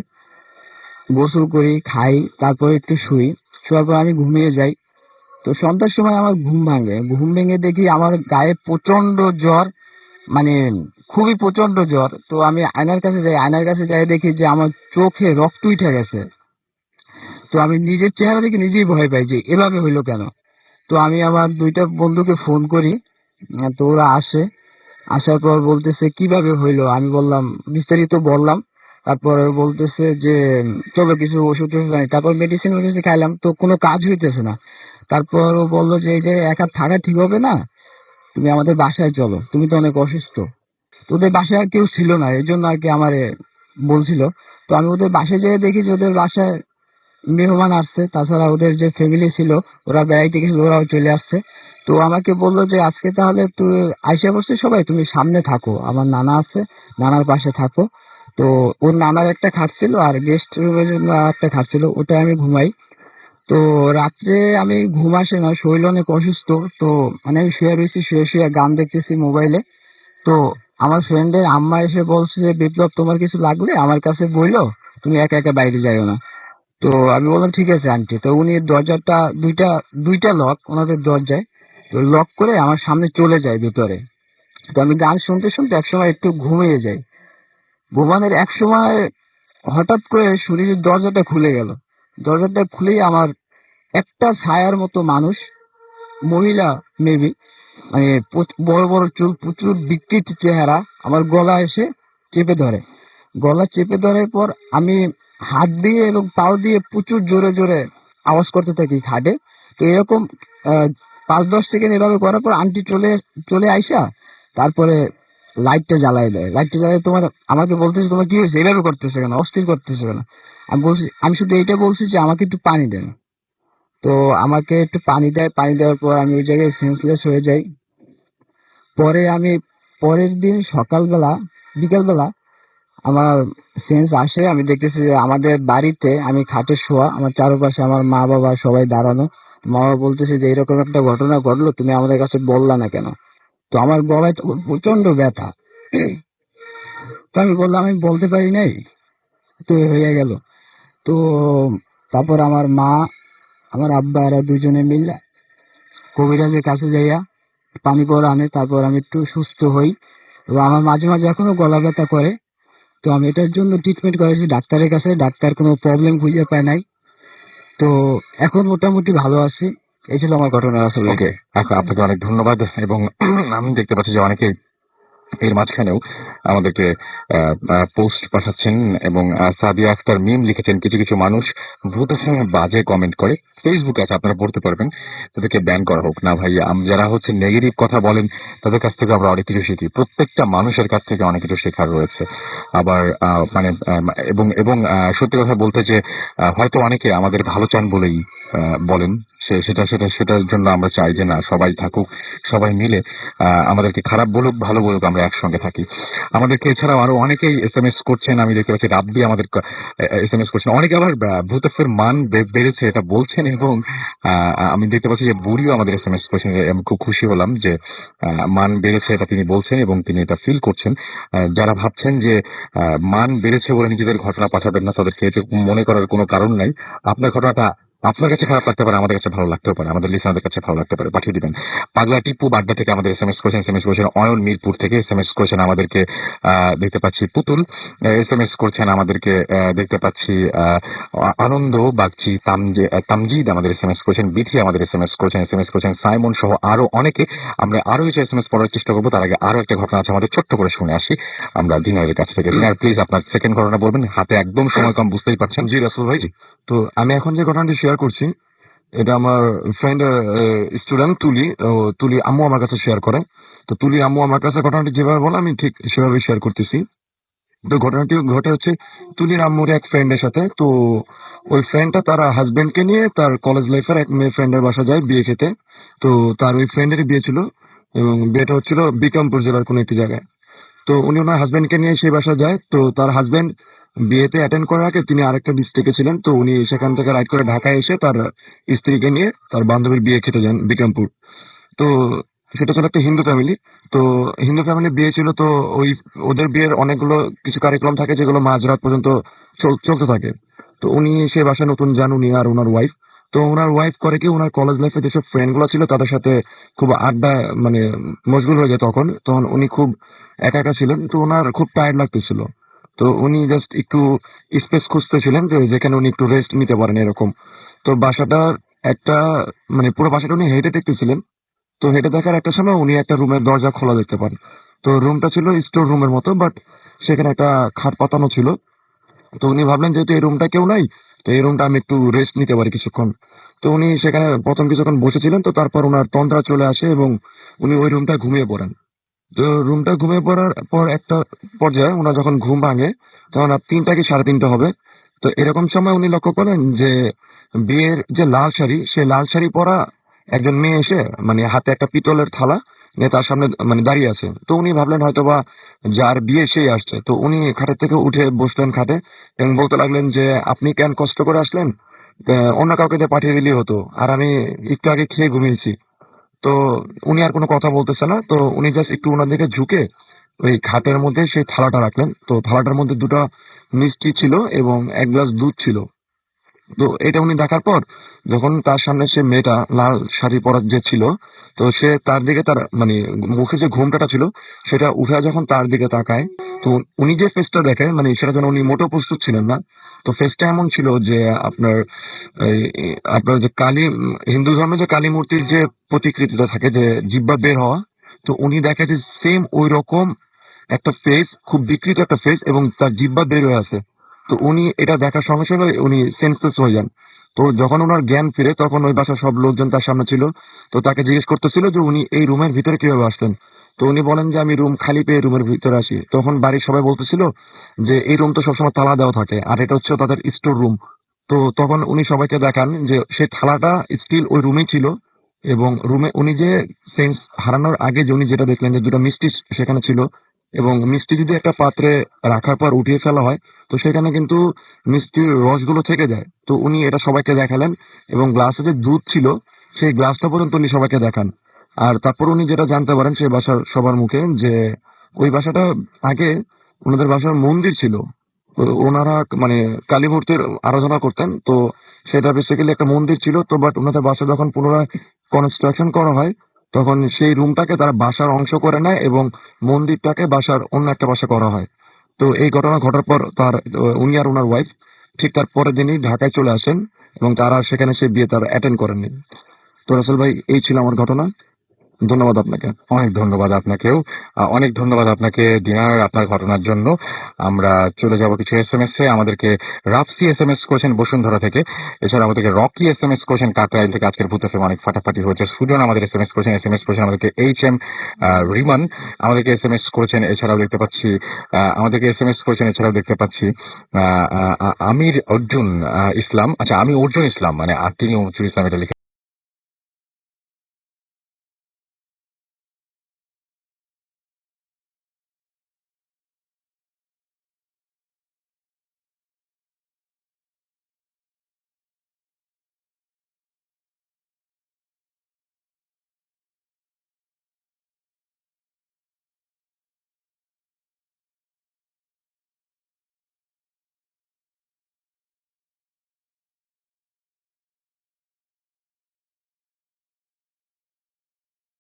গোসল করি, খাই, তারপরে একটু শুই। শোয়ার পর আমি ঘুমিয়ে যাই। তো সন্ধ্যার সময় আমার ঘুম ভাঙে। ঘুম ভেঙে দেখি আমার গায়ে প্রচন্ড জ্বর, মানে খুবই প্রচন্ড জ্বর। তো আমি আয়নার কাছে যাই, আয়নার কাছে যাই দেখি যে আমার চোখে রক্ত উঠে গেছে। তো আমি নিজের চেহারা দেখে নিজেই ভয় পাই যে এভাবে হইলো কেন। তো আমি আমার 2টা বন্ধুকে ফোন করি। তো ওরা আসে। আসার পর বলতেছে কিভাবে হইলো, আমি বললাম, বিস্তারিত বললাম। তারপর ও বলতেছে যে চলো কিছু ওষুধ টষুধ আনি। তারপর মেডিসিন মেডিসিন খাইলাম, তো কোনো কাজ হইতেছে না। তারপর ও বললো যে এই যে একা থাকা ঠিক হবে না, তুমি আমাদের বাসায় চলো, তুমি তো অনেক অসুস্থ। তো ওদের বাসায় আর কেউ ছিল না, এই জন্য আর কি আমারে বলছিল। তো আমি ওদের বাসায় যেয়ে দেখি যে ওদের বাসায় মেহমান আসছে, তাছাড়া ওদের যে ফ্যামিলি ছিল ওরা বেড়াইতে গেছিল, ওরাও চলে আসছে। তো আমাকে বললো যে আজকে তাহলে তুই আইসা বসছে সবাই, তুমি সামনে থাকো, আমার নানা আছে, নানার পাশে থাকো। তো ওর নানার একটা খাট ছিল আর গেস্ট রুমের জন্য একটা খাট ছিল, ওটা আমি ঘুমাই। তো রাত্রে আমি ঘুম আসে না, শরীর অনেক অসুস্থ। তো মানে আমি শুয়ে রয়েছি, শুয়ে শুয়ে গান দেখতেছি মোবাইলে। তো আমার ফ্রেন্ডের আম্মা এসে বলছে যে বিপ্লব তোমার কিছু লাগলে আমার কাছে বইলো, তুমি একা একা বাইরে যাইও না। তো আমি বললাম ঠিক আছে আন্টি। তো উনি দরজাটা দুইটা দুইটা লক ওনাদের দরজায়, তো লক করে আমার সামনে চলে যায় ভিতরে। তো আমি গান শুনতে শুনতে একসময় একটু ঘুমিয়ে যাই। ঘুমানোর এক সময় হঠাৎ করে শরীরের দরজাটা খুলে গেল। দরজাটা খুলেই আমার একটা ছায়ার মতো মানুষ, মহিলা মেবি, মানে বড় বড় চুল, প্রচুর বিকৃত চেহারা, আমার গলা এসে চেপে ধরে। গলা চেপে ধরার পর আমি হাত দিয়ে এবং পাও দিয়ে প্রচুর জোরে জোরে আওয়াজ করতে থাকি খাটে। তো এরকম 5-10 সেকেন্ড এভাবে করার পর আন্টি চলে চলে আইসা তারপরে লাইটটা জ্বালাই দেয়। লাইটটা জ্বালাই তোমার আমাকে বলতেছে তোমার কি হয়েছে, এভাবে করতেছে কেন, অস্থির করতেছে কেন। আমি বলছি, আমি শুধু এইটা বলছি যে আমাকে একটু পানি দেন। তো আমাকে একটু পানি দেয়, পানি দেওয়ার পর আমি ওই জায়গায় সেন্সলেস হয়ে যাই। পরে আমি পরের দিন সকালবেলা বিকালবেলা আমার সেন্স আসে, আমি দেখতেছি যে আমাদের বাড়িতে আমি খাটে শোয়া, আমার চারপাশে আমার মা বাবা সবাই দাঁড়ানো। মা বাবা বলতেছে যে এরকম একটা ঘটনা ঘটলো, তুমি আমাদের কাছে বললা না কেন। তো আমার গলায় তখন প্রচন্ড ব্যথা। তো আমি বললাম আমি বলতে পারি নাই, তো হয়ে গেল। তো তারপর আমার মা, আমার আব্বা এরা দুজনে মিলে কবিরাজের কাছে যাইয়া পানি পড়া আনে, তারপর আমি একটু সুস্থ হই। এবং আমার মাঝে মাঝে এখনো গলা ব্যথা করে। তো আমি এটার জন্য ট্রিটমেন্ট করেছি ডাক্তারের কাছে, ডাক্তার কোনো প্রবলেম খুঁজে পায় নাই। তো এখন মোটামুটি ভালো আছি। এই ছিল আমার ঘটনা আসলে। ওকে, আপনাকে অনেক ধন্যবাদ। এবং আমি দেখতে পাচ্ছি যে অনেকে এর মাঝখানেও আমাদেরকে পোস্ট পাঠাচ্ছেন, এবং সাদিয়া আক্তার মিম লিখেছেন, কিছু কিছু মানুষ ভূতের সঙ্গে বাজে কমেন্ট করে। ফেসবুকে আছে, আপনারা পড়তে পারবেন, তাদেরকে ব্যান করা হোক না ভাই। যারা হচ্ছে নেগেটিভ কথা বলেন তাদের কাছ থেকে আমরা অনেক কিছু শিখি, প্রত্যেকটা মানুষের কাছ থেকে অনেক কিছু শেখার রয়েছে। আবার মানে এবং এবং সত্যি কথা বলতে যে হয়তো অনেকে আমাদের ভালো চান বলেই বলেন, সেটার জন্য আমরা চাই যে না, সবাই থাকুক, সবাই মিলে আমাদেরকে খারাপ বলুক ভালো বলুক আমরা একসঙ্গে থাকি। আমাদেরকে এছাড়াও আরো অনেকেই এসএমএস করছেন, আমি দেখতে পাচ্ছি রাব্বি আমাদের এসএমএস করছেন। অনেকে আবার ভূতের মান বেড়েছে এটা বলছেন, এবং আমি দেখতে পাচ্ছি যে বুড়িও আমাদের এসএমএস করছেন। আমি খুব খুশি হলাম যে মান বেড়েছে এটা তিনি বলছেন এবং তিনি এটা ফিল করছেন। যারা ভাবছেন যে মান বেড়েছে বলে নিজেদের ঘটনা পাঠাবেন না, তাদেরকে এটা মনে করার কোনো কারণ নাই। আপনার ঘটনাটা আপনার কাছে খারাপ লাগতে পারে, আমাদের কাছে ভালো লাগতেও পারে, আমাদের লিসনারদের কাছে ভালো লাগতে পারে, পাঠিয়ে দিবেন। পাগলা টিপু বাড্ডা থেকে আমাদের এসএমএস করেছেন অয়ন মিরপুর থেকে এসএমএস করেছেন আমাদেরকে। দেখতে পাচ্ছি পুতুল এসএমএস করছেন আমাদেরকে। দেখতে পাচ্ছি আনন্দ বাগচি তামজিদ আমাদের এসএমএস করেছেন, বিথি আমাদের এসএমএস করেছেন সাইমন সহ আরো অনেকে। আমরা আরো কিছু এসএমএস পড়ার চেষ্টা করবো, তার আগে আরো একটা ঘটনা আছে আমাদের, ছোট্ট করে শুনে আসি আমরা দিনারের কাছ থেকে। দিনার প্লিজ আপনার সেকেন্ড ঘটনা বলবেন, হাতে একদম সময় কম, বুঝতেই পারছেন। জি রাসেল ভাই, তো আমি এখন যে ঘটনাটি শেয়ার করছি এটা আমার ফ্রেন্ড স্টুডেন্ট তুলি। তুলি আম্মু আমার কাছে শেয়ার করে। তো তুলি আম্মু আমার কাছে ঘটনাটি যেভাবে বলে আমি ঠিক সেভাবে শেয়ার করতেছি। তো ঘটনাটি ঘটে হচ্ছে তুলির আম্মুর এক ফ্রেন্ডের সাথে। তো ওই ফ্রেন্ডটা তার হাজবেন্ডকে নিয়ে তার কলেজ লাইফের এক মেয়ে ফ্রেন্ডের বাসা যায় বিয়ে খেতে। তো তার ওই ফ্রেন্ডেরই বিয়ে ছিল, এবং বিয়েটা হচ্ছিল বিক্রমপুর জেলার কোনো একটি জায়গায়। তো উনি ওনার হাজবেন্ডকে নিয়ে সেই বাসা যায়। তো তার হাজবেন্ড বিয়েতে অ্যাটেন্ড করার আগে তিনি আরেকটা ডিস্ট্রিক্টে ছিলেন। তো উনি সেখান থেকে রাইড করে ঢাকায় এসে তার স্ত্রীকে নিয়ে তার বান্ধবীর বিয়ে খেতে যান বিক্রমপুর। তো সেটা ছিল একটা হিন্দু ফ্যামিলি। তো হিন্দু ফ্যামিলি বিয়ে ছিল। তো ওই ওদের বিয়ের অনেকগুলো কিছু কারিক্রম থাকে যেগুলো মাঝরাত পর্যন্ত চলতে থাকে। তো উনি সেই বাসায় নতুন যান, উনি আর ওনার ওয়াইফ। তো ওনার ওয়াইফ করে কি, ওনার কলেজ লাইফে যেসব ফ্রেন্ড গুলো ছিল তাদের সাথে খুব আড্ডা, মানে মশগুল হয়ে যায়। তখন তখন উনি খুব একা একা ছিলেন। তো ওনার খুব টায়ার্ড লাগতেছিল। তো উনি জাস্ট একটু স্পেস খুঁজতেছিলেন যে যেখানে উনি একটু রেস্ট নিতে পারেন এরকম। তো বাসাটা একটা, মানে পুরো বাসাটা উনি হেঁটে দেখতেছিলেন। তো হেঁটে দেখার একটা সময় উনি একটা রুমের দরজা খোলা দেখতে পান। তো রুমটা ছিল স্টোর রুমের মতো, বাট সেখানে একটা খাট পাতানো ছিল। তো উনি ভাবলেন যেহেতু এই রুমটা কেউ নাই, তো এই রুমটা আমি একটু রেস্ট নিতে পারি কিছুক্ষণ। তো উনি সেখানে প্রথম কিছুক্ষণ বসেছিলেন। তো তারপর ওনার তন্দ্রা চলে আসে এবং উনি ওই রুমটা ঘুমিয়ে পড়েন। তো রুমটা ঘুমিয়ে পড়ার পর একটা পর্যায়ে ওনার যখন ঘুম ভাঙে তখন রাত 3টা কি 3:30 হবে। তো এরকম সময় উনি লক্ষ্য করেন যে বিয়ের যে লাল শাড়ি, সেই লাল শাড়ি পরা একজন মেয়ে এসে, মানে হাতে একটা পিতলের থালা নিয়ে তার সামনে মানে দাঁড়িয়ে আছে। তো উনি ভাবলেন হয়তোবা যার বিয়ে সেই আসছে। তো উনি খাটের থেকে উঠে বসলেন খাটে এবং বলতে লাগলেন যে আপনি কেন কষ্ট করে আসলেন, অন্য কাউকে দিয়ে পাঠিয়ে দিলেই হতো, আর আমি একটু আগে খেয়ে ঘুমিয়েছি। তো উনি আর কোনো কথা বলতেছে না। তো উনি জাস্ট একটু ওনার দিকে ঝুঁকে ওই খাটের মধ্যে সেই থালাটা রাখলেন। তো থালাটার মধ্যে দুটো মিষ্টি ছিল এবং এক গ্লাস দুধ ছিল। তো এটা উনি দেখার পর যখন তার সামনে সে মেয়েটা লাল শাড়ি পরা যে ছিল, তো সে তার দিকে তার মানে মুখে যে ঘোমটাটা ছিল সেটা উঠে যখন তার দিকে তাকায়, তো উনি যে ফেসটা দেখে মানে সেটা যেন উনি মোটেও প্রস্তুত ছিলেন না। তো ফেসটা এমন ছিল যে আপনার আপনার যে কালী হিন্দু ধর্মে যে কালী মূর্তির যে প্রতিকৃতিটা থাকে যে জিহ্বা বের হওয়া, তো উনি দেখে যে সেম ওই রকম একটা ফেস, খুব বিকৃত একটা ফেস এবং তার জিহ্বা বের হয়ে আছে। তো উনি এটা দেখার সঙ্গে সঙ্গে উনি সেন্সলেস হয়ে যান। তো যখন ওনার জ্ঞান ফিরে তখন ওই বাসার সব লোকজন তার সামনে ছিল। তো তাকে জিজ্ঞেস করতেছিল যে উনি এই রুমের ভিতরে কিভাবে আসলেন। তো উনি বলেন যে আমি রুম খালি পেয়ে রুমের ভিতরে আসি। তখন বাড়ির সবাই বলতেছিল যে এই রুম তো সবসময় তালা দেওয়া থাকে আর এটা হচ্ছে তাদের স্টোর রুম। তো তখন উনি সবাইকে দেখান যে সেই থালাটা স্টিল ওই রুমেই ছিল এবং রুমে উনি যে সেন্স হারানোর আগে যে উনি যেটা দেখলেন যে দুটো মিষ্টি সেখানে ছিল এবং মিষ্টি যদি একটা পাত্রে রাখার পর উঠিয়ে ফেলা হয় তো সেখানে কিন্তু মিষ্টির রসগুলো থেকে যায়। তো উনি এটা সবাইকে দেখালেন এবং গ্লাসে যে দুধ ছিল সেই গ্লাসটা পর্যন্ত উনি সবাইকে দেখান। আর তারপর উনি যেটা জানতে পারেন সেই বাসার সবার মুখে যে ওই বাসাটা আগে ওনাদের বাসার মন্দির ছিল। তো ওনারা মানে কালী মূর্তির আরাধনা করতেন। তো সেটা বেসিক্যালি একটা মন্দির ছিল। তো বাট ওনাদের বাসা যখন পুনরায় কনস্ট্রাকশন করা হয় তখন সেই রুমটাকে তারা বাসার অংশ করে নেয় এবং মন্দিরটাকে বাসার অন্য একটা বাসা করা হয়। তো এই ঘটনা ঘটার পর তার উনি আর ওনার ওয়াইফ ঠিক তার পরের দিনই ঢাকায় চলে আসেন এবং তারা সেখানে সে বিয়ে তারা অ্যাটেন্ড করেননি। তো রাসেল ভাই এই ছিল আমার ঘটনা। ধন্যবাদ আপনাকে। অনেক ধন্যবাদ আপনাকেও। অনেক ধন্যবাদ আপনাকে দিনার, আপনার ঘটনার জন্য। আমরা চলে যাব কিছু SMS এ। আমাদেরকে রাফসি SMS করেছেন বসুন্ধরা থেকে। এছাড়া আমাদেরকে রকি SMS করেছেন কাকরাইল থেকে। আজকের ভূত FM অনেক ফাটাফাটি হয়েছে। সুজন আমাদের SMS করেছেন আমাদেরকে HM রিমান আমাদেরকে SMS করেছেন। এছাড়াও দেখতে পাচ্ছি আমির অর্জুন ইসলাম, আচ্ছা আমি অর্জুন ইসলাম মানে তিনি অর্জুন ইসলাম এটা লিখে